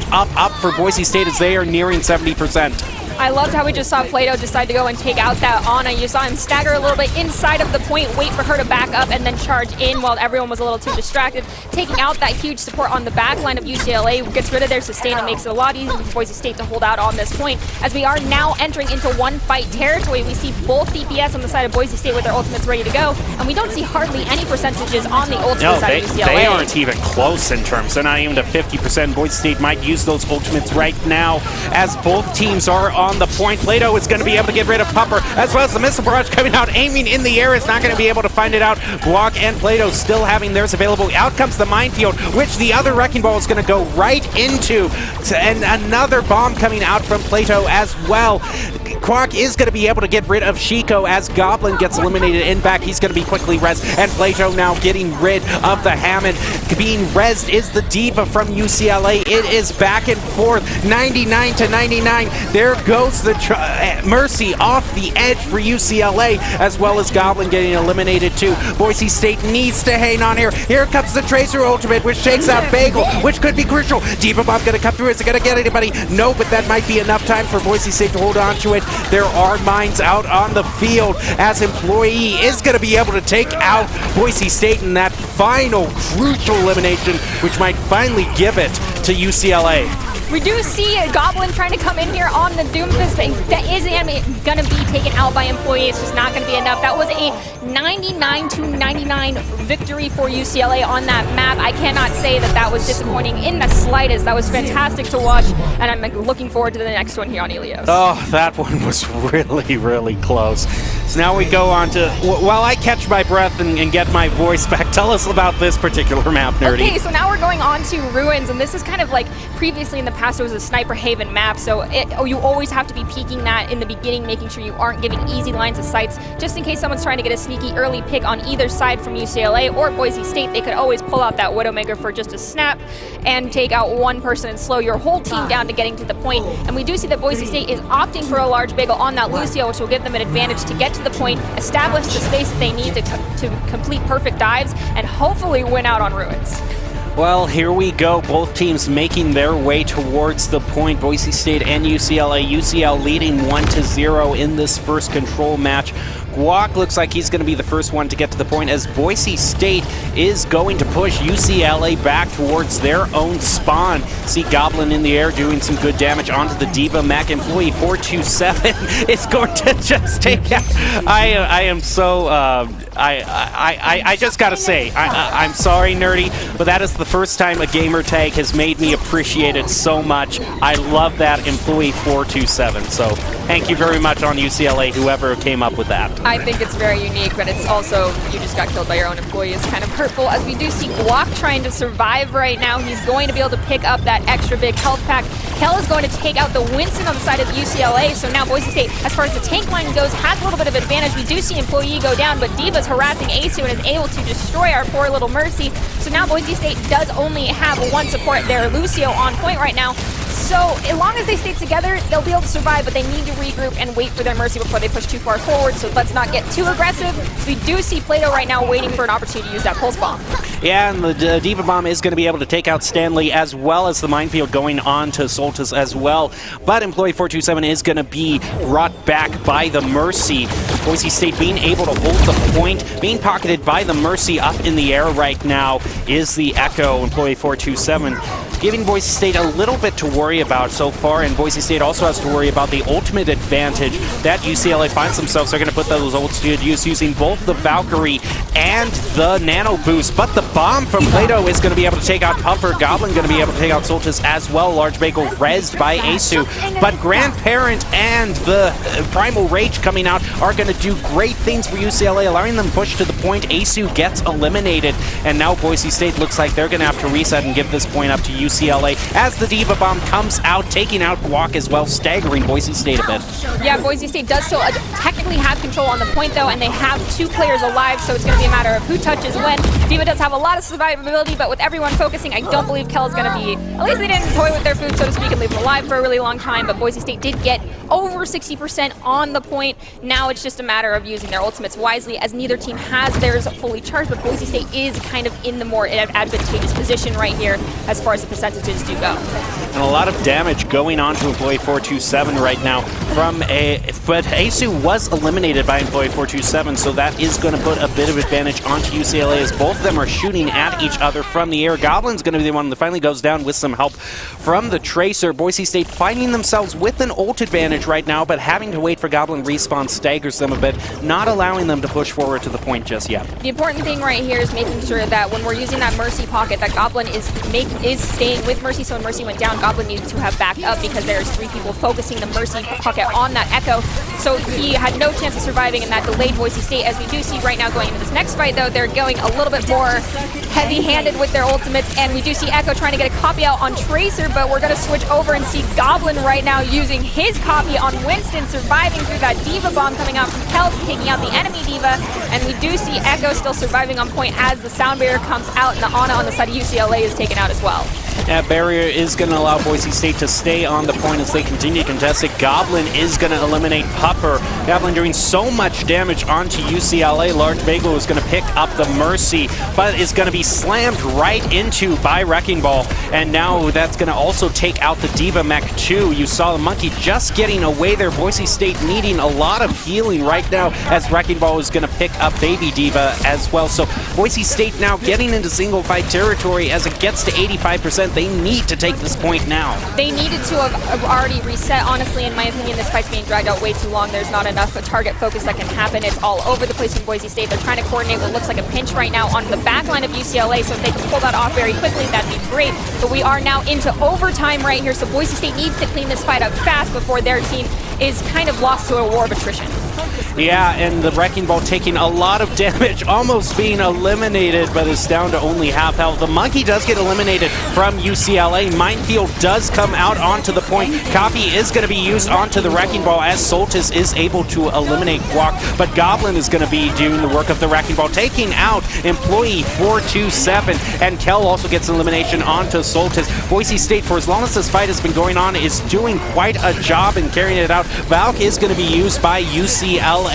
for Boise State as they are nearing 70%. I loved how we just saw Plato decide to go and take out that Ana. You saw him stagger a little bit inside of the point, wait for her to back up, and then charge in while everyone was a little too distracted. Taking out that huge support on the back line of UCLA gets rid of their sustain and makes it a lot easier for Boise State to hold out on this point. As we are now entering into one-fight territory, we see both DPS on the side of Boise State with their ultimates ready to go, and we don't see hardly any percentages on the ultimate side of UCLA. They aren't even close in terms. They're not even to 50%. Boise State might use those ultimates right now as both teams are on the point. Plato is going to be able to get rid of Pupper, as well as the missile barrage coming out, aiming in the air, is not going to be able to find it out. Guac and Plato still having theirs available. Out comes the minefield, which the other Wrecking Ball is going to go right into, and another bomb coming out from Plato as well. Quack is going to be able to get rid of Shiko as Goblin gets eliminated in back. He's going to be quickly rezzed, and Plato now getting rid of the Hammond. Being rezzed is the Diva from UCLA. It is back and forth, 99 to 99. There goes the Mercy off the edge for UCLA, as well as Goblin getting eliminated too. Boise State needs to hang on here. Here comes the Tracer ultimate, which takes out Bagel, which could be crucial. Diva Bomb going to come through. Is it going to get anybody? No, but that might be enough time for Boise State to hold on to it. There are mines out on the field as Employee is going to be able to take out Boise State in that final crucial elimination, which might finally give it to UCLA. We do see a Goblin trying to come in here on the Doomfist, but that is going to be taken out by Employee. It's just not going to be enough. That was a 99 to 99 victory for UCLA on that map. I cannot say that that was disappointing in the slightest. That was fantastic to watch, and I'm looking forward to the next one here on Helios. Oh, that one was really, really close. So now we go on to, while I catch my breath and get my voice back, tell us about this particular map, Nerdy. Okay, so now we're going on to Ruins, and this is kind of like previously in the past it was a Sniper Haven map, so you always have to be peeking that in the beginning, making sure you aren't giving easy lines of sights, just in case someone's trying to get a sneaky early pick on either side from UCLA or Boise State. They could always pull out that Widowmaker for just a snap and take out one person and slow your whole team down to getting to the point. And we do see that Boise State is opting for a Large Bagel on that Lucio, which will give them an advantage to get to the point, establish the space that they need to complete perfect dives, and hopefully win out on Ruins. Well, here we go. Both teams making their way towards the point. Boise State and UCLA. UCL leading 1-0 in this first control match. Guac looks like he's going to be the first one to get to the point, as Boise State is going to push UCLA back towards their own spawn. See Goblin in the air doing some good damage onto the Diva. Mac Employee 427 is going to just take out. I am so I just gotta say, I'm sorry, Nerdy, but that is the first time a gamer tag has made me appreciate it so much. I love that Employee 427. So thank you very much on UCLA, whoever came up with that. I think it's very unique, but it's also, you just got killed by your own employee. It's kind of hurtful, as we do see Guac trying to survive right now. He's going to be able to pick up that extra big health pack. Kel is going to take out the Winston on the side of UCLA, so now Boise State, as far as the tank line goes, has a little bit of advantage. We do see Employee go down, but Diva's harassing Asu and is able to destroy our poor little Mercy. So now Boise State does only have one support there, Lucio, on point right now. So as long as they stay together, they'll be able to survive, but they need to regroup and wait for their Mercy before they push too far forward, so let's not get too aggressive. We do see Plato right now waiting for an opportunity to use that Pulse Bomb. Yeah, and the Diva Bomb is going to be able to take out Stanley, as well as the minefield going on to Soltis as well. But Employee 427 is going to be brought back by the Mercy. Boise State being able to hold the point, being pocketed by the Mercy up in the air right now is the Echo. Employee 427 giving Boise State a little bit to worry about so far, and Boise State also has to worry about the ultimate advantage that UCLA finds themselves. They're going to put those ults to good use using both the Valkyrie and the Nano Boost, but the bomb from Plato is going to be able to take out Puffer. Goblin going to be able to take out Soltis as well. Large Bagel rezzed by Asu, but Grandparent and the Primal Rage coming out are going to do great things for UCLA, allowing them to push to the point. Asu gets eliminated, and now Boise State looks like they're going to have to reset and give this point up to UCLA as the Diva Bomb comes out, taking out Guac as well, staggering Boise State a bit. Yeah, Boise State does still technically have control on the point, though, and they have 2 players alive, so it's going to be a matter of who touches when. Diva does have a lot of survivability, but with everyone focusing, I don't believe Kel is going to be, at least they didn't toy with their food, so to speak, and leave them alive for a really long time, but Boise State did get over 60% on the point. Now it's just a matter of using their ultimates wisely, as neither team has theirs fully charged, but Boise State is kind of in the more advantageous position right here as far as the percentages do go. And a lot of damage going on to Employee 427 right now but Asu was eliminated by Employee 427, so that is going to put a bit of advantage onto UCLA as both of them are shooting at each other from the air. Goblin's going to be the one that finally goes down with some help from the Tracer. Boise State finding themselves with an ult advantage right now, but having to wait for Goblin respawn staggers them a bit, not allowing them to push forward to the point just yet. The important thing right here is making sure that when we're using that Mercy pocket, that Goblin is staying with Mercy, so when Mercy went down, Goblin needed to have backed up because there's 3 people focusing the Mercy pocket on that Echo, so he had no chance of surviving, and that delayed Boise State. As we do see right now going into this next fight, though, they're going a little bit more heavy-handed with their ultimates, and we do see Echo trying to get a copy out on Tracer, but we're going to switch over and see Goblin right now using his copy on Winston, surviving through that Diva Bomb coming out from Kel, taking out the enemy Diva, and we do see Echo still surviving on point as the sound barrier comes out, and the Ana on the side of UCLA is taken out as well. That barrier is going to allow Boise State to stay on the point as they continue to contest it. Goblin is going to eliminate Puffer. Goblin doing so much damage onto UCLA. Large Bagel is going to pick up the Mercy, but is going to be slammed right into by Wrecking Ball. And now that's going to also take out the Diva Mech too. You saw the Monkey just getting away there. Boise State needing a lot of healing right now as Wrecking Ball is going to pick up Baby Diva as well. So Boise State now getting into single fight territory as it gets to 85%. They need to take this point now. They needed to have already reset. Honestly, in my opinion, this fight's being dragged out way too long. There's not enough target focus that can happen. It's all over the place in Boise State. They're trying to coordinate what looks like a pinch right now on the back line of UCLA, so if they can pull that off very quickly, that'd be great. But we are now into overtime right here, so Boise State needs to clean this fight up fast before their team is kind of lost to a war of attrition. Yeah, and the Wrecking Ball taking a lot of damage, almost being eliminated, but is down to only half health. The Monkey does get eliminated from UCLA. Minefield does come out onto the point. Copy is going to be used onto the Wrecking Ball as Soltis is able to eliminate Guac, but Goblin is going to be doing the work of the Wrecking Ball, taking out Employee 427, and Kel also gets elimination onto Soltis. Boise State, for as long as this fight has been going on, is doing quite a job in carrying it out. Valk is going to be used by UCLA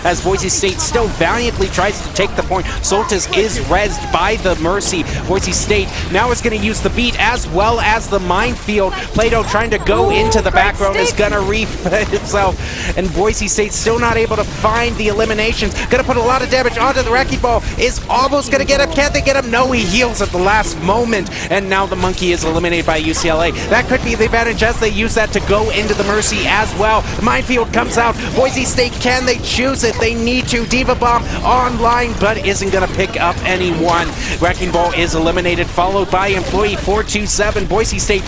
as Boise State still valiantly tries to take the point. Soltis is rezzed by the Mercy. Boise State now is going to use the beat as well as the Minefield. Plato trying to go into the background is going to refit himself, and Boise State still not able to find the eliminations. Going to put a lot of damage onto the Wrecking Ball. Is almost going to get him. Can they get him? No, he heals at the last moment, and now the Monkey is eliminated by UCLA. That could be the advantage as they use that to go into the Mercy as well. The Minefield comes out. Boise State, can they choose it? They need to. Diva Bomb online, but isn't going to pick up anyone. Wrecking Ball is eliminated, followed by Employee 427. Boise State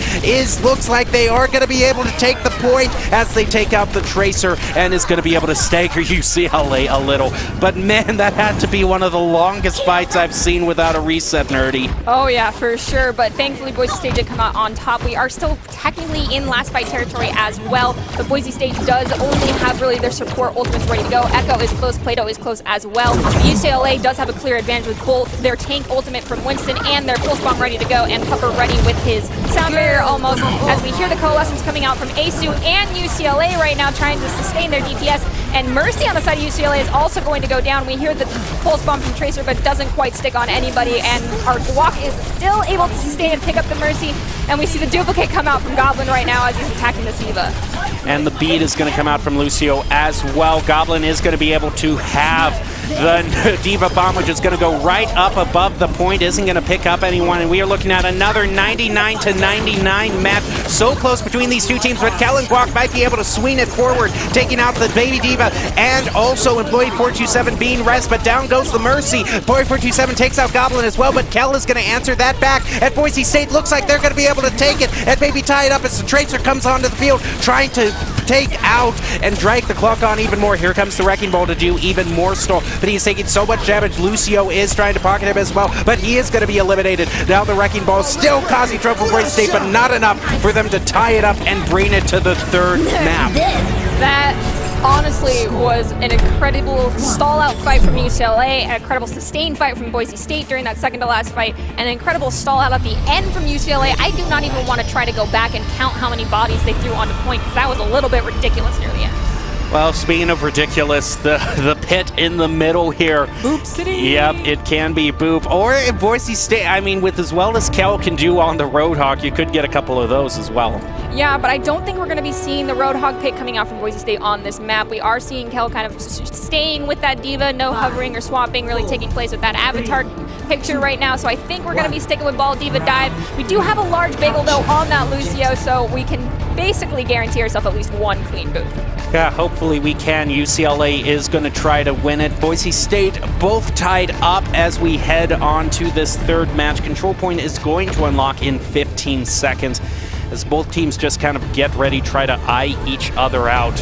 looks like they are going to be able to take the point as they take out the Tracer and is going to be able to stagger UCLA a little. But man, that had to be one of the longest fights I've seen without a reset, Nerdy. Oh yeah, for sure, but thankfully Boise State did come out on top. We are still technically in last fight territory as well, but Boise State does only have really their support ultimates ready to go. Echo is close, Plato is close as well. UCLA does have a clear advantage with both their tank ultimate from Winston and their pulse bomb ready to go, and Puffer ready with his sound barrier almost, as we hear the coalescence coming out from Asu and UCLA right now trying to sustain their DPS, and Mercy on the side of UCLA is also going to go down. We hear the pulse bomb from Tracer, but doesn't quite stick on anybody, and our Guac is still able to sustain and pick up the Mercy, and we see the duplicate come out from Goblin right now as he's attacking the Diva. And the beat is going to come out from Lucio as well. Goblin is going to be able to have The Diva Bomb, which is going to go right up above the point, isn't going to pick up anyone, and we are looking at another 99-99 match. So close between these two teams, but Kel and Guac might be able to swing it forward, taking out the Baby Diva, and also Employee 427 being res, but down goes the Mercy. Employee 427 takes out Goblin as well, but Kel is going to answer that back. At Boise State, looks like they're going to be able to take it, and maybe tie it up as the Tracer comes onto the field, trying to take out and drag the clock on even more. Here comes the Wrecking Ball to do even more stall, but he's taking so much damage. Lucio is trying to pocket him as well, but he is going to be eliminated. Now the Wrecking Ball still causing trouble for Boise State, but not enough for them to tie it up and bring it to the third map. That honestly was an incredible stall-out fight from UCLA, an incredible sustained fight from Boise State during that second-to-last fight, and an incredible stall-out at the end from UCLA. I do not even want to try to go back and count how many bodies they threw onto point, because that was a little bit ridiculous near the end. Well, speaking of ridiculous, the pit in the middle here. Boop City! Yep, it can be Boop. Or if Boise State, I mean, with as well as Kel can do on the Roadhog, you could get a couple of those as well. Yeah, but I don't think we're going to be seeing the Roadhog pit coming out from Boise State on this map. We are seeing Kel kind of staying with that Diva, no hovering or swapping really taking place with that avatar picture right now, so I think we're going to be sticking with Ball Diva Dive. We do have a large bagel, though, on that Lucio, so we can basically guarantee ourselves at least one clean boot. Yeah, hopefully we can. UCLA is going to try to win it. Boise State both tied up as we head on to this third match. Control point is going to unlock in 15 seconds as both teams just kind of get ready, try to eye each other out.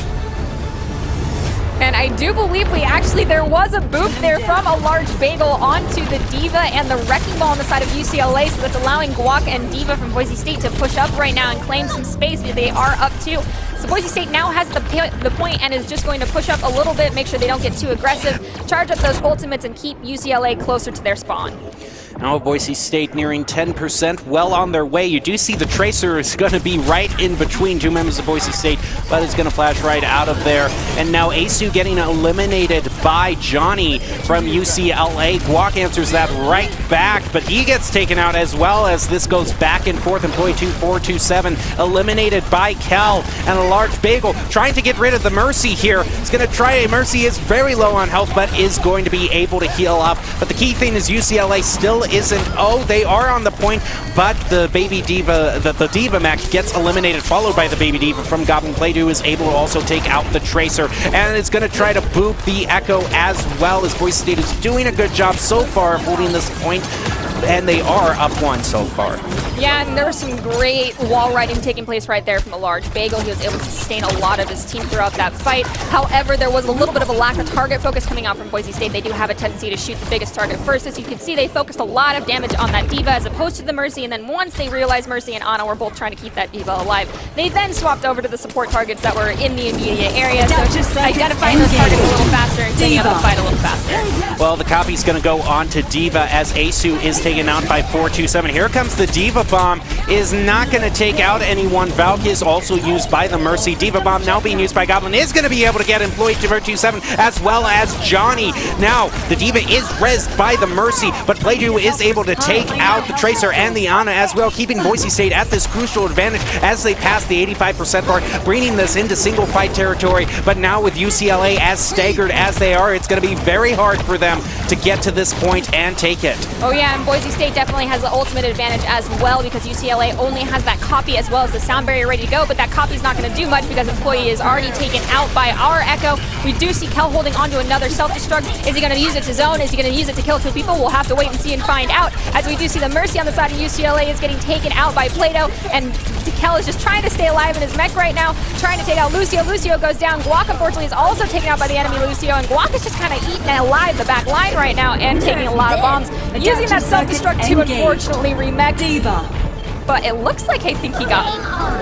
And I do believe there was a boop there from a large bagel onto the Diva and the Wrecking Ball on the side of UCLA, so that's allowing Guac and Diva from Boise State to push up right now and claim some space. They are up too. So Boise State now has the point and is just going to push up a little bit, make sure they don't get too aggressive, charge up those ultimates, and keep UCLA closer to their spawn. Now Boise State nearing 10%, well on their way. You do see the Tracer is going to be right in between two members of Boise State, but it's going to flash right out of there. And now Asu getting eliminated by Johnny from UCLA. Guac answers that right back, but he gets taken out as well as this goes back and forth. Employee 2427 eliminated by Kel, and a large bagel trying to get rid of the Mercy here. It's going to try. Mercy is very low on health, but is going to be able to heal up. But the key thing is UCLA still isn't. Oh, they are on the point, but the Baby Diva, the Diva Mech gets eliminated, followed by the Baby Diva from Goblin Play, who is able to also take out the Tracer, and it's going to try to boop the Echo as well, as Boise State is doing a good job so far of holding this point, and they are up one so far. Yeah, and there was some great wall riding taking place right there from the large bagel. He was able to sustain a lot of his team throughout that fight. However, there was a little bit of a lack of target focus coming out from Boise State. They do have a tendency to shoot the biggest target first. As you can see, they focused a lot of damage on that Diva as opposed to the Mercy, and then once they realized Mercy and Ana were both trying to keep that Diva alive, they then swapped over to the support targets that were in the immediate area. So just identifying those targets a little faster and getting able to fight a little faster. Well, the copy's going to go on to Diva as Asu is taken out by 427. Here comes the Diva Bomb. Is not going to take out anyone. Valk is also used by the Mercy. Diva Bomb now being used by Goblin is going to be able to get Employee 427 as well as Johnny. Now, the Diva is rezzed by the Mercy, but Playdu is able to take out the Tracer and the Ana as well, keeping Boise State at this crucial advantage as they pass the 85% mark, bringing this into single fight territory. But now with UCLA as staggered as they are, it's going to be very hard for them to get to this point and take it. Oh yeah, and Boise State definitely has the ultimate advantage as well, because UCLA only has that copy as well as the sound barrier ready to go, but that copy's not going to do much because Employee is already taken out by our Echo. We do see Kel holding onto another self-destruct. Is he going to use it to zone? Is he going to use it to kill two people? We'll have to wait and see and find out, as we do see the Mercy on the side of UCLA is getting taken out by Plato, and Kel is just trying to stay alive in his mech right now, trying to take out Lucio. Lucio goes down. Guac, unfortunately, is also taken out by the enemy Lucio, and Guac is just kind of eating alive the back line right now and taking a lot of bombs. Using that self-destruct to unfortunately remech Diva. But it looks like I think he got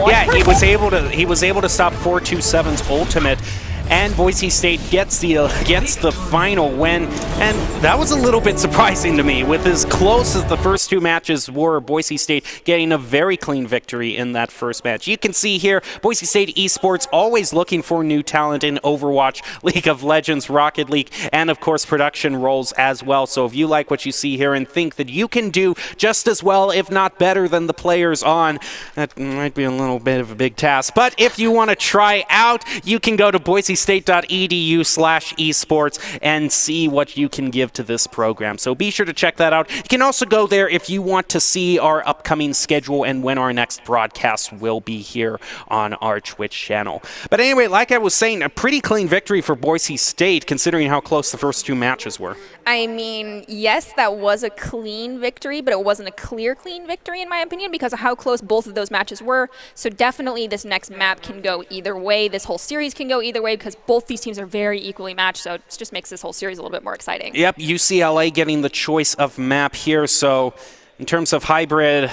one person. he was able to stop 427's ultimate, and Boise State gets the final win, and that was a little bit surprising to me. With as close as the first two matches were, Boise State getting a very clean victory in that first match. You can see here, Boise State Esports always looking for new talent in Overwatch, League of Legends, Rocket League, and of course production roles as well. So if you like what you see here and think that you can do just as well, if not better than the players on, that might be a little bit of a big task. But if you want to try out, you can go to Boise boisestate.edu/esports and see what you can give to this program. So be sure to check that out. You can also go there if you want to see our upcoming schedule and when our next broadcast will be here on our Twitch channel. But anyway, like I was saying, a pretty clean victory for Boise State considering how close the first two matches were. I mean, yes, that was a clean victory, but it wasn't a clear clean victory in my opinion because of how close both of those matches were. So definitely this next map can go either way. This whole series can go either way because both these teams are very equally matched, so it just makes this whole series a little bit more exciting. Yep, UCLA getting the choice of map here. So in terms of hybrid,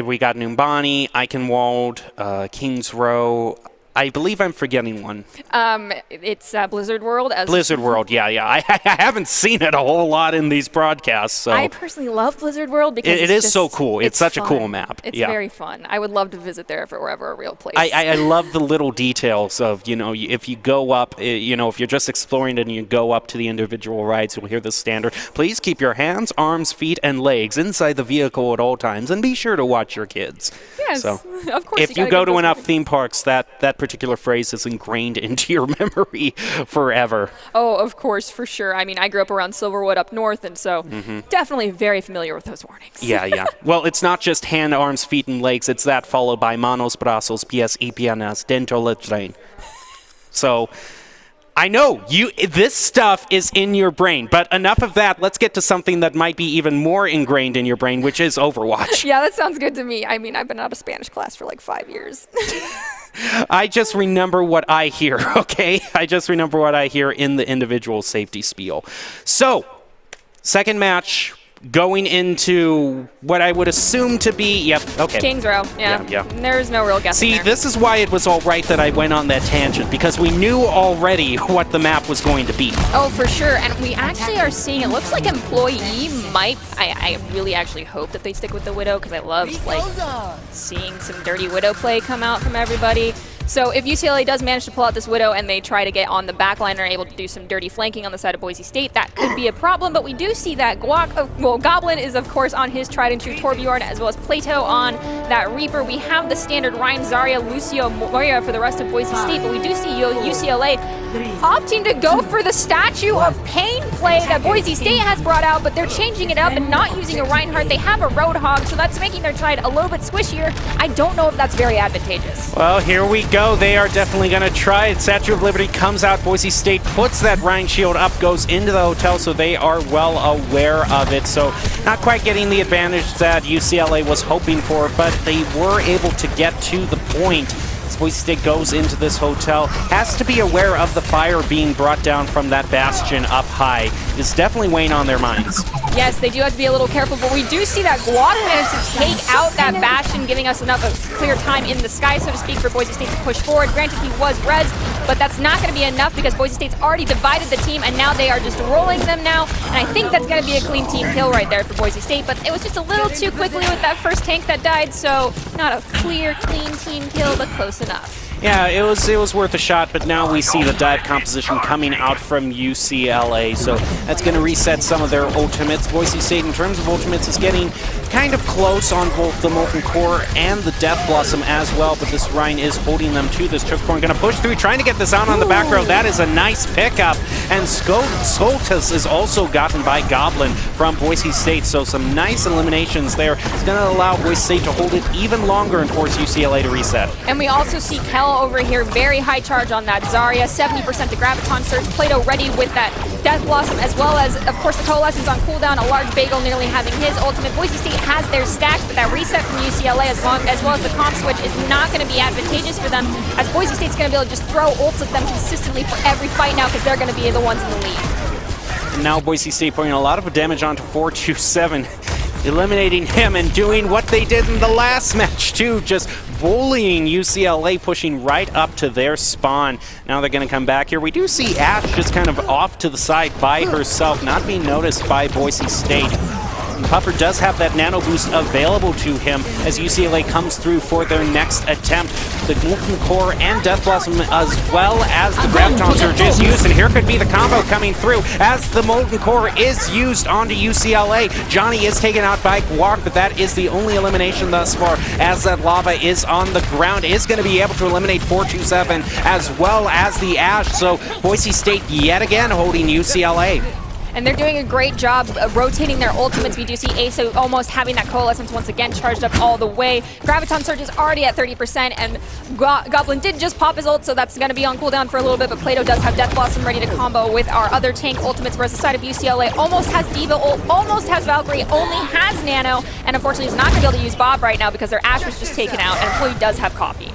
we got Numbani, Eichenwald, Kings Row. I believe I'm forgetting one. It's Blizzard World. Blizzard World, yeah. I haven't seen it a whole lot in these broadcasts. So I personally love Blizzard World because it is so cool. It's such fun. A cool map. It's very fun. I would love to visit there if it were ever a real place. I love the little details of, if you go up, if you're just exploring it and you go up to the individual rides, you'll hear the standard. Please keep your hands, arms, feet, and legs inside the vehicle at all times, and be sure to watch your kids. Yes, so, of course. If you go to enough theme parks, that particular phrase is ingrained into your memory forever. Oh, of course, for sure. I mean, I grew up around Silverwood up north, and so definitely very familiar with those warnings. Yeah. Well, it's not just hand, arms, feet, and legs. It's that followed by manos, brazos, pies y piernas, dentro del tren. So I know this stuff is in your brain, but enough of that. Let's get to something that might be even more ingrained in your brain, which is Overwatch. Yeah, that sounds good to me. I mean, I've been out of Spanish class for like 5 years. I just remember what I hear, okay? I just remember what I hear in the individual safety spiel. So, second match, going into what I would assume to be, Kings Row, yeah. There's no real guessing See, there. this is why it was all right that I went on that tangent, because we knew already what the map was going to be. Oh, for sure, and we actually are seeing, it looks like Employee might, I really actually hope that they stick with the Widow, because I love, seeing some dirty Widow play come out from everybody. So if UCLA does manage to pull out this Widow and they try to get on the back line and are able to do some dirty flanking on the side of Boise State, that could be a problem, but we do see that Goblin is, of course, on his tried and true Torbjorn, as well as Plato on that Reaper. We have the standard Ryan, Zarya, Lucio, Moya for the rest of Boise State, but we do see UCLA opting to go for the Statue of Pain play that Boise State has brought out, but they're changing it up and not using a Reinhardt. They have a Roadhog, so that's making their Tide a little bit squishier. I don't know if that's very advantageous. Well, here we go. They are definitely going to try it. Statue of Liberty comes out. Boise State puts that Rhine shield up, goes into the hotel, so they are well aware of it. So not quite getting the advantage that UCLA was hoping for, but they were able to get to the point. As Boise State goes into this hotel, has to be aware of the fire being brought down from that bastion up high. It's definitely weighing on their minds. Yes, they do have to be a little careful, but we do see that Guac managed to take out that bastion, giving us enough of clear time in the sky, so to speak, for Boise State to push forward. Granted, he was res, but that's not going to be enough because Boise State's already divided the team, and now they are just rolling them now, and I think that's going to be a clean team kill right there for Boise State, but it was just a little too quickly with that first tank that died, so not a clear, clean team kill, but close enough. Yeah, it was worth a shot, but now we see the dive composition coming out from UCLA, so that's going to reset some of their ultimates. Boise State, in terms of ultimates, is getting kind of close on both the Molten Core and the Death Blossom as well, but this Rhine is holding them to this choke point. Going to push through, trying to get this out on the back row. That is a nice pickup, and Skoltas is also gotten by Goblin from Boise State, so some nice eliminations there. It's going to allow Boise State to hold it even longer and force UCLA to reset. And we also see Kel over here, very high charge on that Zarya, 70% to Graviton Surge, Plato ready with that Death Blossom, as well as, of course, the Coalescence on cooldown, a large Bagel nearly having his ultimate. Boise State has their stack, but that reset from UCLA, as well as the comp switch, is not going to be advantageous for them, as Boise State's going to be able to just throw ults at them consistently for every fight now, because they're going to be the ones in the lead. And now Boise State putting a lot of damage onto 427, eliminating him and doing what they did in the last match too, just bullying UCLA, pushing right up to their spawn. Now they're going to come back here. We do see Ash just kind of off to the side by herself, not being noticed by Boise State. Puffer does have that nano boost available to him as UCLA comes through for their next attempt. The Molten Core and Death Blossom as well as the Graviton Surge is used, and here could be the combo coming through as the Molten Core is used onto UCLA. Johnny is taken out by Guac, but that is the only elimination thus far as that lava is on the ground. Is going to be able to eliminate 427 as well as the Ash, so Boise State yet again holding UCLA. And they're doing a great job of rotating their ultimates. We do see Aso almost having that Coalescence once again charged up all the way. Graviton Surge is already at 30%, and Goblin did just pop his ult, so that's going to be on cooldown for a little bit, but Plato does have Death Blossom ready to combo with our other tank ultimates, whereas the side of UCLA almost has Diva ult, almost has Valkyrie, only has Nano, and unfortunately is not going to be able to use Bob right now because their Ash was just taken out, and Employee does have Copy.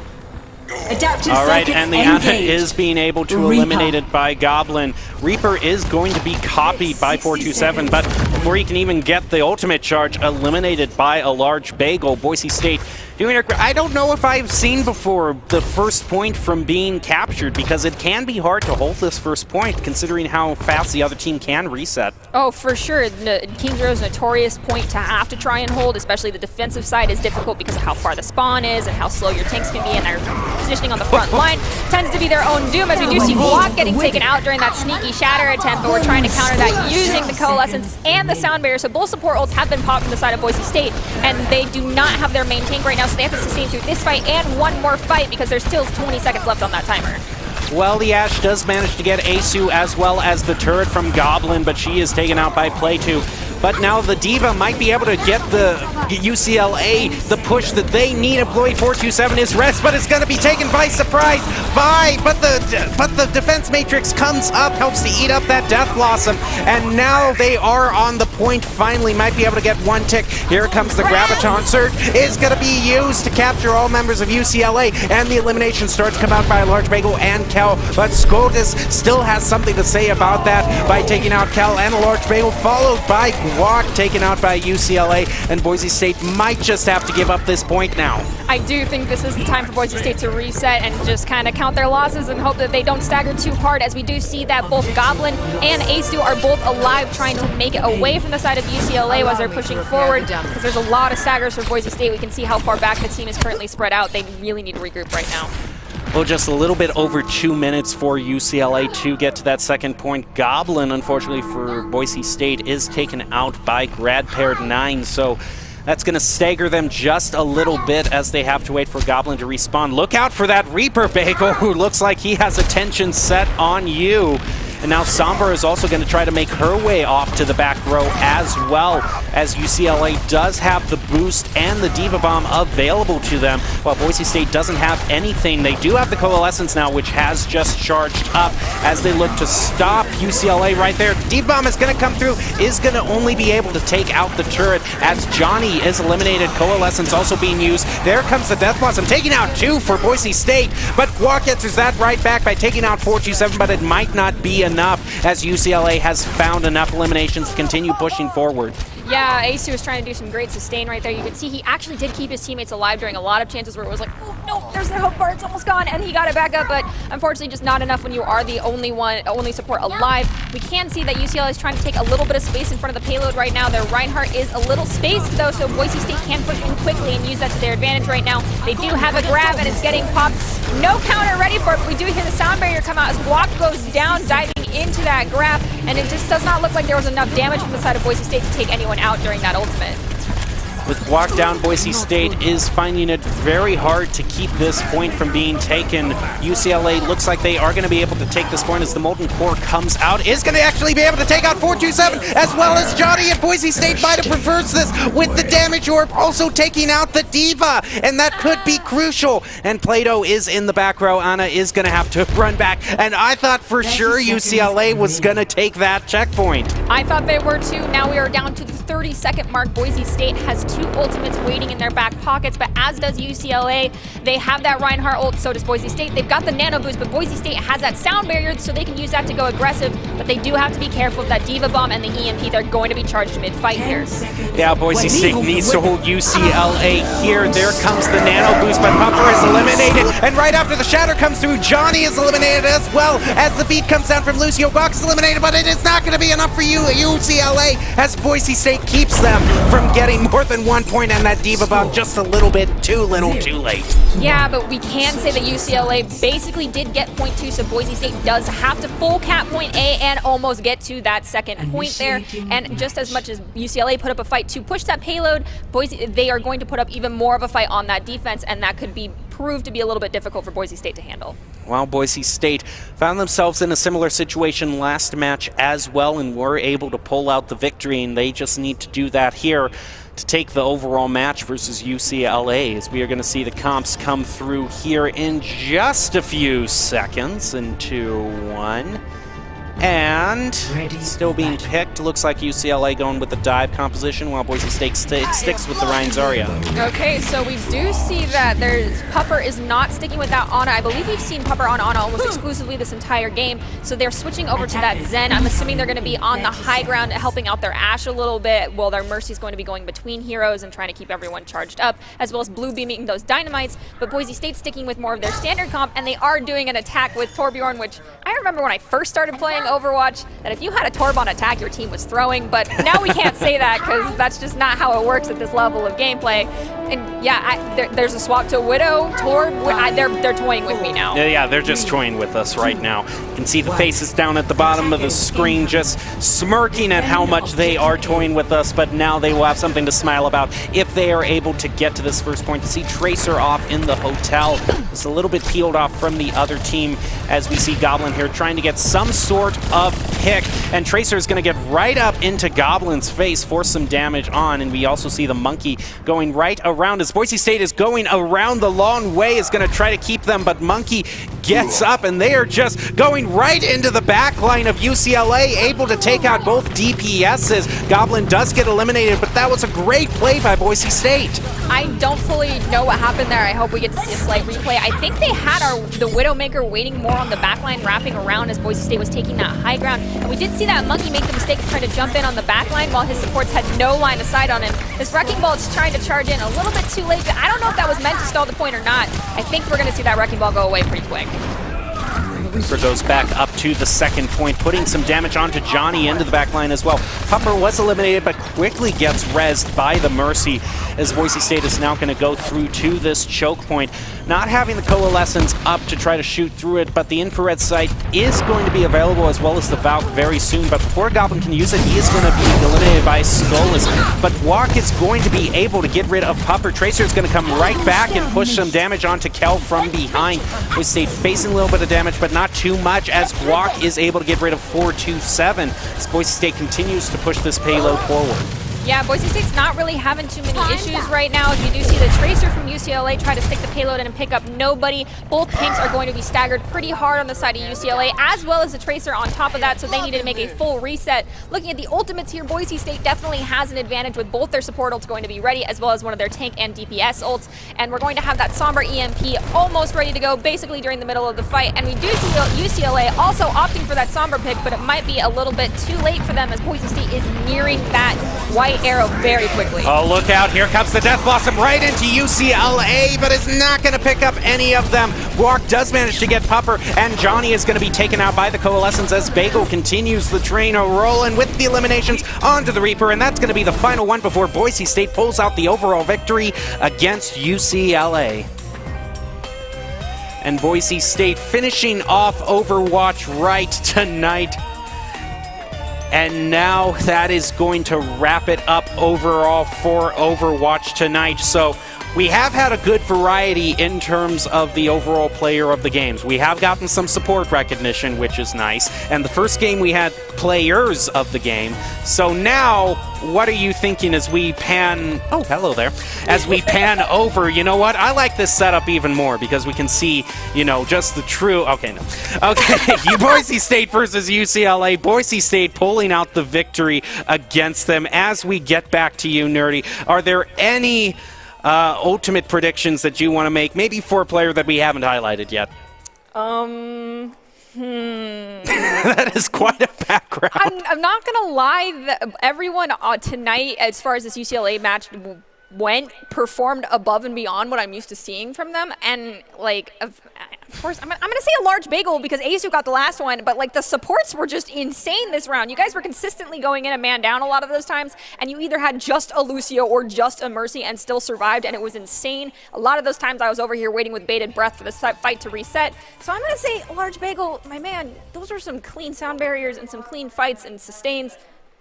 All right, and the Ana is being able to eliminate it by Goblin. Reaper is going to be copied by 427, but before he can even get the ultimate charge, eliminated by a large bagel. Boise State doing it. I don't know if I've seen before the first point from being captured, because it can be hard to hold this first point considering how fast the other team can reset. Oh, for sure. King Zero's notorious point to have to try and hold, especially the defensive side, is difficult because of how far the spawn is and how slow your tanks can be, and their positioning on the front line tends to be their own doom, as we do see Guac getting taken out during that sneaky shatter attempt, but we're trying to counter that using the Coalescence and the Sound Barrier. So both support ults have been popped from the side of Boise State, and they do not have their main tank right now, so they have to sustain through this fight and one more fight because there's still 20 seconds left on that timer. Well, the Ash does manage to get Asu as well as the turret from Goblin, but she is taken out by Play2. But now the Diva might be able to get the UCLA the push that they need. Employee 427 is rest, but it's going to be taken by surprise but the defense matrix comes up, helps to eat up that Death Blossom, and now they are on the point. Finally might be able to get one tick. Here comes the Graviton Surge, is going to be used to capture all members of UCLA, and the elimination starts to come out by a large bagel and Kel, but Scotus still has something to say about that by taking out Kel and a large bagel, followed by Guac taken out by UCLA, and Boise State might just have to give up this point now. I do think this is the time for Boise State to reset and just kind of count their losses and hope that they don't stagger too hard, as we do see that both Goblin and Asu are both alive, trying to make it away from the side of UCLA as they're pushing forward, because there's a lot of staggers for Boise State. We can see how far back the team is currently spread out. They really need to regroup right now. Well, just a little bit over 2 minutes for UCLA to get to that second point. Goblin, unfortunately for Boise State, is taken out by Grad Paired 9, so that's going to stagger them just a little bit as they have to wait for Goblin to respawn. Look out for that Reaper Bagel, who looks like he has attention set on you. And now Sombra is also going to try to make her way off to the back row as well, as UCLA does have the boost and the Diva Bomb available to them, while Boise State doesn't have anything. They do have the Coalescence now, which has just charged up as they look to stop UCLA right there. Diva Bomb is going to come through, is going to only be able to take out the turret as Johnny is eliminated. Coalescence also being used. There comes the Death Blossom, taking out 2 for Boise State, but Guac answers that right back by taking out 427, but it might not be enough, as UCLA has found enough eliminations to continue pushing forward. Yeah, Asu was trying to do some great sustain right there. You can see he actually did keep his teammates alive during a lot of chances where it was like, oh no, there's the hope bar, it's almost gone, and he got it back up, but unfortunately just not enough when you are the only support alive. We can see that UCLA is trying to take a little bit of space in front of the payload right now. Their Reinhardt is a little spaced though, so Boise State can push in quickly and use that to their advantage right now. They do have a grab and it's getting popped. No counter ready for it, but we do hear the Sound Barrier come out as Guac goes down, diving into that grab, and it just does not look like there was enough damage from the side of Boise State to take anyone out during that ultimate. With Guac down, Boise State is finding it very hard to keep this point from being taken. UCLA looks like they are going to be able to take this point as the Molten Core comes out. Is going to actually be able to take out 427 as well as Johnny, and Boise State might have reversed this with the damage orb also taking out the Diva, and that could be crucial. And Plato is in the back row. Ana is going to have to run back, and I thought for sure UCLA was going to take that checkpoint. I thought they were too. Now we are down to the 30-second mark. Boise State has 2 ultimates waiting in their back pockets, but as does UCLA. They have that Reinhardt ult, so does Boise State. They've got the nano boost, but Boise State has that sound barrier, so they can use that to go aggressive, but they do have to be careful of that Diva Bomb and the EMP. They're going to be charged mid-fight here. Yeah, Boise State needs to hold UCLA here. There comes the nano boost, but Puffer is eliminated, and right after the shatter comes through, Johnny is eliminated as well as the beat comes down from Lucio. Guac is eliminated, but it is not going to be enough for UCLA as Boise State keeps them from getting more than 1 point, and that Diva Bomb just a little bit too late. Yeah, but we can say that UCLA basically did get point 2, so Boise State does have to full cap point A and almost get to that second point there. And just as much as UCLA put up a fight to push that payload, they are going to put up even more of a fight on that defense, and that could be proved to be a little bit difficult for Boise State to handle. Well, Boise State found themselves in a similar situation last match as well and were able to pull out the victory, and they just need to do that here to take the overall match versus UCLA, as we are going to see the comps come through here in just a few seconds. In 2, 1. And still being picked. Looks like UCLA going with the dive composition while Boise State sticks with the Ryan Zarya. Okay, so we do see that Pupper is not sticking with that Ana. I believe we've seen Pupper on Ana almost exclusively this entire game. So they're switching over to that Zen. I'm assuming they're going to be on the high ground, helping out their Ashe a little bit, while their Mercy is going to be going between heroes and trying to keep everyone charged up, as well as blue beaming those dynamites. But Boise State's sticking with more of their standard comp, and they are doing an attack with Torbjorn, which I remember when I first started playing Overwatch, that if you had a Torb on attack, your team was throwing, but now we can't say that because that's just not how it works at this level of gameplay. And yeah, there's a swap to Widow, Torb, they're toying with me now. Yeah, they're just toying with us right now. You can see the faces down at the bottom of the screen just smirking at how much they are toying with us, but now they will have something to smile about if they are able to get to this first point. To see Tracer off in the hotel, just a little bit peeled off from the other team, as we see Goblin here trying to get some sort of pick, and Tracer is going to get right up into Goblin's face, force some damage on, and we also see the Monkey going right around as Boise State is going around the long way, is going to try to keep them, but Monkey gets up, and they are just going right into the back line of UCLA, able to take out both DPSs. Goblin does get eliminated, but that was a great play by Boise State. I don't fully know what happened there. I hope we get to see a slight replay. I think they had the Widowmaker waiting more on the back line, wrapping around as Boise State was taking that high ground. And we did see that Monkey make the mistake of trying to jump in on the back line while his supports had no line of sight on him. This Wrecking Ball is trying to charge in a little bit too late. I don't know if that was meant to stall the point or not. I think we're going to see that Wrecking Ball go away pretty quick. Reaper goes back up to the second point, putting some damage onto Johnny into the back line as well. Pupper was eliminated, but quickly gets rezzed by the Mercy, as Boise State is now going to go through to this choke point. Not having the Coalescence up to try to shoot through it, but the infrared sight is going to be available, as well as the Valk very soon. But before Goblin can use it, he is going to be eliminated by Skullus. But Walk is going to be able to get rid of Pupper. Tracer is going to come right back and push some damage onto Kel from behind. Boise State facing a little bit of damage, but not too much, as Guac is able to get rid of 427 as Boise State continues to push this payload forward. Yeah, Boise State's not really having too many issues right now. You do see the Tracer from UCLA try to stick the payload in and pick up nobody. Both tanks are going to be staggered pretty hard on the side of UCLA, as well as the Tracer on top of that, so they needed to make a full reset. Looking at the ultimates here, Boise State definitely has an advantage with both their support ults going to be ready, as well as one of their tank and DPS ults. And we're going to have that Sombra EMP almost ready to go, basically during the middle of the fight. And we do see UCLA also opting for that Sombra pick, but it might be a little bit too late for them, as Boise State is nearing that white arrow very quickly. Oh, look out. Here comes the Death Blossom right into UCLA, but is not going to pick up any of them. Guac does manage to get Pupper, and Johnny is going to be taken out by the Coalescence as Bagel continues the train rolling with the eliminations onto the Reaper, and that's going to be the final one before Boise State pulls out the overall victory against UCLA. And Boise State finishing off Overwatch right tonight. And now that is going to wrap it up overall for Overwatch tonight. So we have had a good variety in terms of the overall player of the games. We have gotten some support recognition, which is nice. And the first game we had players of the game. So now, what are you thinking as we pan... Oh, hello there. As we pan over, you know what? I like this setup even more because we can see, just the true... Okay, no. Okay, Boise State versus UCLA. Boise State pulling out the victory against them. As we get back to you, Nerdy, are there any ultimate predictions that you want to make, maybe for a player that we haven't highlighted yet? That is quite a background. I'm not going to lie. Everyone tonight, as far as this UCLA match went, performed above and beyond what I'm used to seeing from them. And, of course, I'm going to say a large bagel because Azu got the last one, but, the supports were just insane this round. You guys were consistently going in a man down a lot of those times, and you either had just a Lucio or just a Mercy and still survived, and it was insane. A lot of those times I was over here waiting with bated breath for the fight to reset. So I'm going to say a large bagel, my man, those are some clean sound barriers and some clean fights and sustains.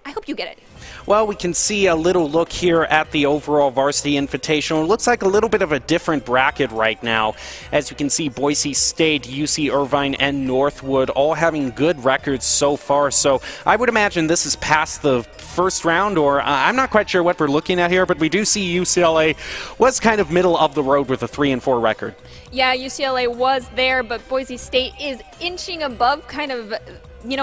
I hope you get it. Well, we can see a little look here at the overall Varsity Invitational. It looks like a little bit of a different bracket right now. As you can see, Boise State, UC Irvine, and Northwood all having good records so far. So I would imagine this is past the first round, or I'm not quite sure what we're looking at here, but we do see UCLA was kind of middle of the road with a 3-4 record. Yeah, UCLA was there, but Boise State is inching above kind of...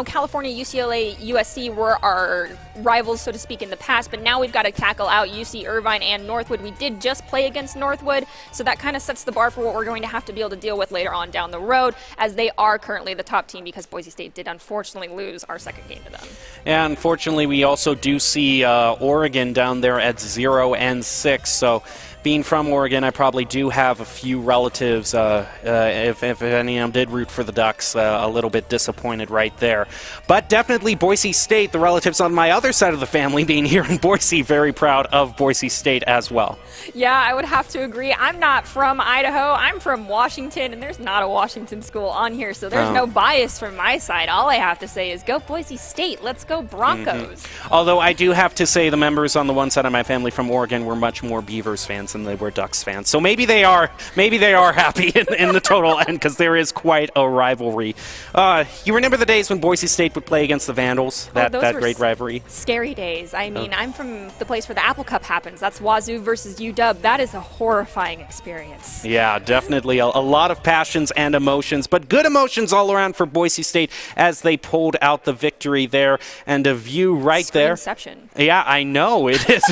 California, UCLA, USC were our rivals, so to speak, in the past, but now we've got to tackle out UC Irvine and Northwood. We did just play against Northwood, so that kind of sets the bar for what we're going to have to be able to deal with later on down the road, as they are currently the top team because Boise State did unfortunately lose our second game to them. And unfortunately, we also do see Oregon down there at 0-6, so... Being from Oregon, I probably do have a few relatives, if any of them did root for the Ducks, a little bit disappointed right there. But definitely Boise State, the relatives on my other side of the family being here in Boise, very proud of Boise State as well. Yeah, I would have to agree. I'm not from Idaho. I'm from Washington, and there's not a Washington school on here, so there's no bias from my side. All I have to say is go Boise State. Let's go Broncos. Mm-hmm. Although I do have to say the members on the one side of my family from Oregon were much more Beavers fans than they were Ducks fans. So maybe they are happy in the total end because there is quite a rivalry. You remember the days when Boise State would play against the Vandals? That great rivalry? Scary days. I mean, I'm from the place where the Apple Cup happens. That's Wazoo versus UW. That is a horrifying experience. Yeah, definitely a lot of passions and emotions, but good emotions all around for Boise State as they pulled out the victory there. And a view right there. Inception. Yeah, I know it is.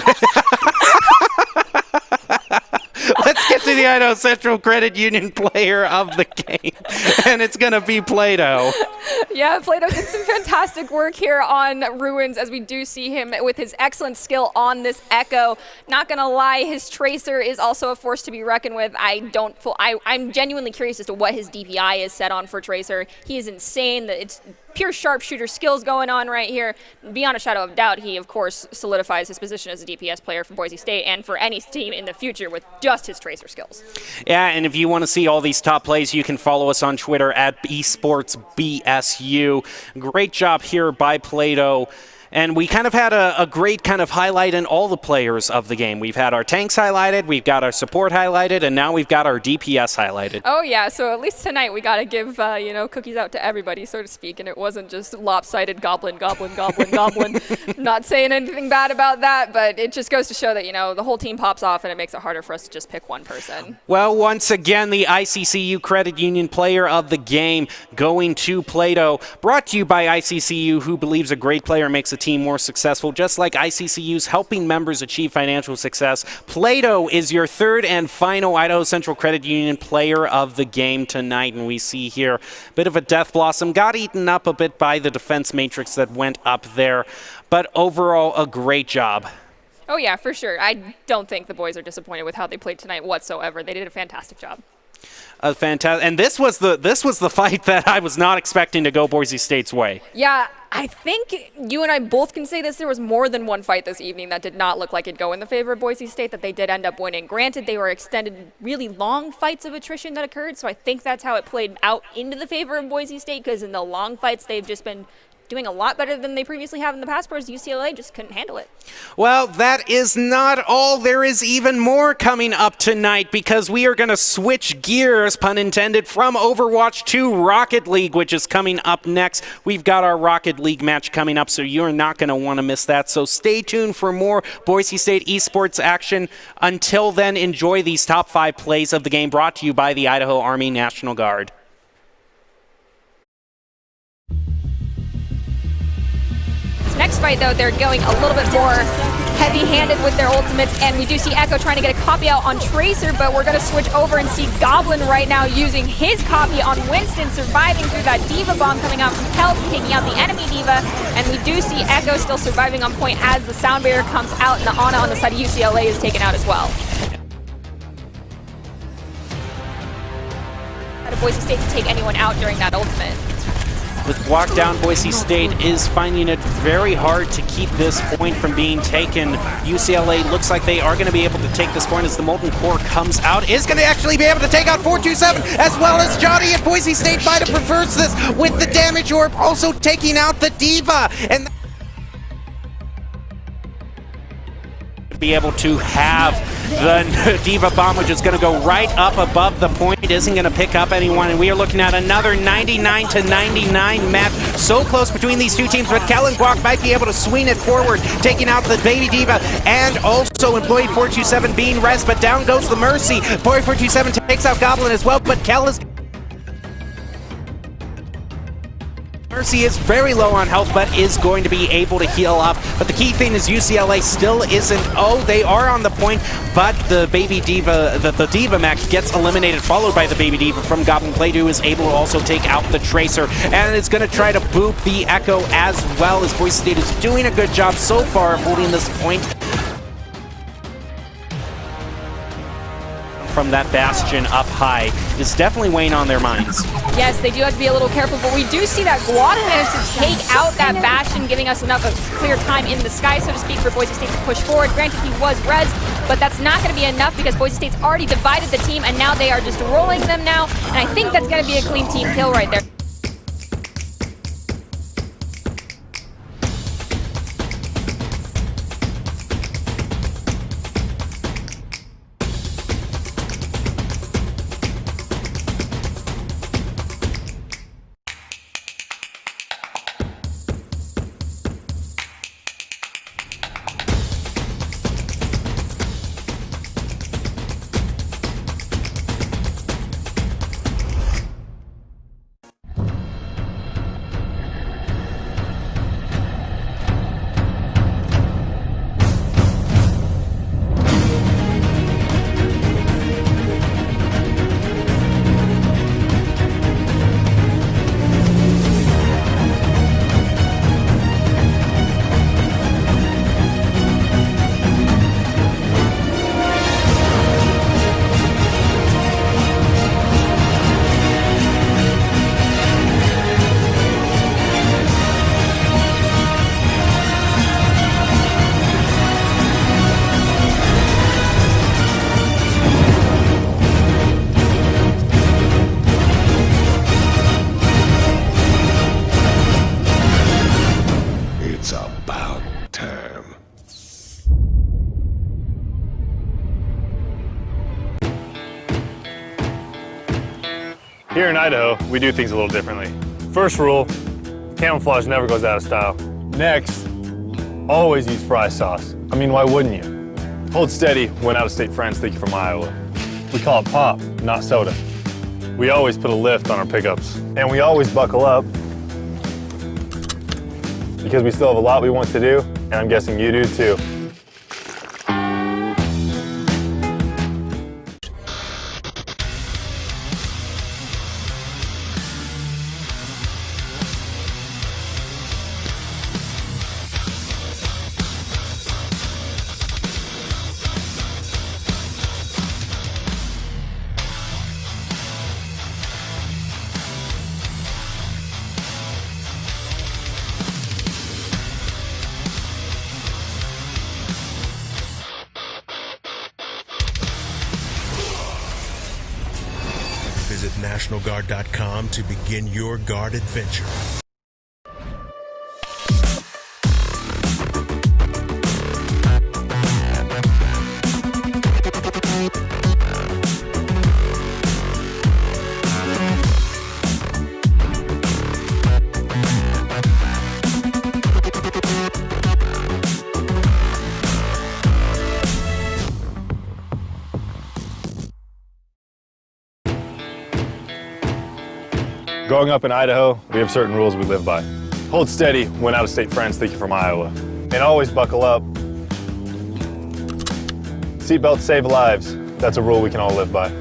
Let's get to the Idaho Central Credit Union player of the game, and it's going to be Plato. Yeah, Plato did some fantastic work here on Ruins, as we do see him with his excellent skill on this Echo. Not going to lie, his Tracer is also a force to be reckoned with. I'm genuinely curious as to what his DPI is set on for Tracer. He is insane. It's pure sharpshooter skills going on right here. Beyond a shadow of doubt, he, of course, solidifies his position as a DPS player for Boise State and for any team in the future with just his Tracer skills. Yeah, and if you want to see all these top plays, you can follow us on Twitter at esportsbsu. Great job here by Plato. And we kind of had a great kind of highlight in all the players of the game. We've had our tanks highlighted, we've got our support highlighted, and now we've got our DPS highlighted. Oh, yeah. So at least tonight we got to give, cookies out to everybody, so to speak. And it wasn't just lopsided goblin. Not saying anything bad about that, but it just goes to show that, the whole team pops off and it makes it harder for us to just pick one person. Well, once again, the ICCU Credit Union player of the game going to Plato. Brought to you by ICCU, who believes a great player makes a team more successful, just like ICCU's helping members achieve financial success. Plato is your third and final Idaho Central Credit Union player of the game tonight, and we see here a bit of a death blossom. Got eaten up a bit by the defense matrix that went up there, but overall a great job. Oh yeah, for sure. I don't think the boys are disappointed with how they played tonight whatsoever. They did a fantastic job. Fantastic, and this was the fight that I was not expecting to go Boise State's way. Yeah, I think you and I both can say this. There was more than one fight this evening that did not look like it'd go in the favor of Boise State that they did end up winning. Granted, they were extended, really long fights of attrition that occurred, so I think that's how it played out into the favor of Boise State, because in the long fights they've just been doing a lot better than they previously have in the past, whereas UCLA just couldn't handle it. Well, that is not all. There is even more coming up tonight because we are going to switch gears, pun intended, from Overwatch to Rocket League, which is coming up next. We've got our Rocket League match coming up, so you're not going to want to miss that. So stay tuned for more Boise State esports action. Until then, enjoy these top 5 plays of the game brought to you by the Idaho Army National Guard. Next fight, though, they're going a little bit more heavy-handed with their ultimates, and we do see Echo trying to get a copy out on Tracer, but we're going to switch over and see Goblin right now using his copy on Winston, surviving through that Diva bomb coming out from Kelp, taking out the enemy Diva, and we do see Echo still surviving on point as the sound barrier comes out, and the Ana on the side of UCLA is taken out as well. Out of Boise State to take anyone out during that ultimate. With walk down, Boise State is finding it very hard to keep this point from being taken. UCLA looks like they are going to be able to take this point as the Molten Core comes out. Is going to actually be able to take out 427 as well as Johnny, and Boise State might have reversed this with the damage orb also taking out the Diva. And be able to have the Diva bomb, which is going to go right up above the point, isn't going to pick up anyone, and we are looking at another 99-99 match. So close between these two teams, but Kellen Guak might be able to swing it forward, taking out the Baby Diva, and also Employee 427 being res, but down goes the Mercy. Employee 427 takes out Goblin as well, but Kell is... Mercy is very low on health, but is going to be able to heal up. But the key thing is UCLA still isn't... Oh, they are on the point, but the Baby Diva, the Diva mech gets eliminated, followed by the Baby Diva from Goblin Play, who is able to also take out the Tracer. And it's going to try to boop the Echo as well, as Boise State is doing a good job so far of holding this point. From that Bastion up high is definitely weighing on their minds. Yes, they do have to be a little careful, but we do see that Guak managed to take out that Bastion, giving us enough of clear time in the sky, so to speak, for Boise State to push forward. Granted, he was res, but that's not going to be enough because Boise State's already divided the team, and now they are just rolling them now, and I think that's going to be a clean team kill right there. Here in Idaho, we do things a little differently. First rule, camouflage never goes out of style. Next, always use fry sauce. I mean, why wouldn't you? Hold steady when out-of-state friends think you're from Iowa. We call it pop, not soda. We always put a lift on our pickups. And we always buckle up because we still have a lot we want to do, and I'm guessing you do too. Visit NationalGuard.com to begin your Guard adventure. Growing up in Idaho, we have certain rules we live by. Hold steady when out-of-state friends think you're from Iowa. And always buckle up. Seatbelts save lives. That's a rule we can all live by.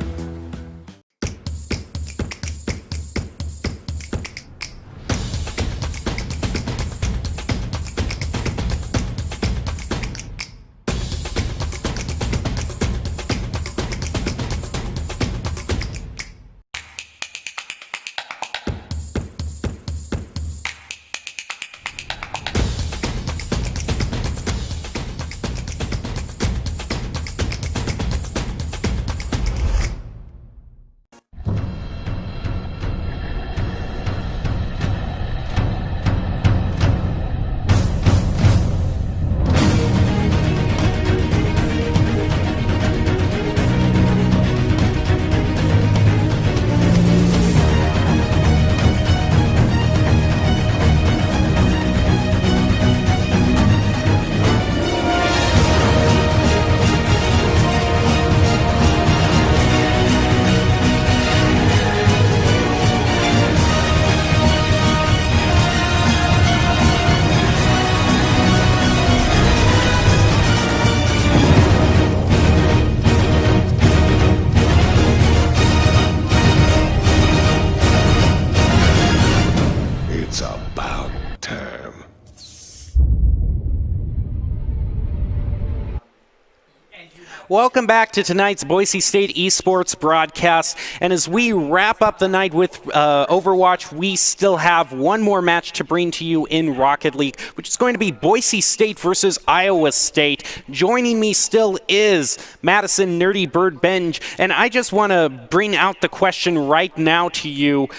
Welcome back to tonight's Boise State Esports broadcast. And as we wrap up the night with Overwatch, we still have one more match to bring to you in Rocket League, which is going to be Boise State versus Iowa State. Joining me still is Madison Nerdy Bird Benj. And I just want to bring out the question right now to you.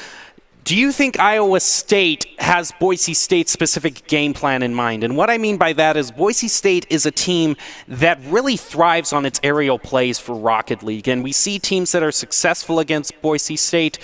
Do you think Iowa State has Boise State's specific game plan in mind? And what I mean by that is Boise State is a team that really thrives on its aerial plays for Rocket League. And we see teams that are successful against Boise State,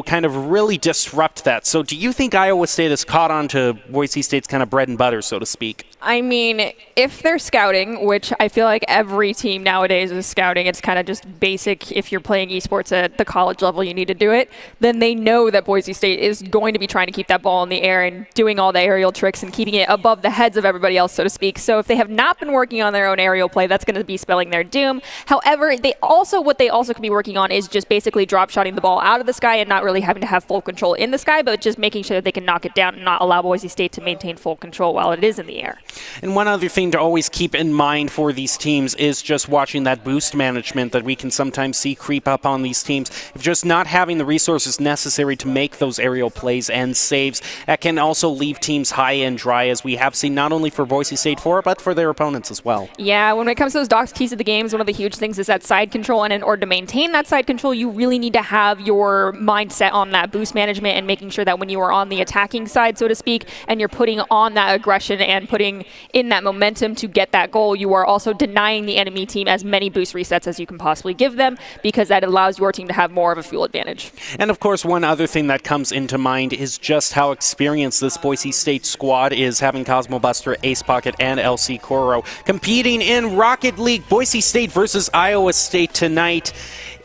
kind of really disrupt that. So do you think Iowa State has caught on to Boise State's kind of bread and butter, so to speak? I mean, if they're scouting, which I feel like every team nowadays is scouting, it's kind of just basic. If you're playing esports at the college level, you need to do it. Then they know that Boise State is going to be trying to keep that ball in the air and doing all the aerial tricks and keeping it above the heads of everybody else, so to speak. So if they have not been working on their own aerial play, that's going to be spelling their doom. However, what they also could be working on is just basically drop-shotting the ball out of the sky and not really having to have full control in the sky, but just making sure that they can knock it down and not allow Boise State to maintain full control while it is in the air. And one other thing to always keep in mind for these teams is just watching that boost management that we can sometimes see creep up on these teams. If just not having the resources necessary to make those aerial plays and saves, that can also leave teams high and dry, as we have seen not only for Boise State but for their opponents as well. Yeah, when it comes to those docs keys of the games, one of the huge things is that side control, and in order to maintain that side control, you really need to have your mindset on that boost management and making sure that when you are on the attacking side, so to speak, and you're putting on that aggression and putting in that momentum to get that goal, you are also denying the enemy team as many boost resets as you can possibly give them, because that allows your team to have more of a fuel advantage. And of course, one other thing that comes into mind is just how experienced this Boise State squad is, having Cosmo Buster, Ace Pocket, and LC Koro competing in Rocket League. Boise State versus Iowa State tonight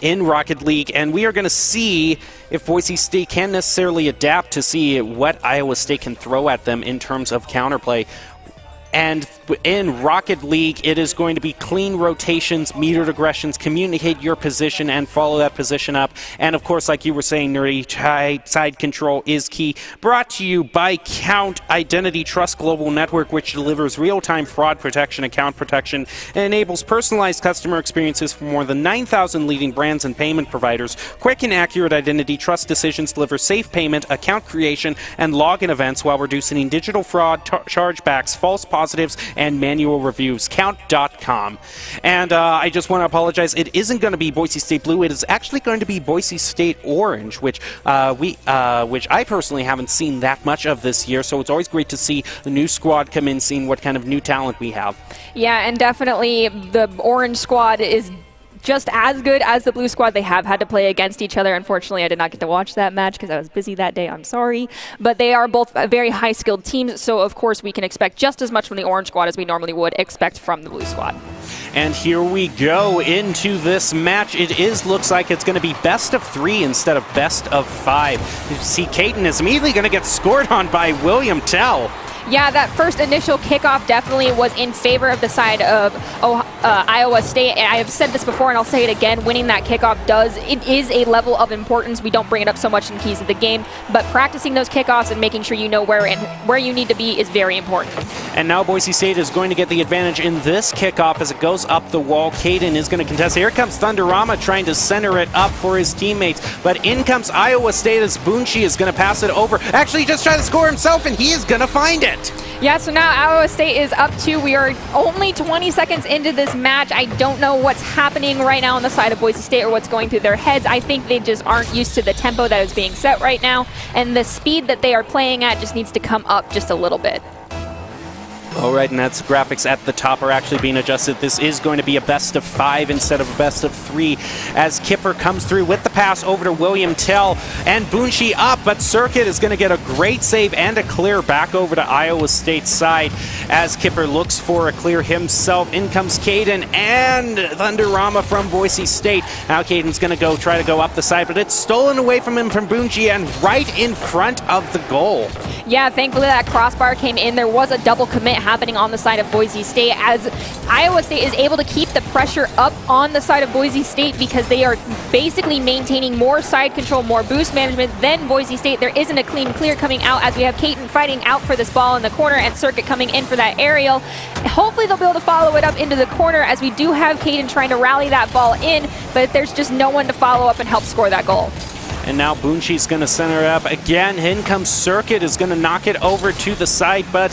in Rocket League, and we are going to see if Boise State can necessarily adapt to see what Iowa State can throw at them in terms of counterplay. And in Rocket League, it is going to be clean rotations, metered aggressions, communicate your position and follow that position up. And of course, like you were saying, Nerdy, side control is key. Brought to you by Count Identity Trust Global Network, which delivers real-time fraud protection, account protection, and enables personalized customer experiences for more than 9,000 leading brands and payment providers. Quick and accurate identity trust decisions deliver safe payment, account creation, and login events while reducing digital fraud, chargebacks, false positives, and manual reviews. Count.com. And I just want to apologize. It isn't going to be Boise State Blue. It is actually going to be Boise State Orange, which I personally haven't seen that much of this year. So it's always great to see the new squad come in, seeing what kind of new talent we have. Yeah, and definitely the Orange squad is just as good as the blue squad. They have had to play against each other. Unfortunately, I did not get to watch that match because I was busy that day. I'm sorry. But they are both very high-skilled teams, so of course we can expect just as much from the orange squad as we normally would expect from the blue squad. And here we go into this match. Looks like it's going to be best of 3 instead of best of 5. You see, Caden is immediately going to get scored on by William Tell. Yeah, that first initial kickoff definitely was in favor of the side of Iowa State. I have said this before and I'll say it again, winning that kickoff it is a level of importance. We don't bring it up so much in keys of the game, but practicing those kickoffs and making sure you know where you need to be is very important. And now Boise State is going to get the advantage in this kickoff as it goes up the wall. Caden is going to contest. Here comes Thunderama trying to center it up for his teammates, but in comes Iowa State as Boonchi is going to pass it over. Actually, he just tried to score himself and he is going to find it. Yeah, so now Iowa State is up 2. We are only 20 seconds into this match. I don't know what's happening right now on the side of Boise State or what's going through their heads. I think they just aren't used to the tempo that is being set right now, and the speed that they are playing at just needs to come up just a little bit. All right, and that's graphics at the top are actually being adjusted. This is going to be a best of 5 instead of a best of 3 as Kipper comes through with the pass over to William Tell, and Boonchi up, but Circuit is going to get a great save and a clear back over to Iowa State's side as Kipper looks for a clear himself. In comes Caden and Thunderama from Boise State. Now Caden's going to try to go up the side, but it's stolen away from him from Boonchi and right in front of the goal. Yeah, thankfully that crossbar came in. There was a double commit happening on the side of Boise State as Iowa State is able to keep the pressure up on the side of Boise State because they are basically maintaining more side control, more boost management than Boise State. There isn't a clean clear coming out as we have Caden fighting out for this ball in the corner and Circuit coming in for that aerial. Hopefully they'll be able to follow it up into the corner as we do have Caden trying to rally that ball in, but there's just no one to follow up and help score that goal. And now Boonchi's going to center it up again. In comes Circuit, is going to knock it over to the side, but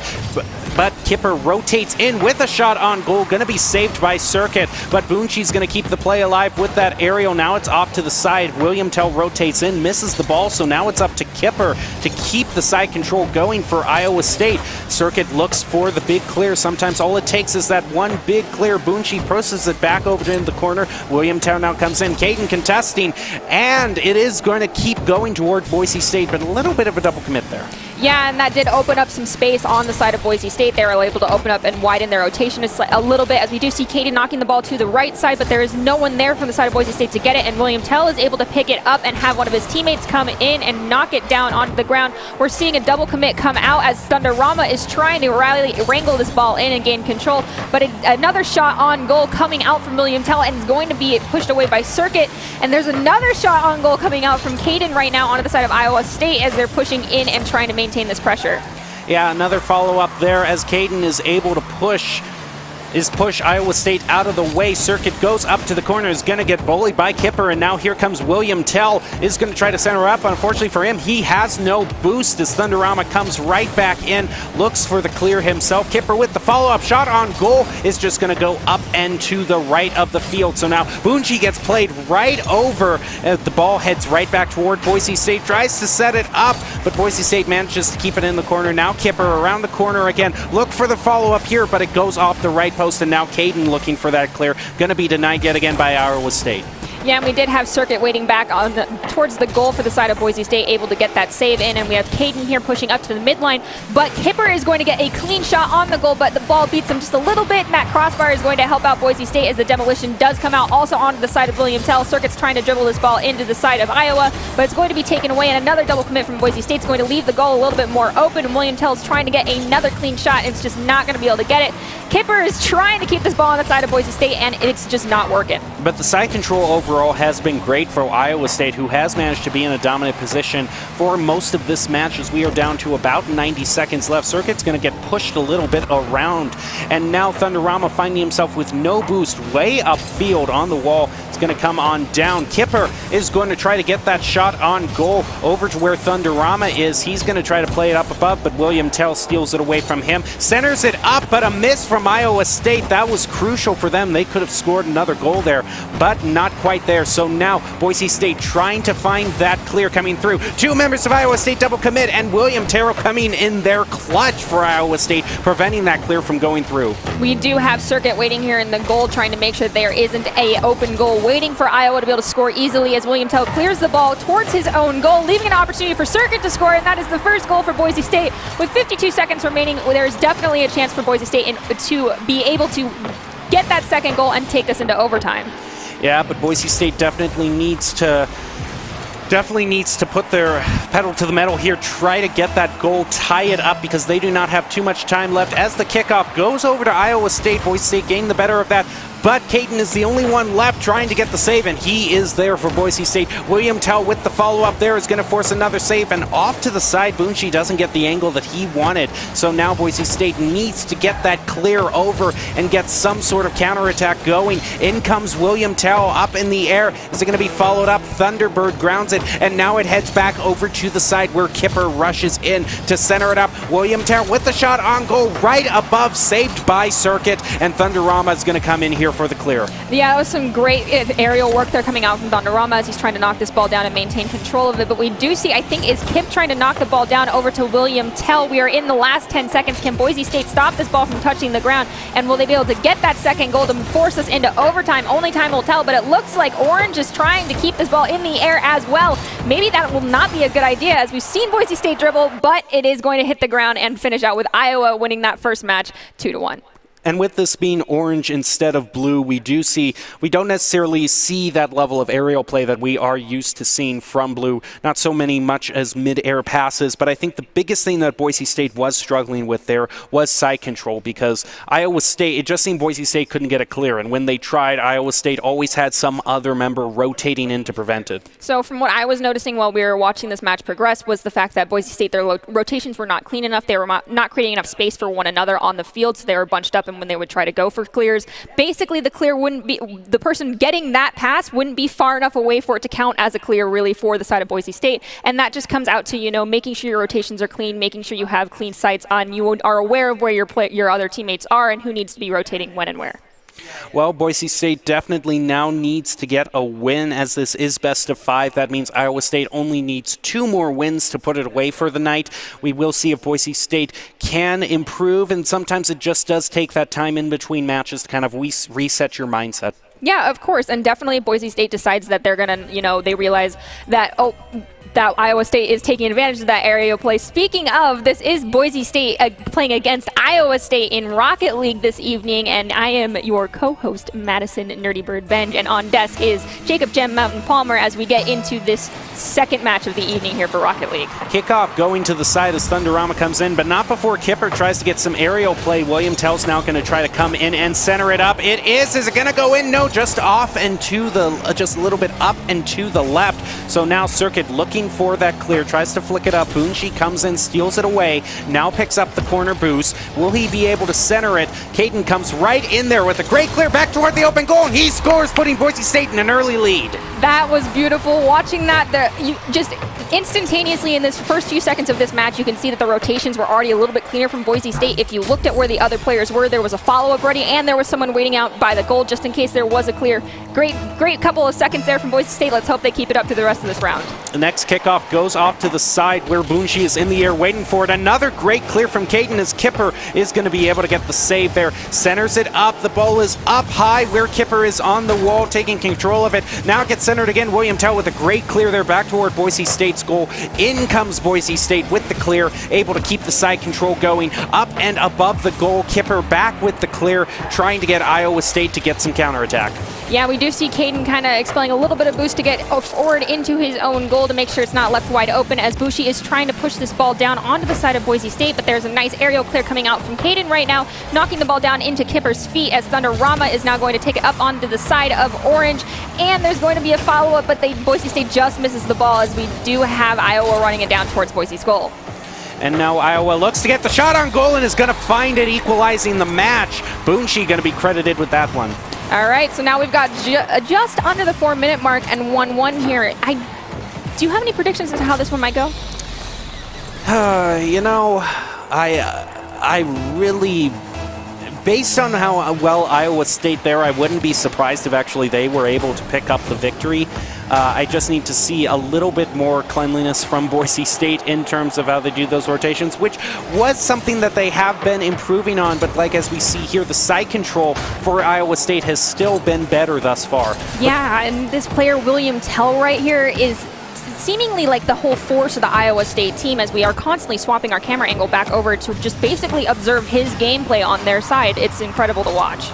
Kipper rotates in with a shot on goal. Going to be saved by Circuit, but Boonchi's going to keep the play alive with that aerial. Now it's off to the side. William Tell rotates in, misses the ball, so now it's up to Kipper to keep the side control going for Iowa State. Circuit looks for the big clear. Sometimes all it takes is that one big clear. Boonchi processes it back over to the corner. William Tell now comes in. Caden contesting, and it is going to keep going toward Boise State, but a little bit of a double commit there. Yeah, and that did open up some space on the side of Boise State. They were able to open up and widen their rotation a little bit as we do see Caden knocking the ball to the right side, but there is no one there from the side of Boise State to get it, and William Tell is able to pick it up and have one of his teammates come in and knock it down onto the ground. We're seeing a double commit come out as Thunderama is trying to wrangle this ball in and gain control, but another shot on goal coming out from William Tell and is going to be pushed away by Circuit, and there's another shot on goal coming out from Caden right now onto the side of Iowa State as they're pushing in and trying to maintain this pressure. Yeah, another follow-up there as Caden is able to push Iowa State out of the way. Circuit goes up to the corner, is going to get bullied by Kipper, and now here comes William Tell, is going to try to center up. Unfortunately for him, he has no boost as Thunderama comes right back in, looks for the clear himself. Kipper with the follow-up shot on goal is just going to go up and to the right of the field. So now Boonchi gets played right over. The ball heads right back toward Boise State, tries to set it up, but Boise State manages to keep it in the corner. Now Kipper around the corner again, look for the follow-up here, but it goes off the right post, and now Caden looking for that clear. Going to be denied yet again by Iowa State. Yeah, and we did have Circuit waiting back towards the goal for the side of Boise State, able to get that save in, and we have Caden here pushing up to the midline, but Kipper is going to get a clean shot on the goal, but the ball beats him just a little bit, and that crossbar is going to help out Boise State as the demolition does come out also onto the side of William Tell. Circuit's trying to dribble this ball into the side of Iowa, but it's going to be taken away, and another double commit from Boise State's going to leave the goal a little bit more open, and William Tell's trying to get another clean shot, and it's just not going to be able to get it. Kipper is trying to keep this ball on the side of Boise State, and it's just not working. But the side control overall has been great for Iowa State, who has managed to be in a dominant position for most of this match as we are down to about 90 seconds left. Circuit's going to get pushed a little bit around, and now Thunderama finding himself with no boost way upfield on the wall. It's going to come on down. Kipper is going to try to get that shot on goal over to where Thunderama is. He's going to try to play it up above, but William Tell steals it away from him. Centers it up, but a miss from Iowa State. That was crucial for them. They could have scored another goal there, but not quite there. So now Boise State trying to find that clear coming through. Two members of Iowa State double commit, and William Terrell coming in there clutch for Iowa State, preventing that clear from going through. We do have Circuit waiting here in the goal, trying to make sure there isn't a open goal, waiting for Iowa to be able to score easily as William Tell clears the ball towards his own goal, leaving an opportunity for Circuit to score, and that is the first goal for Boise State. With 52 seconds remaining, there's definitely a chance for Boise State to be able to get that second goal and take this into overtime. Yeah, but Boise State definitely needs to put their pedal to the metal here, try to get that goal, tie it up, because they do not have too much time left. As the kickoff goes over to Iowa State, Boise State gained the better of that, but Caden is the only one left trying to get the save, and he is there for Boise State. William Tell with the follow-up there is going to force another save, and off to the side, Boonshi doesn't get the angle that he wanted. So now Boise State needs to get that clear over and get some sort of counterattack going. In comes William Tell up in the air. Is it going to be followed up? Thunderbird grounds it, and now it heads back over to the side where Kipper rushes in to center it up. William Tell with the shot on goal right above, saved by Circuit, and Thunderama is going to come in here for the clear. Yeah, it was some great aerial work there coming out from Thunderama as he's trying to knock this ball down and maintain control of it. But we do see, I think, is Kip trying to knock the ball down over to William Tell. We are in the last 10 seconds. Can Boise State stop this ball from touching the ground? And will they be able to get that second goal to force us into overtime? Only time will tell, but it looks like Orange is trying to keep this ball in the air as well. Maybe that will not be a good idea, as we've seen Boise State dribble, but it is going to hit the ground and finish out with Iowa winning that first match 2-1. And with this being orange instead of blue, we don't necessarily see that level of aerial play that we are used to seeing from blue. Not so much as mid-air passes, but I think the biggest thing that Boise State was struggling with there was side control, because Iowa State, it just seemed Boise State couldn't get it clear. And when they tried, Iowa State always had some other member rotating in to prevent it. So from what I was noticing while we were watching this match progress was the fact that Boise State, their rotations were not clean enough. They were not creating enough space for one another on the field, so they were bunched up, and when they would try to go for clears, basically the clear wouldn't be, the person getting that pass wouldn't be far enough away for it to count as a clear really for the side of Boise State. And that just comes out to, making sure your rotations are clean, making sure you have clean sights on, you are aware of where your other teammates are and who needs to be rotating when and where. Well, Boise State definitely now needs to get a win, as this is best of 5. That means Iowa State only needs 2 more wins to put it away for the night. We will see if Boise State can improve, and sometimes it just does take that time in between matches to kind of reset your mindset. Yeah, of course, and definitely Boise State decides that they're going to, they realize that, that Iowa State is taking advantage of that aerial play. Speaking of, this is Boise State playing against Iowa State in Rocket League this evening, and I am your co-host, Madison Nerdy Bird Benj, and on desk is Jacob Gem Mountain Palmer as we get into this second match of the evening here for Rocket League. Kickoff going to the side as Thunderama comes in, but not before Kipper tries to get some aerial play. William Tell's now going to try to come in and center it up. It is. Is it going to go in? No, just off and to the, just a little bit up and to the left. So now Circuit looking for that clear, tries to flick it up. Boonshi comes in, steals it away, now picks up the corner boost. Will he be able to center it? Caden comes right in there with a great clear back toward the open goal, and he scores, putting Boise State in an early lead. That was beautiful. Watching that, you just instantaneously in this first few seconds of this match, you can see that the rotations were already a little bit cleaner from Boise State. If you looked at where the other players were, there was a follow-up ready, and there was someone waiting out by the goal just in case there was a clear. Great couple of seconds there from Boise State. Let's hope they keep it up through the rest of this round. The next kickoff goes off to the side where Boonshi is in the air waiting for it. Another great clear from Caden as Kipper is going to be able to get the save there. Centers it up. The ball is up high where Kipper is on the wall taking control of it. Now it gets centered again. William Tell with a great clear there back toward Boise State's goal. In comes Boise State with the clear, able to keep the side control going. Up and above the goal. Kipper back with the clear, trying to get Iowa State to get some counterattack. Yeah, we do see Caden kind of expelling a little bit of boost to get forward into his own goal to make sure it's not left wide open, as Bushi is trying to push this ball down onto the side of Boise State, but there's a nice aerial clear coming out from Caden right now, knocking the ball down into Kipper's feet, as Thunderama is now going to take it up onto the side of Orange, and there's going to be a follow-up, but Boise State just misses the ball, as we do have Iowa running it down towards Boise's goal. And now Iowa looks to get the shot on goal and is going to find it, equalizing the match. Boonshi going to be credited with that one. All right, so now we've got just under the 4-minute mark and 1-1 here. Do you have any predictions as to how this one might go? You know, I really, based on how well Iowa State there, I wouldn't be surprised if actually they were able to pick up the victory. I just need to see a little bit more cleanliness from Boise State in terms of how they do those rotations, which was something that they have been improving on. But like as we see here, the side control for Iowa State has still been better thus far. Yeah, and this player, William Tell, right here is seemingly like the whole force of the Iowa State team, as we are constantly swapping our camera angle back over to just basically observe his gameplay on their side. It's incredible to watch.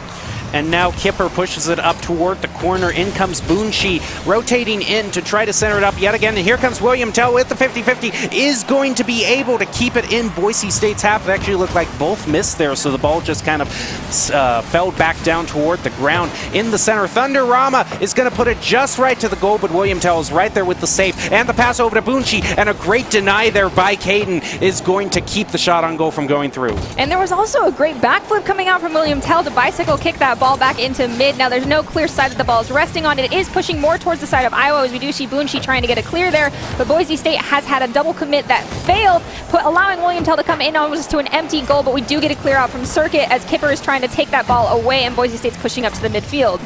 And now Kipper pushes it up toward the corner. In comes Boonshi, rotating in to try to center it up yet again. And here comes William Tell with the 50-50. Is going to be able to keep it in Boise State's half. It actually looked like both missed there, so the ball just kind of fell back down toward the ground. In the center, Thunder Rama is going to put it just right to the goal, but William Tell is right there with the save. And the pass over to Boonshi, and a great deny there by Caden is going to keep the shot on goal from going through. And there was also a great backflip coming out from William Tell to bicycle kick that ball back into mid. Now there's no clear side that the ball is resting on. It is pushing more towards the side of Iowa, as we do see Boonshi trying to get a clear there, but Boise State has had a double commit that failed, allowing William Tell to come in almost to an empty goal, but we do get a clear out from Circuit as Kipper is trying to take that ball away, and Boise State's pushing up to the midfield.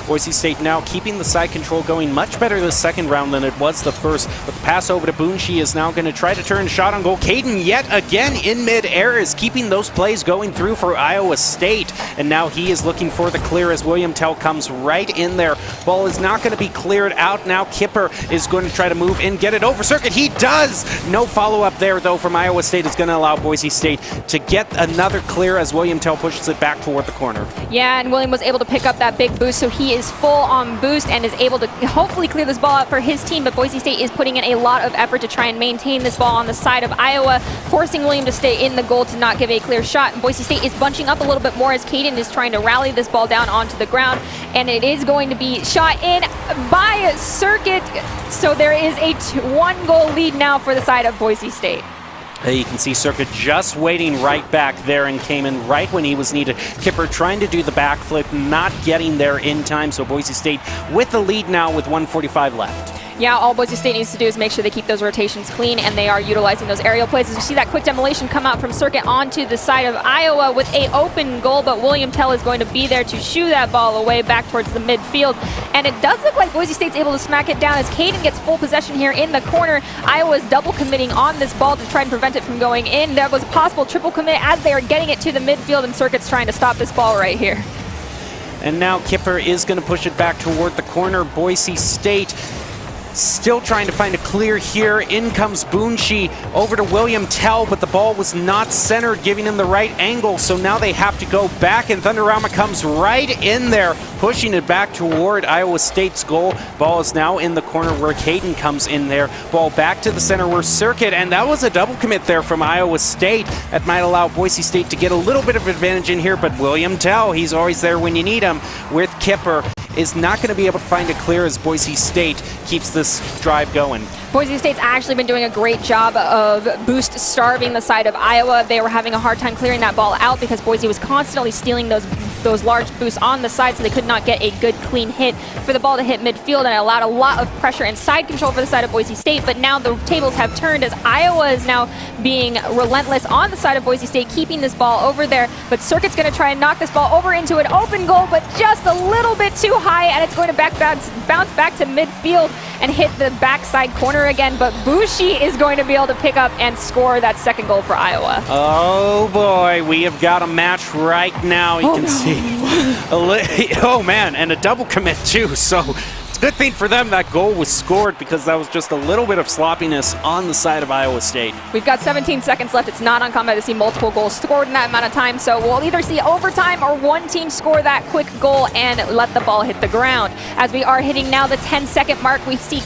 Boise State now keeping the side control going much better this second round than it was the first. But the pass over to Boonshi is now going to try to turn shot on goal. Caden yet again in mid-air is keeping those plays going through for Iowa State. And now he is looking for the clear as William Tell comes right in there. Ball is not going to be cleared out. Now Kipper is going to try to move in, get it over Circuit. He does! No follow-up there, though, from Iowa State. Is going to allow Boise State to get another clear as William Tell pushes it back toward the corner. Yeah, and William was able to pick up that big boost, so he is full on boost and is able to hopefully clear this ball out for his team, but Boise State is putting in a lot of effort to try and maintain this ball on the side of Iowa, forcing William to stay in the goal to not give a clear shot. And Boise State is bunching up a little bit more as Caden is trying to rally this ball down onto the ground, and it is going to be shot in by Circuit, so there is a 1-goal lead now for the side of Boise State. You can see Circuit just waiting right back there and came in right when he was needed. Kipper trying to do the backflip, not getting there in time, so Boise State with the lead now with 1:45 left. Yeah, all Boise State needs to do is make sure they keep those rotations clean, and they are utilizing those aerial plays. As you see that quick demolition come out from Circuit onto the side of Iowa with a open goal, but William Tell is going to be there to shoo that ball away back towards the midfield. And it does look like Boise State's able to smack it down as Caden gets full possession here in the corner. Iowa's double committing on this ball to try and prevent it from going in. That was a possible triple commit as they are getting it to the midfield, and Circuit's trying to stop this ball right here. And now Kipper is going to push it back toward the corner. Boise State still trying to find a clear here. In comes Boonshi over to William Tell, but the ball was not centered, giving him the right angle. So now they have to go back, and Thunderama comes right in there, pushing it back toward Iowa State's goal. Ball is now in the corner where Caden comes in there. Ball back to the center where Circuit, and that was a double commit there from Iowa State. That might allow Boise State to get a little bit of advantage in here, but William Tell, he's always there when you need him with Kipper, is not going to be able to find it clear as Boise State keeps this drive going. Boise State's actually been doing a great job of boost starving the side of Iowa. They were having a hard time clearing that ball out because Boise was constantly stealing those large boosts on the side, so they could not get a good clean hit for the ball to hit midfield, and it allowed a lot of pressure and side control for the side of Boise State. But now the tables have turned as Iowa is now being relentless on the side of Boise State, keeping this ball over there. But Circuit's going to try and knock this ball over into an open goal, but just a little bit too high, and it's going to bounce back to midfield and hit the backside corner again. But Boonshi is going to be able to pick up and score that second goal for Iowa. Oh boy, we have got a match right now. You can see. Oh man, and a double commit too. So it's a good thing for them that goal was scored, because that was just a little bit of sloppiness on the side of Iowa State. We've got 17 seconds left. It's not uncommon to see multiple goals scored in that amount of time, so we'll either see overtime or one team score that quick goal and let the ball hit the ground. As we are hitting now the 10-second mark, we see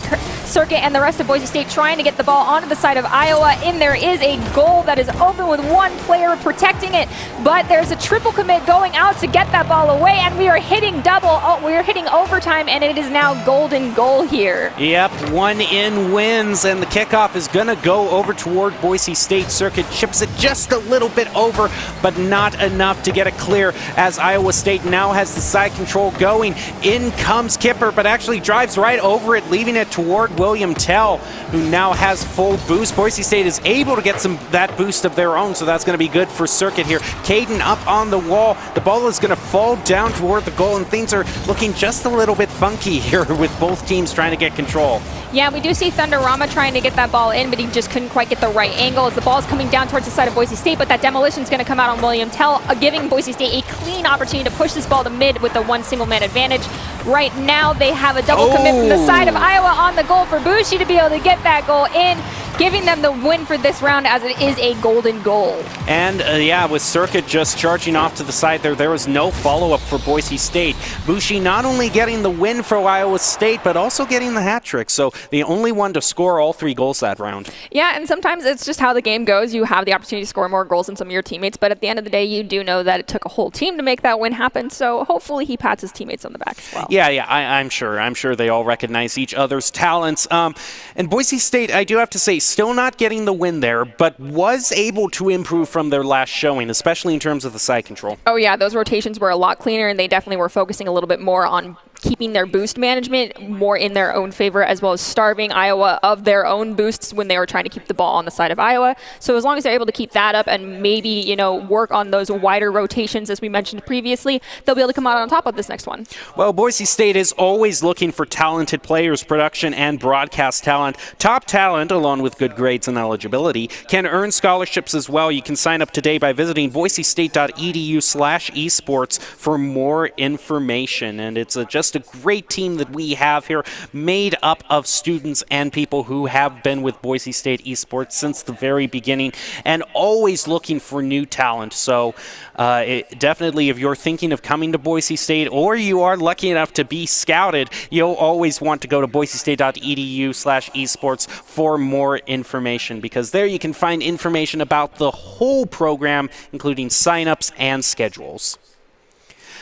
Circuit and the rest of Boise State trying to get the ball onto the side of Iowa. In there is a goal that is open with one player protecting it, but there's a triple commit going out to get that ball away, and we are hitting double. Oh, we are hitting overtime, and it is now golden goal here. Yep, 1 in wins, and the kickoff is going to go over toward Boise State. Circuit chips it just a little bit over, but not enough to get it clear as Iowa State now has the side control going. In comes Kipper, but actually drives right over it, leaving it toward William Tell, who now has full boost. Boise State is able to get that boost of their own, so that's going to be good for Circuit here. Caden up on the wall. The ball is going to fall down toward the goal, and things are looking just a little bit funky here with both teams trying to get control. Yeah, we do see Thunderama trying to get that ball in, but he just couldn't quite get the right angle as the ball is coming down towards the side of Boise State, but that demolition is going to come out on William Tell, giving Boise State a clean opportunity to push this ball to mid with the one single man advantage. Right now, they have a double commit from the side of Iowa on the goal for Bushi to be able to get that goal in, giving them the win for this round as it is a golden goal. And yeah, with Circuit just charging off to the side there was no follow-up for Boise State. Bushi not only getting the win for Iowa State, but also getting the hat trick. So the only one to score all 3 goals that round. Yeah, and sometimes it's just how the game goes. You have the opportunity to score more goals than some of your teammates, but at the end of the day, you do know that it took a whole team to make that win happen. So hopefully he pats his teammates on the back as well. Yeah, I'm sure they all recognize each other's talents. And Boise State, I do have to say, still not getting the win there, but was able to improve from their last showing, especially in terms of the side control. Oh yeah, those rotations were a lot cleaner, and they definitely were focusing a little bit more on keeping their boost management more in their own favor, as well as starving Iowa of their own boosts when they were trying to keep the ball on the side of Iowa. So as long as they're able to keep that up and maybe, work on those wider rotations as we mentioned previously, they'll be able to come out on top of this next one. Well, Boise State is always looking for talented players, production and broadcast talent. Top talent, along with good grades and eligibility, can earn scholarships as well. You can sign up today by visiting boisestate.edu/esports for more information. And it's just a great team that we have here, made up of students and people who have been with Boise State esports since the very beginning and always looking for new talent. So definitely, if you're thinking of coming to Boise State or you are lucky enough to be scouted, you'll always want to go to boisestate.edu/esports for more information, because there you can find information about the whole program, including signups and schedules.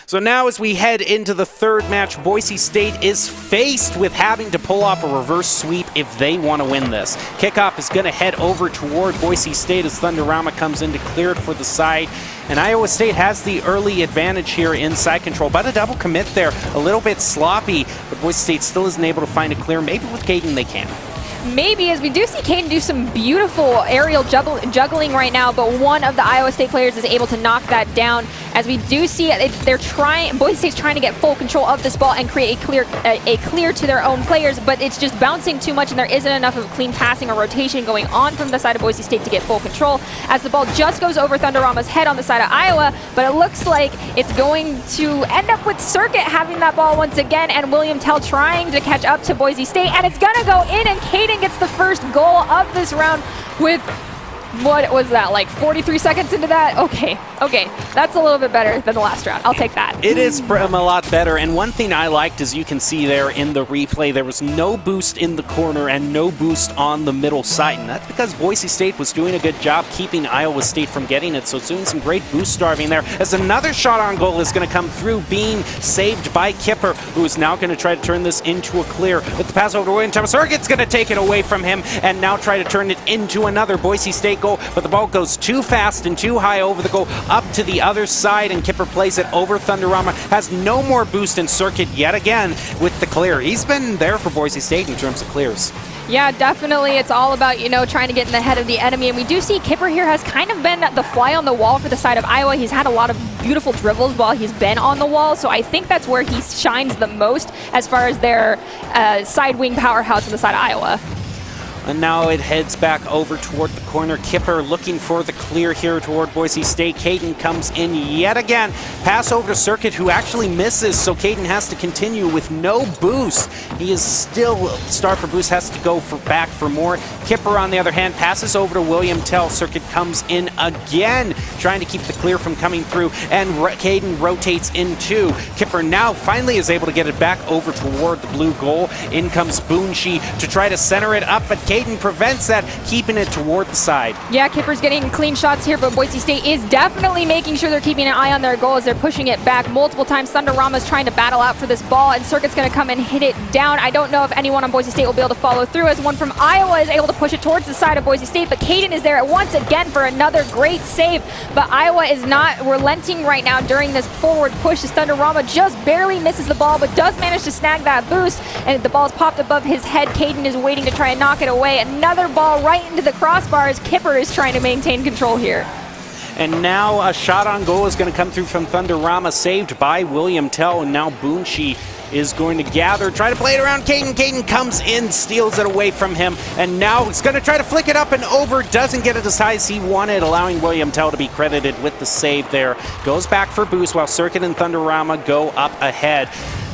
So now as we head into the third match, Boise State is faced with having to pull off a reverse sweep if they want to win this. Kickoff is going to head over toward Boise State as Thunderama comes in to clear it for the side. And Iowa State has the early advantage here in side control, but a double commit there, a little bit sloppy, but Boise State still isn't able to find a clear. Maybe with Caden they can. Maybe, as we do see Caden do some beautiful aerial juggling right now, but one of the Iowa State players is able to knock that down. As we do see Boise State's trying to get full control of this ball and create a clear to their own players, but it's just bouncing too much and there isn't enough of clean passing or rotation going on from the side of Boise State to get full control, as the ball just goes over Thunderama's head on the side of Iowa, but it looks like it's going to end up with Circuit having that ball once again, and William Tell trying to catch up to Boise State, and it's gonna go in, and Caden gets the first goal of this round with, what was that, like 43 seconds into that? Okay, that's a little bit better than the last round. I'll take that. It is a lot better, and one thing I liked, as you can see there in the replay, there was no boost in the corner and no boost on the middle side, and that's because Boise State was doing a good job keeping Iowa State from getting it, so it's doing some great boost starving there, as another shot on goal is going to come through, being saved by Kipper, who is now going to try to turn this into a clear. With the pass over to William Tell, Circuit's going to take it away from him and now try to turn it into another Boise State goal, but the ball goes too fast and too high over the goal, up to the other side, and Kipper plays it over Thunderama. Has no more boost in Circuit yet again with the clear. He's been there for Boise State in terms of clears. Yeah, definitely. It's all about, trying to get in the head of the enemy. And we do see Kipper here has kind of been the fly on the wall for the side of Iowa. He's had a lot of beautiful dribbles while he's been on the wall. So I think that's where he shines the most as far as their side wing powerhouse on the side of Iowa. And now it heads back over toward the corner. Kipper looking for the clear here toward Boise State. Caden comes in yet again. Pass over to Circuit, who actually misses, so Caden has to continue with no boost. He is still star for boost, has to go back for more. Kipper, on the other hand, passes over to William Tell. Circuit comes in again, trying to keep the clear from coming through, and Caden rotates in too. Kipper now finally is able to get it back over toward the blue goal. In comes Boonshi to try to center it up, but Caden prevents that, keeping it toward the side. Yeah, Kipper's getting clean shots here, but Boise State is definitely making sure they're keeping an eye on their goal as they're pushing it back multiple times. Thunderama's trying to battle out for this ball, and Circuit's going to come and hit it down. I don't know if anyone on Boise State will be able to follow through, as one from Iowa is able to push it towards the side of Boise State, but Caden is there once again for another great save. But Iowa is not relenting right now during this forward push as Thunderama just barely misses the ball, but does manage to snag that boost, and the ball's popped above his head. Caden is waiting to try and knock it away. Another ball right into the crossbars. Kipper is trying to maintain control here. And now a shot on goal is going to come through from Thunderama, saved by William Tell, and now Boonshi is going to gather, try to play it around Caden. Caden comes in, steals it away from him, and now he's going to try to flick it up and over. Doesn't get it as high as he wanted, allowing William Tell to be credited with the save there. Goes back for boost while Circuit and Thunderama go up ahead.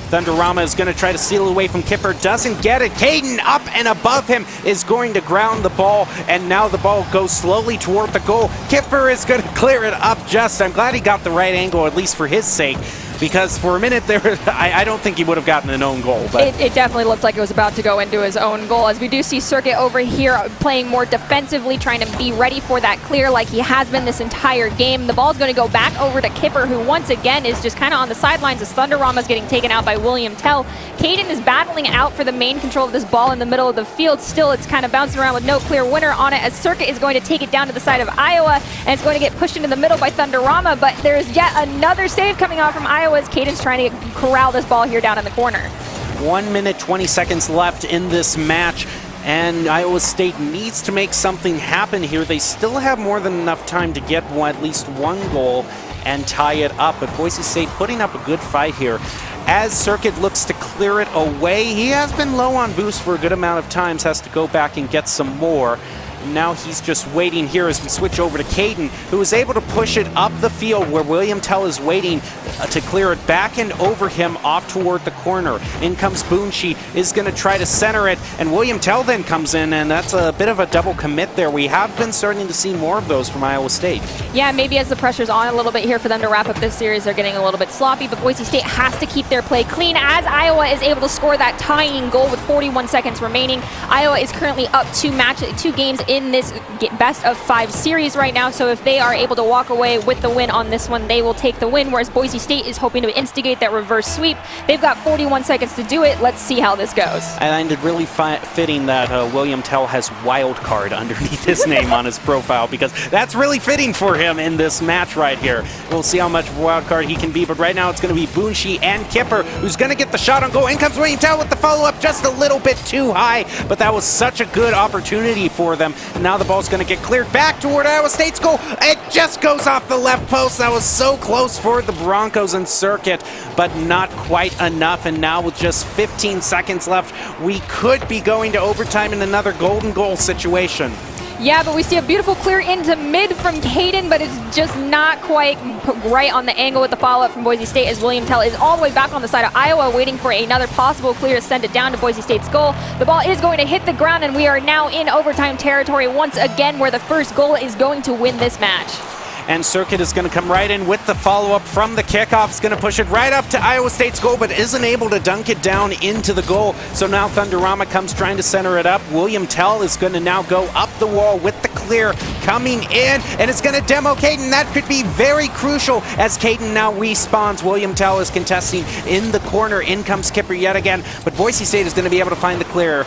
Thunderama is going to try to steal it away from Kipper. Doesn't get it. Caden up and above him is going to ground the ball, and now the ball goes slowly toward the goal. Kipper is going to clear it up just. I'm glad he got the right angle, at least for his sake, because for a minute there, I don't think he would have gotten an own goal. But it definitely looked like it was about to go into his own goal, as we do see Circuit over here playing more defensively, trying to be ready for that clear like he has been this entire game. The ball's going to go back over to Kipper, who once again is just kind of on the sidelines as Thunderama's getting taken out by William Tell. Caden is battling out for the main control of this ball in the middle of the field. Still, it's kind of bouncing around with no clear winner on it, as Circuit is going to take it down to the side of Iowa, and it's going to get pushed into the middle by Thunderama, but there's yet another save coming out from Iowa as Caden's trying to corral this ball here down in the corner. 1 minute, 20 seconds left in this match, and Iowa State needs to make something happen here. They still have more than enough time to get at least one goal and tie it up, but Boise State putting up a good fight here. As Circuit looks to clear it away, he has been low on boost for a good amount of times, has to go back and get some more. Now he's just waiting here as we switch over to Caden, who is able to push it up the field where William Tell is waiting to clear it back and over him off toward the corner. In comes Boonshi, is going to try to center it, and William Tell then comes in, and that's a bit of a double commit there. We have been starting to see more of those from Iowa State. Yeah, maybe as the pressure's on a little bit here for them to wrap up this series, they're getting a little bit sloppy, but Boise State has to keep their play clean as Iowa is able to score that tying goal with 41 seconds remaining. Iowa is currently up two games in this best of 5 series right now, so if they are able to walk away with the win on this one, they will take the win, whereas Boise State is hoping to instigate that reverse sweep. They've got 41 seconds to do it. Let's see how this goes. And it's really fitting that William Tell has wild card underneath his name on his profile, because that's really fitting for him in this match right here. We'll see how much of a wild card he can be, but right now it's going to be Boonshi and Kipper who's going to get the shot on goal. In comes William Tell with the follow-up, just a little bit too high, but that was such a good opportunity for them. Now the ball's going to get cleared back toward Iowa State's goal. It just goes off the left post. That was so close for the Broncos and Circuit, but not quite enough. And now with just 15 seconds left, we could be going to overtime in another golden goal situation. Yeah, but we see a beautiful clear into mid from Caden, but it's just not quite right on the angle with the follow-up from Boise State, as William Tell is all the way back on the side of Iowa waiting for another possible clear to send it down to Boise State's goal. The ball is going to hit the ground, and we are now in overtime territory once again, where the first goal is going to win this match. And Circuit is going to come right in with the follow-up from the kickoff. It's going to push it right up to Iowa State's goal, but isn't able to dunk it down into the goal. So now Thunderama comes trying to center it up. William Tell is going to now go up the wall with the clear coming in, and it's going to demo Caden. That could be very crucial as Caden now respawns. William Tell is contesting in the corner. In comes Kipper yet again, but Boise State is going to be able to find the clear,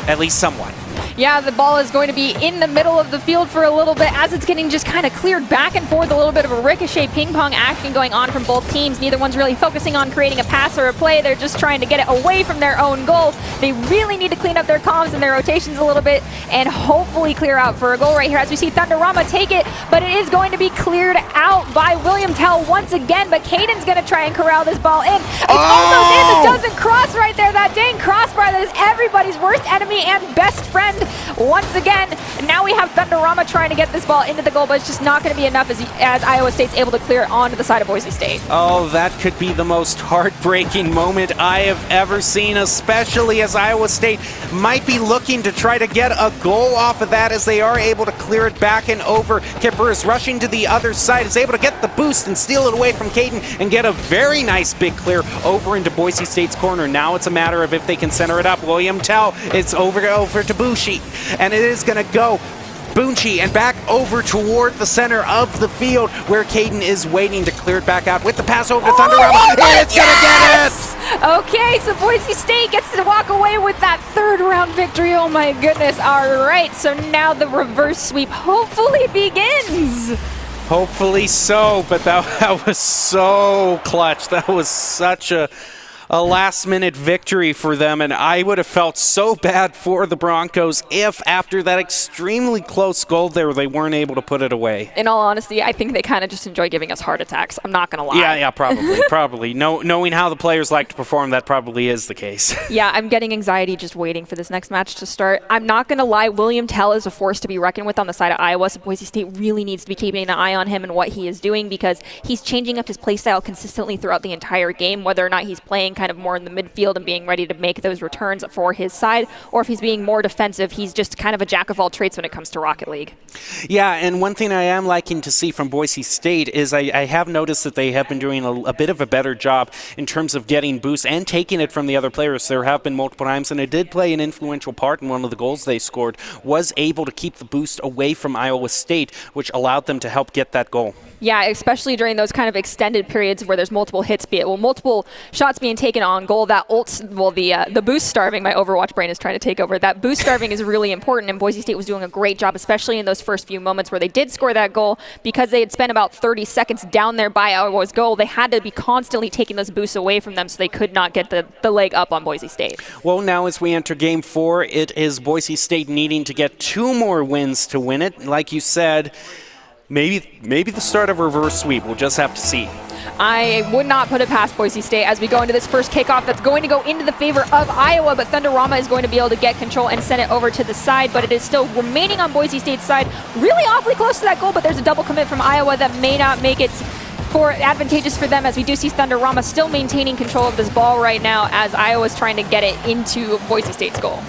at least somewhat. Yeah, the ball is going to be in the middle of the field for a little bit as it's getting just kind of cleared back and forth, a little bit of a ricochet ping-pong action going on from both teams. Neither one's really focusing on creating a pass or a play. They're just trying to get it away from their own goal. They really need to clean up their comms and their rotations a little bit and hopefully clear out for a goal right here as we see Thunderama take it, but it is going to be cleared out by William Tell once again, but Caden's going to try and corral this ball in. It's almost in. It doesn't cross right there. That dang crossbar that is everybody's worst enemy and best friend once again. Now we have Thunderama trying to get this ball into the goal, but it's just not going to be enough as Iowa State's able to clear it onto the side of Boise State. Oh, that could be the most heartbreaking moment I have ever seen, especially as Iowa State might be looking to try to get a goal off of that, as they are able to clear it back and over. Kipper is rushing to the other side, is able to get the boost and steal it away from Caden and get a very nice big clear over into Boise State's corner. Now it's a matter of if they can center it up. William Tell, it's over to Boonshi, and it is going to go Boonchi, and back over toward the center of the field where Caden is waiting to clear it back out with the pass over to Thunderama, and it's gonna get it! Okay, so Boise State gets to walk away with that third round victory. Oh my goodness. All right, so now the reverse sweep hopefully begins. Hopefully so, but that was so clutch. That was such a last-minute victory for them, and I would have felt so bad for the Broncos if, after that extremely close goal there, they weren't able to put it away. In all honesty, I think they kind of just enjoy giving us heart attacks. I'm not going to lie. Yeah, probably. Knowing how the players like to perform, that probably is the case. Yeah, I'm getting anxiety just waiting for this next match to start. I'm not going to lie, William Tell is a force to be reckoned with on the side of Iowa, so Boise State really needs to be keeping an eye on him and what he is doing, because he's changing up his play style consistently throughout the entire game, whether or not he's playing kind of more in the midfield and being ready to make those returns for his side, or if he's being more defensive. He's just kind of a jack of all trades when it comes to Rocket League. Yeah, and one thing I am liking to see from Boise State is I have noticed that they have been doing a bit of a better job in terms of getting boosts and taking it from the other players. There have been multiple times, and it did play an influential part in one of the goals they scored, was able to keep the boost away from Iowa State, which allowed them to help get that goal. Yeah, especially during those kind of extended periods where there's multiple hits, multiple shots being taken on goal. That the boost starving, my Overwatch brain is trying to take over. That boost starving is really important, and Boise State was doing a great job, especially in those first few moments where they did score that goal, because they had spent about 30 seconds down there by Iowa's goal. They had to be constantly taking those boosts away from them so they could not get the leg up on Boise State. Well, now as we enter Game 4, it is Boise State needing to get 2 more wins to win it. Like you said, maybe the start of a reverse sweep. We'll just have to see. I would not put it past Boise State as we go into this first kickoff that's going to go into the favor of Iowa, but Thunderama is going to be able to get control and send it over to the side, but it is still remaining on Boise State's side, really awfully close to that goal, but there's a double commit from Iowa that may not make it advantageous for them, as we do see Thunderama still maintaining control of this ball right now as Iowa's trying to get it into Boise State's goal.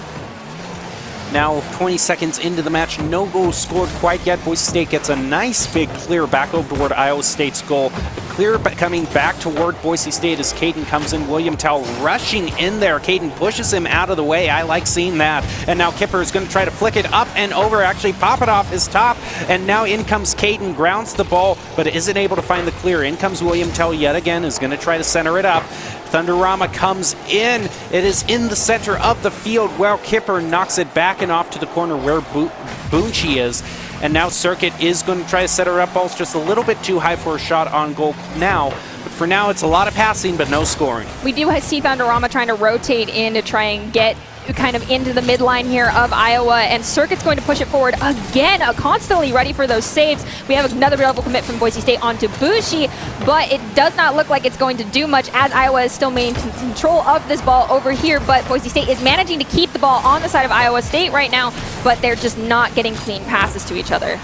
Now 20 seconds into the match, no goals scored quite yet. Boise State gets a nice big clear back over toward Iowa State's goal. The clear coming back toward Boise State as Caden comes in. William Tell rushing in there. Caden pushes him out of the way. I like seeing that. And now Kipper is going to try to flick it up and over, actually pop it off his top. And now in comes Caden, grounds the ball, but isn't able to find the clear. In comes William Tell yet again, is going to try to center it up. Thunderama comes in. It is in the center of the field while Kipper knocks it back and off to the corner where Boonchi is. And now Circuit is going to try to set her up. Ball's just a little bit too high for a shot on goal now. But for now, it's a lot of passing, but no scoring. We do see Thunderama trying to rotate in to try and get kind of into the midline here of Iowa, and Circuit's going to push it forward again, constantly ready for those saves. We have another double commit from Boise State onto Bushi, but it does not look like it's going to do much as Iowa is still maintaining control of this ball over here, but Boise State is managing to keep the ball on the side of Iowa State right now, but they're just not getting clean passes to each other.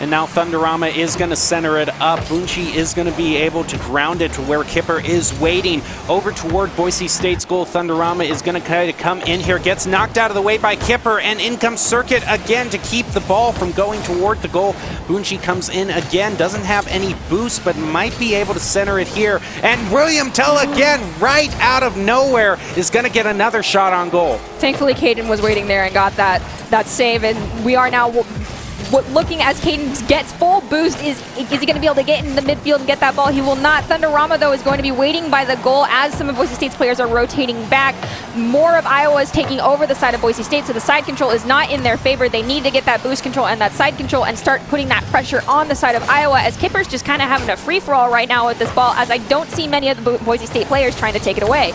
And now Thunderama is going to center it up. Boonchi is going to be able to ground it to where Kipper is waiting. Over toward Boise State's goal, Thunderama is going to kind of come in here, gets knocked out of the way by Kipper, and in comes Circuit again to keep the ball from going toward the goal. Boonchi comes in again, doesn't have any boost, but might be able to center it here. And William Tell again, right out of nowhere, is going to get another shot on goal. Thankfully, Caden was waiting there and got that save, and we are now looking as Caden gets full boost. Is he going to be able to get in the midfield and get that ball? He will not. Thunderama, though, is going to be waiting by the goal as some of Boise State's players are rotating back. More of Iowa is taking over the side of Boise State, so the side control is not in their favor. They need to get that boost control and that side control and start putting that pressure on the side of Iowa, as Kipper's just kind of having a free-for-all right now with this ball, as I don't see many of the Boise State players trying to take it away.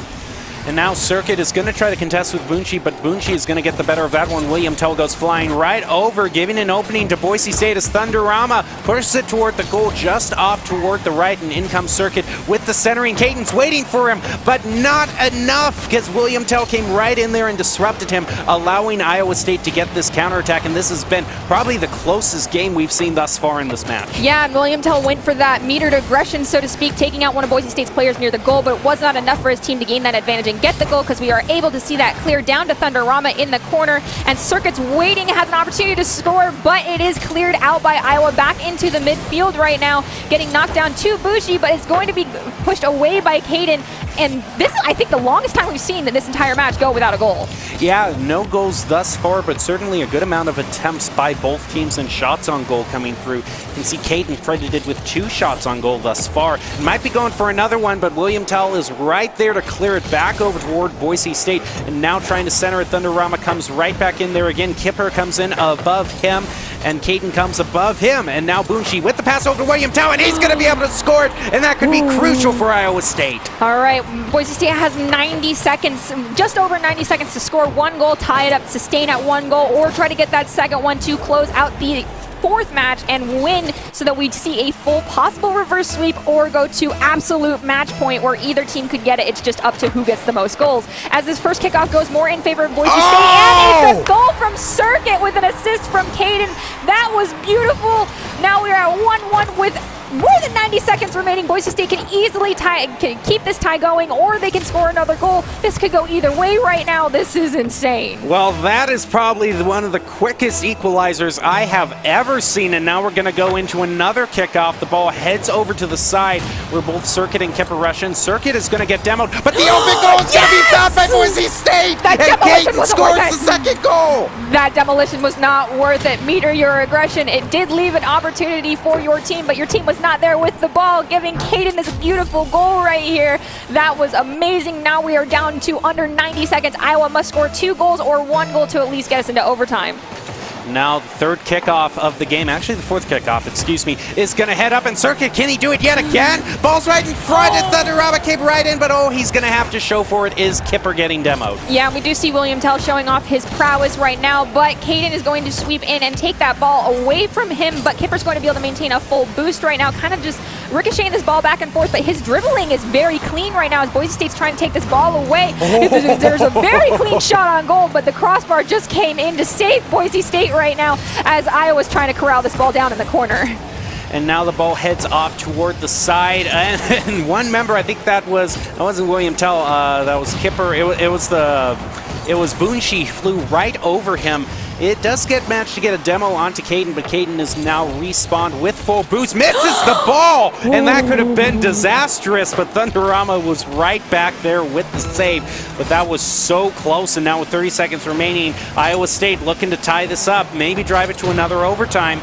And now Circuit is going to try to contest with Boonchi, but Boonchi is going to get the better of that one. William Tell goes flying right over, giving an opening to Boise State as Thunderama pushes it toward the goal, just off toward the right, and in comes Circuit with the centering. Caden's waiting for him, but not enough, because William Tell came right in there and disrupted him, allowing Iowa State to get this counterattack, and this has been probably the closest game we've seen thus far in this match. Yeah, and William Tell went for that metered aggression, so to speak, taking out one of Boise State's players near the goal, but it was not enough for his team to gain that advantage and get the goal, because we are able to see that clear down to Thunderama in the corner, and Circuit's waiting, has an opportunity to score, but it is cleared out by Iowa back into the midfield right now, getting knocked down to Bushi, but it's going to be pushed away by Caden. and this is, I think, the longest time we've seen this entire match go without a goal. Yeah, no goals thus far, but certainly a good amount of attempts by both teams and shots on goal coming through. You can see Caden credited with 2 shots on goal thus far. Might be going for another one, but William Tell is right there to clear it back over toward Boise State, and now trying to center it. Thunderama comes right back in there again. Kipper comes in above him, and Caden comes above him, and now Boonshi with the pass over to William Tell, and he's going to be able to score it, and that could be crucial for Iowa State. All right, Boise State has 90 seconds, just over 90 seconds to score 1 goal, tie it up, sustain at 1 goal, or try to get that second one to close out the 4th match and win, so that we'd see a full possible reverse sweep or go to absolute match point where either team could get it. It's just up to who gets the most goals. As this first kickoff goes more in favor of Boise State, and it's a goal from Circuit with an assist from Caden. That was beautiful. Now we're at 1-1 with more than 90 seconds remaining. Boise State can easily keep this tie going, or they can score another goal. This could go either way right now. This is insane. Well, that is probably one of the quickest equalizers I have ever seen, and now we're going to go into another kickoff. The ball heads over to the side where both Circuit and Kipper rush in. Circuit is going to get demoed, but the open goal is going to be found by Boise State, and Caden scores the second goal. That demolition was not worth it. Meter your aggression. It did leave an opportunity for your team, but your team was not there with the ball, giving Caden this beautiful goal right here. That was amazing. Now we are down to under 90 seconds. Iowa must score 2 goals or 1 goal to at least get us into overtime. Now the 3rd kickoff of the game, actually the 4th kickoff, excuse me, is going to head up, and Circuit, can he do it yet again? Ball's right in front, and Thunderama came right in, but he's going to have to show for it. Is Kipper getting demoed? Yeah, we do see William Tell showing off his prowess right now, but Caden is going to sweep in and take that ball away from him, but Kipper's going to be able to maintain a full boost right now, kind of just ricocheting this ball back and forth, but his dribbling is very clean right now as Boise State's trying to take this ball away. There's a very clean shot on goal, but the crossbar just came in to save Boise State right now as Iowa's trying to corral this ball down in the corner. And now the ball heads off toward the side, and one member, I think that wasn't William Tell, that was Kipper. It was Boonshi, flew right over him. It does manage to get a demo onto Caden, but Caden is now respawned with full boost. Misses the ball, and that could have been disastrous, but Thunderama was right back there with the save. But that was so close, and now with 30 seconds remaining, Iowa State looking to tie this up, maybe drive it to another overtime.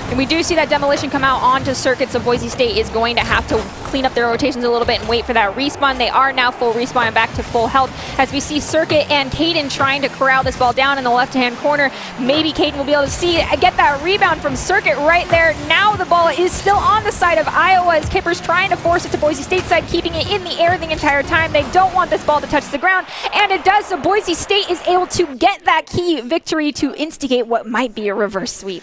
And we do see that demolition come out onto Circuit, so Boise State is going to have to clean up their rotations a little bit and wait for that respawn. They are now full respawn and back to full health as we see Circuit and Caden trying to corral this ball down in the left-hand corner. Maybe Caden will be able to get that rebound from Circuit right there. Now the ball is still on the side of Iowa as Kipper's trying to force it to Boise State's side, keeping it in the air the entire time. They don't want this ball to touch the ground, and it does, so Boise State is able to get that key victory to instigate what might be a reverse sweep.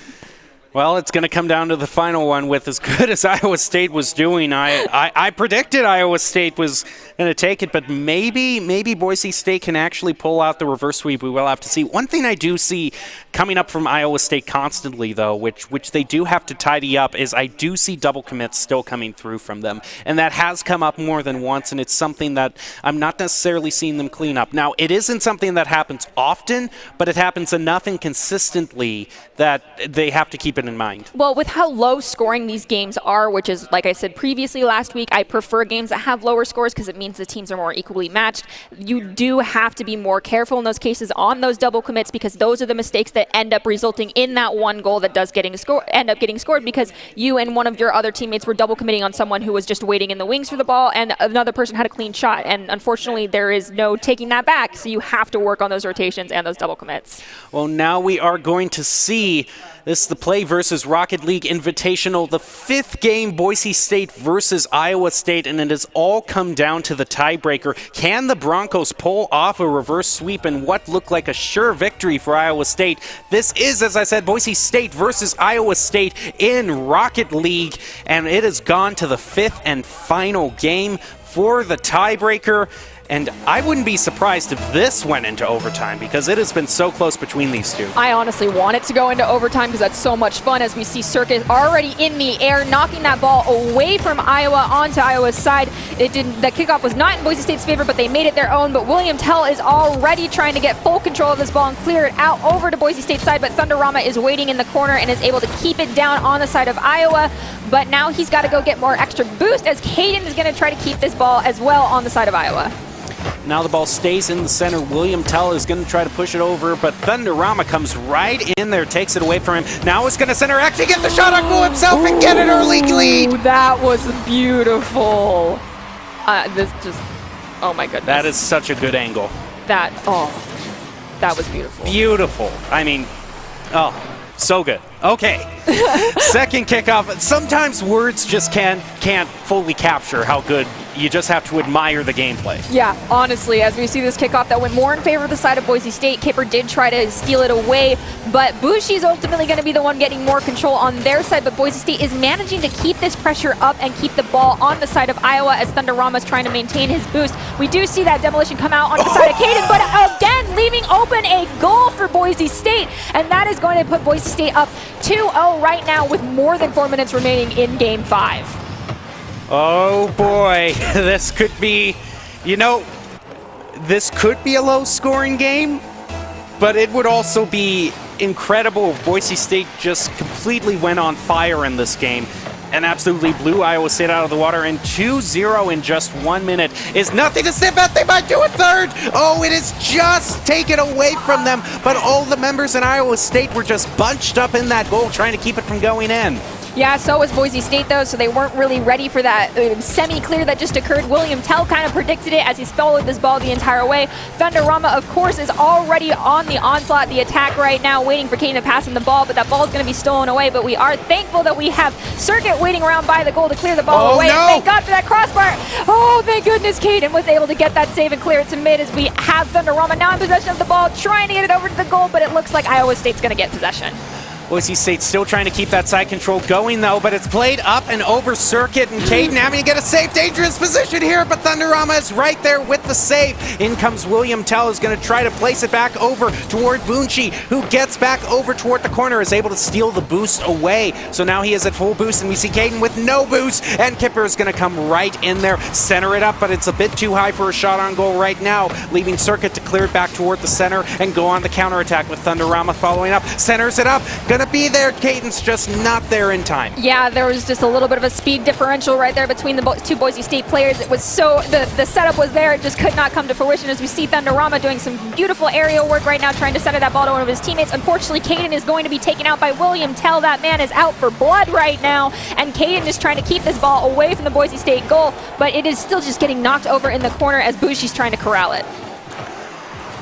Well, it's going to come down to the final one. With as good as Iowa State was doing, I predicted Iowa State was going to take it, but maybe Boise State can actually pull out the reverse sweep. We will have to see. One thing I do see coming up from Iowa State constantly, though, which they do have to tidy up, is I do see double commits still coming through from them, and that has come up more than once, and it's something that I'm not necessarily seeing them clean up. Now, it isn't something that happens often, but it happens enough and consistently that they have to keep it in mind. Well, with how low scoring these games are, which is, like I said previously last week, I prefer games that have lower scores because it means the teams are more equally matched. You do have to be more careful in those cases on those double commits, because those are the mistakes that end up resulting in that one goal that does end up getting scored, because you and one of your other teammates were double committing on someone who was just waiting in the wings for the ball, and another person had a clean shot, and unfortunately there is no taking that back, so you have to work on those rotations and those double commits. Well, now we are going to see this, the Play versus Rocket League Invitational, the 5th game, Boise State versus Iowa State, and it has all come down to the tiebreaker. Can the Broncos pull off a reverse sweep and what looked like a sure victory for Iowa State? This is, as I said, Boise State versus Iowa State in Rocket League, and it has gone to the 5th and final game for the tiebreaker. And I wouldn't be surprised if this went into overtime because it has been so close between these two. I honestly want it to go into overtime because that's so much fun as we see Circuit already in the air, knocking that ball away from Iowa onto Iowa's side. The kickoff was not in Boise State's favor, but they made it their own. But William Tell is already trying to get full control of this ball and clear it out over to Boise State's side, but Thunderama is waiting in the corner and is able to keep it down on the side of Iowa. But now he's got to go get more extra boost as Caden is going to try to keep this ball as well on the side of Iowa. Now the ball stays in the center. William Tell is going to try to push it over, but Thunderama comes right in there, takes it away from him. Now it's going to center, actually get the shot on goal himself and get an early lead. That was beautiful. Oh my goodness. That is such a good angle. That was beautiful. Beautiful. I mean, so good. Okay. Second kickoff. Sometimes words just can't fully capture how good. You just have to admire the gameplay. Yeah, honestly, as we see this kickoff that went more in favor of the side of Boise State, Kipper did try to steal it away, but Bushi's ultimately going to be the one getting more control on their side, but Boise State is managing to keep this pressure up and keep the ball on the side of Iowa as Thunderama's trying to maintain his boost. We do see that demolition come out on the side of Caden, but again, leaving open a goal for Boise State, and that is going to put Boise State up 2-0 right now with more than 4 minutes remaining in Game 5. Oh boy, this could be, this could be a low-scoring game, but it would also be incredible if Boise State just completely went on fire in this game and absolutely blew Iowa State out of the water. And 2-0 in just 1 minute is nothing to sniff at. They might do a third. Oh, it is just taken away from them, but all the members in Iowa State were just bunched up in that goal trying to keep it from going in. Yeah, so was Boise State, though, so they weren't really ready for that semi-clear that just occurred. William Tell kind of predicted it as he followed this ball the entire way. Thunderama, of course, is already on the onslaught, the attack right now, waiting for Caden to pass him the ball, but that ball is going to be stolen away. But we are thankful that we have Circuit waiting around by the goal to clear the ball away. No. Thank God for that crossbar. Oh, thank goodness Caden was able to get that save and clear it to mid as we have Thunderama now in possession of the ball, trying to get it over to the goal, but it looks like Iowa State's going to get possession. Boise State still trying to keep that side control going, though, but it's played up and over Circuit, and Caden having to get a safe, dangerous position here, but Thunderama is right there with the save. In comes William Tell, who's going to try to place it back over toward Bunchi, who gets back over toward the corner, is able to steal the boost away. So now he is at full boost, and we see Caden with no boost, and Kipper is going to come right in there, center it up, but it's a bit too high for a shot on goal right now, leaving Circuit to clear it back toward the center and go on the counterattack with Thunderama following up, centers it up, gonna be there. Caden's just not there in time. Yeah, there was just a little bit of a speed differential right there between the two Boise State players. It was so, the setup was there, it just could not come to fruition as we see Thunderama doing some beautiful aerial work right now, trying to center that ball to one of his teammates. Unfortunately, Caden is going to be taken out by William Tell. That man is out for blood right now, and Caden is trying to keep this ball away from the Boise State goal, but it is still just getting knocked over in the corner as Bushi's trying to corral it.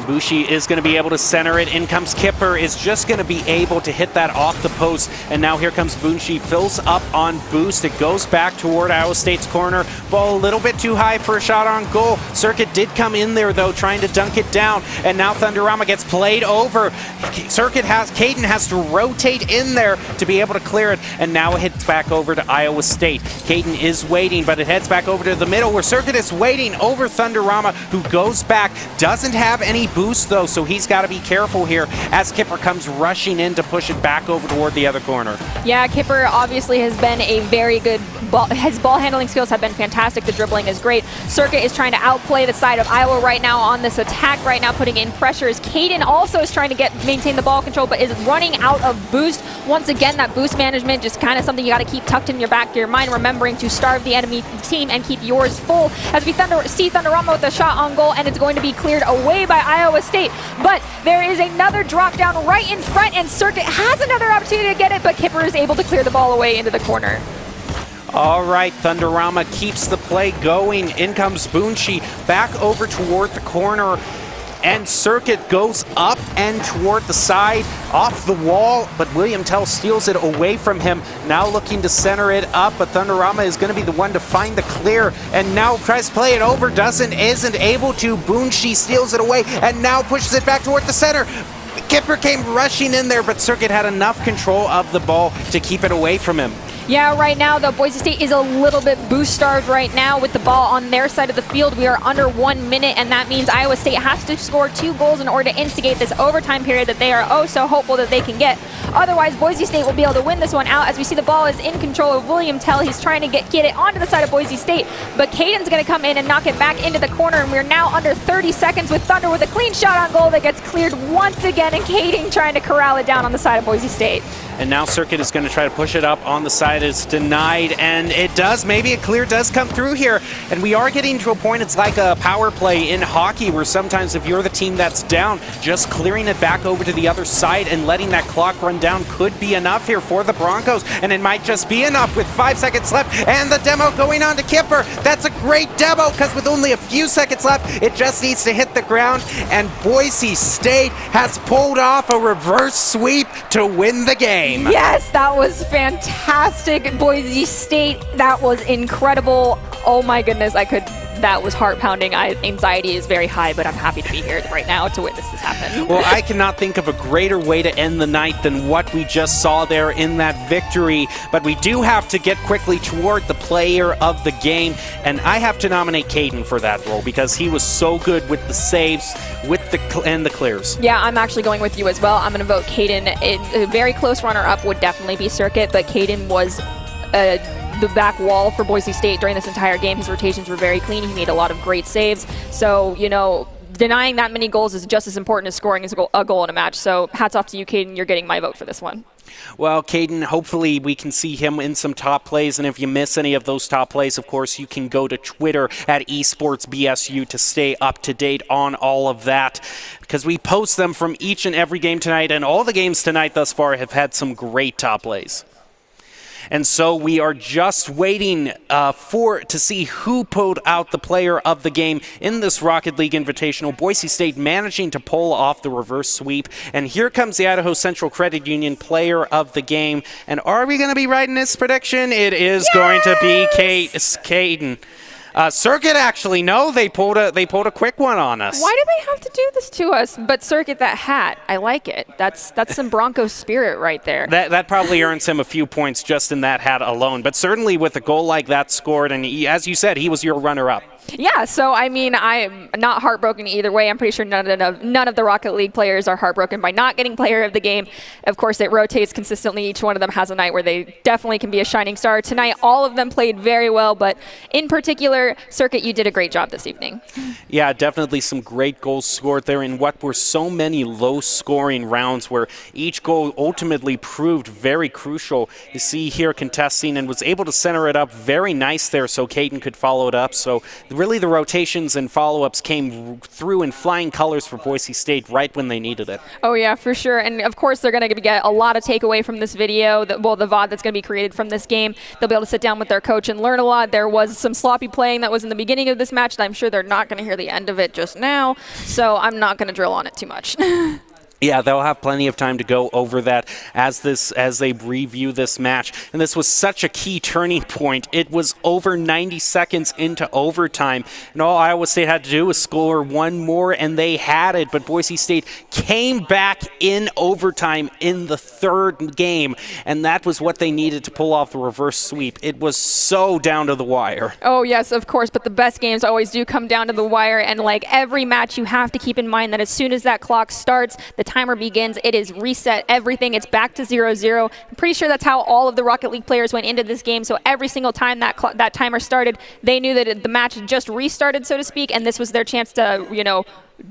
Bushi is going to be able to center it. In comes Kipper, is just going to be able to hit that off the post. And now here comes Bushi, fills up on boost. It goes back toward Iowa State's corner. Ball a little bit too high for a shot on goal. Circuit did come in there, though, trying to dunk it down. And now Thunderama gets played over. Caden has to rotate in there to be able to clear it. And now it hits back over to Iowa State. Caden is waiting, but it heads back over to the middle where Circuit is waiting over Thunderama, who goes back, doesn't have any boost, though, so he's got to be careful here as Kipper comes rushing in to push it back over toward the other corner. Yeah, Kipper obviously has been a very good his ball handling skills have been fantastic. The dribbling is great. Circuit is trying to outplay the side of Iowa right now on this attack right now, putting in pressures. Caden also is trying to maintain the ball control, but is running out of boost. Once again, that boost management just kind of something you got to keep tucked in your back of your mind, remembering to starve the enemy team and keep yours full. As we see Thunderama with a shot on goal, and it's going to be cleared away by Iowa State. But there is another drop down right in front, and Circuit has another opportunity to get it, but Kipper is able to clear the ball away into the corner. All right, Thunderama keeps the play going. In comes Bunchi back over toward the corner, and Circuit goes up and toward the side, off the wall, but William Tell steals it away from him. Now looking to center it up, but Thunderama is going to be the one to find the clear, and now tries to play it over, isn't able to. Bunchi steals it away, and now pushes it back toward the center. Kipper came rushing in there, but Circuit had enough control of the ball to keep it away from him. Yeah, right now, though, Boise State is a little bit boost-starved right now with the ball on their side of the field. We are under 1 minute, and that means Iowa State has to score 2 goals in order to instigate this overtime period that they are oh so hopeful that they can get. Otherwise, Boise State will be able to win this one out. As we see, the ball is in control of William Tell. He's trying to get it onto the side of Boise State, but Caden's going to come in and knock it back into the corner, and we're now under 30 seconds with Thunder with a clean shot on goal that gets cleared once again, and Caden trying to corral it down on the side of Boise State. And now Circuit is going to try to push it up on the side. It's denied, and it does. Maybe a clear does come through here. And we are getting to a point, it's like a power play in hockey, where sometimes if you're the team that's down, just clearing it back over to the other side and letting that clock run down could be enough here for the Broncos. And it might just be enough with 5 seconds left. And the demo going on to Kipper. That's a great demo, because with only a few seconds left, it just needs to hit the ground. And Boise State has pulled off a reverse sweep to win the game. Yes, that was fantastic. Boise State, that was incredible. Oh my goodness, that was heart-pounding. Anxiety is very high, but I'm happy to be here right now to witness this happen. Well, I cannot think of a greater way to end the night than what we just saw there in that victory. But we do have to get quickly toward the player of the game, and I have to nominate Caden for that role because he was so good with the saves, and the clears. Yeah, I'm actually going with you as well. I'm going to vote Caden. A very close runner-up would definitely be Circuit, but Caden was the back wall for Boise State during this entire game. His rotations were very clean. He made a lot of great saves. So, denying that many goals is just as important as scoring a goal in a match. So hats off to you, Caden. You're getting my vote for this one. Well, Caden, hopefully we can see him in some top plays, and if you miss any of those top plays, of course, you can go to Twitter at esportsbsu to stay up to date on all of that, because we post them from each and every game tonight, and all the games tonight thus far have had some great top plays. And so we are just waiting to see who pulled out the player of the game in this Rocket League Invitational. Boise State managing to pull off the reverse sweep. And here comes the Idaho Central Credit Union player of the game. And are we going to be right in this prediction? It is going to be Caden. Circuit, actually, no, they pulled a quick one on us. Why do they have to do this to us? But Circuit, that hat, I like it. That's some Broncos spirit right there. That probably earns him a few points just in that hat alone. But certainly with a goal like that scored, and as you said, he was your runner-up. Yeah, so I'm not heartbroken either way. I'm pretty sure none of the Rocket League players are heartbroken by not getting player of the game. Of course, it rotates consistently. Each one of them has a night where they definitely can be a shining star. Tonight, all of them played very well, but in particular, Circuit, you did a great job this evening. Yeah, definitely some great goals scored there in what were so many low-scoring rounds where each goal ultimately proved very crucial. You see here contesting and was able to center it up very nice there so Caden could follow it up. So really the rotations and follow-ups came through in flying colors for Boise State right when they needed it. Oh, yeah, for sure. And, of course, they're going to get a lot of takeaway from this video, the VOD that's going to be created from this game. They'll be able to sit down with their coach and learn a lot. There was some sloppy playing that was in the beginning of this match that I'm sure they're not going to hear the end of it just now, so I'm not going to drill on it too much. Yeah, they'll have plenty of time to go over that as they review this match. And this was such a key turning point. It was over 90 seconds into overtime, and all Iowa State had to do was score one more, and they had it. But Boise State came back in overtime in the third game, and that was what they needed to pull off the reverse sweep. It was so down to the wire. Oh, yes, of course, but the best games always do come down to the wire, and like every match, you have to keep in mind that as soon as that clock starts, the timer begins, it is reset everything. It's back to 0-0. I'm pretty sure that's how all of the Rocket League players went into this game. So every single time that timer started, they knew that the match had just restarted, so to speak, and this was their chance to,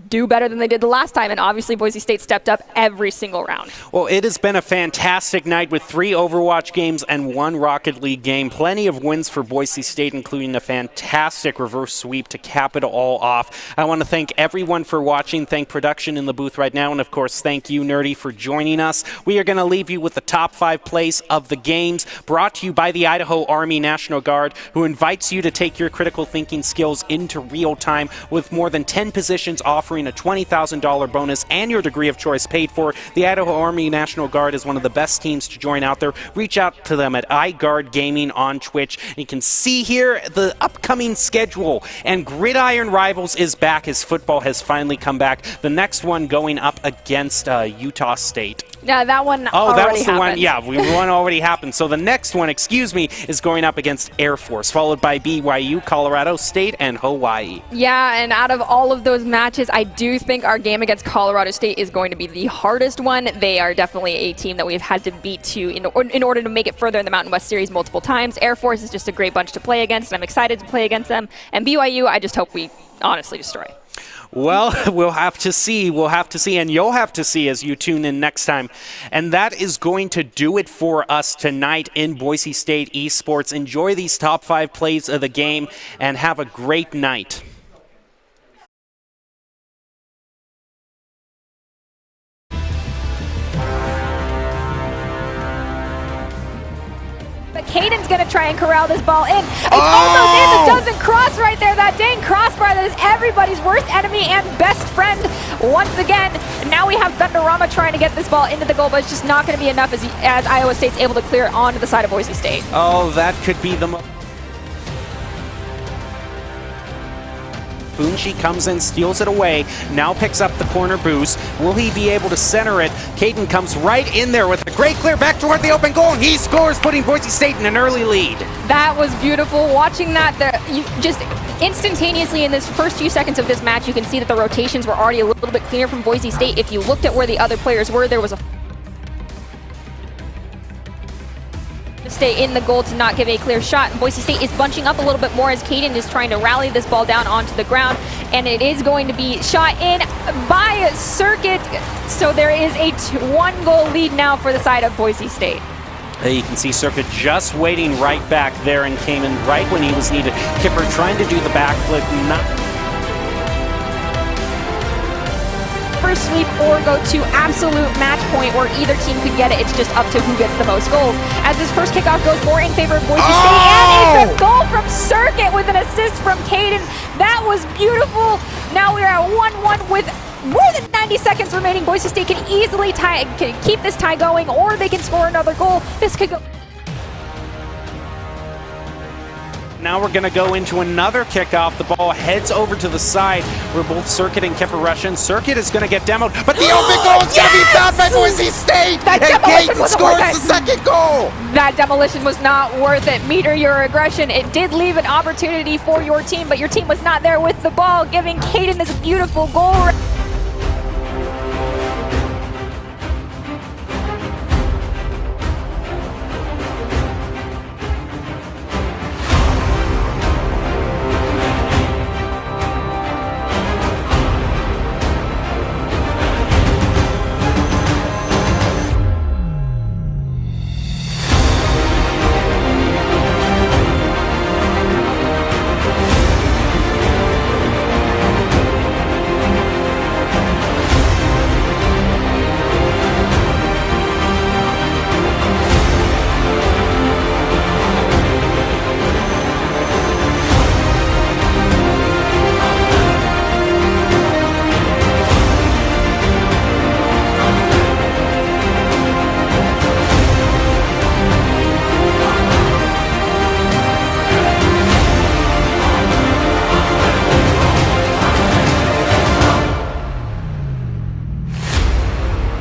do better than they did the last time, and obviously Boise State stepped up every single round. Well, it has been a fantastic night with 3 Overwatch games and 1 Rocket League game. Plenty of wins for Boise State, including a fantastic reverse sweep to cap it all off. I want to thank everyone for watching, thank production in the booth right now, and of course thank you, Nerdy, for joining us. We are going to leave you with the top 5 plays of the games, brought to you by the Idaho Army National Guard, who invites you to take your critical thinking skills into real time with more than 10 positions offering a $20,000 bonus and your degree of choice paid for. The Idaho Army National Guard is one of the best teams to join out there. Reach out to them at iGuard Gaming on Twitch. And you can see here the upcoming schedule. And Gridiron Rivals is back as football has finally come back. The next one going up against Utah State. Yeah, that one Oh, already that was the happened. one. Yeah, one already happened. So the next one, excuse me, is going up against Air Force, followed by BYU, Colorado State, and Hawaii. Yeah, and out of all of those matches, I do think our game against Colorado State is going to be the hardest one. They are definitely a team that we've had to beat to in order to make it further in the Mountain West Series multiple times. Air Force is just a great bunch to play against, and I'm excited to play against them. And BYU, I just hope we honestly destroy. Well, we'll have to see. We'll have to see, and you'll have to see as you tune in next time. And that is going to do it for us tonight in Boise State Esports. Enjoy these top 5 plays of the game, and have a great night. But Caden's going to try and corral this ball in. It's almost in. It doesn't cross right there. That dang crossbar that is everybody's worst enemy and best friend once again. And now we have Thunderama trying to get this ball into the goal, but it's just not going to be enough as Iowa State's able to clear it onto the side of Boise State. Oh, that could be the Boonshi comes in, steals it away, now picks up the corner boost. Will he be able to center it? Caden comes right in there with a great clear back toward the open goal, and he scores, putting Boise State in an early lead. That was beautiful. Watching that, you just instantaneously in this first few seconds of this match, you can see that the rotations were already a little bit cleaner from Boise State. If you looked at where the other players were, there was a stay in the goal to not give a clear shot. Boise State is bunching up a little bit more as Caden is trying to rally this ball down onto the ground, and it is going to be shot in by Circuit. So there is a 1-goal lead now for the side of Boise State. You can see Circuit just waiting right back there and came in right when he was needed. Kipper trying to do the backflip, not first sweep or go to absolute match point where either team could get it. It's just up to who gets the most goals. As this first kickoff goes more in favor of Boise State, and it's a goal from Circuit with an assist from Caden. That was beautiful. Now we are at 1-1 with more than 90 seconds remaining. Boise State can easily keep this tie going, or they can score another goal. This could go. Now we're going to go into another kickoff. The ball heads over to the side where both Circuit and Kipper rush in. Circuit is going to get demoed, but the open goal is going to be found by Boise State! That and Caden scores the second goal! That demolition was not worth it. Meter your aggression. It did leave an opportunity for your team, but your team was not there with the ball, giving Caden this beautiful goal.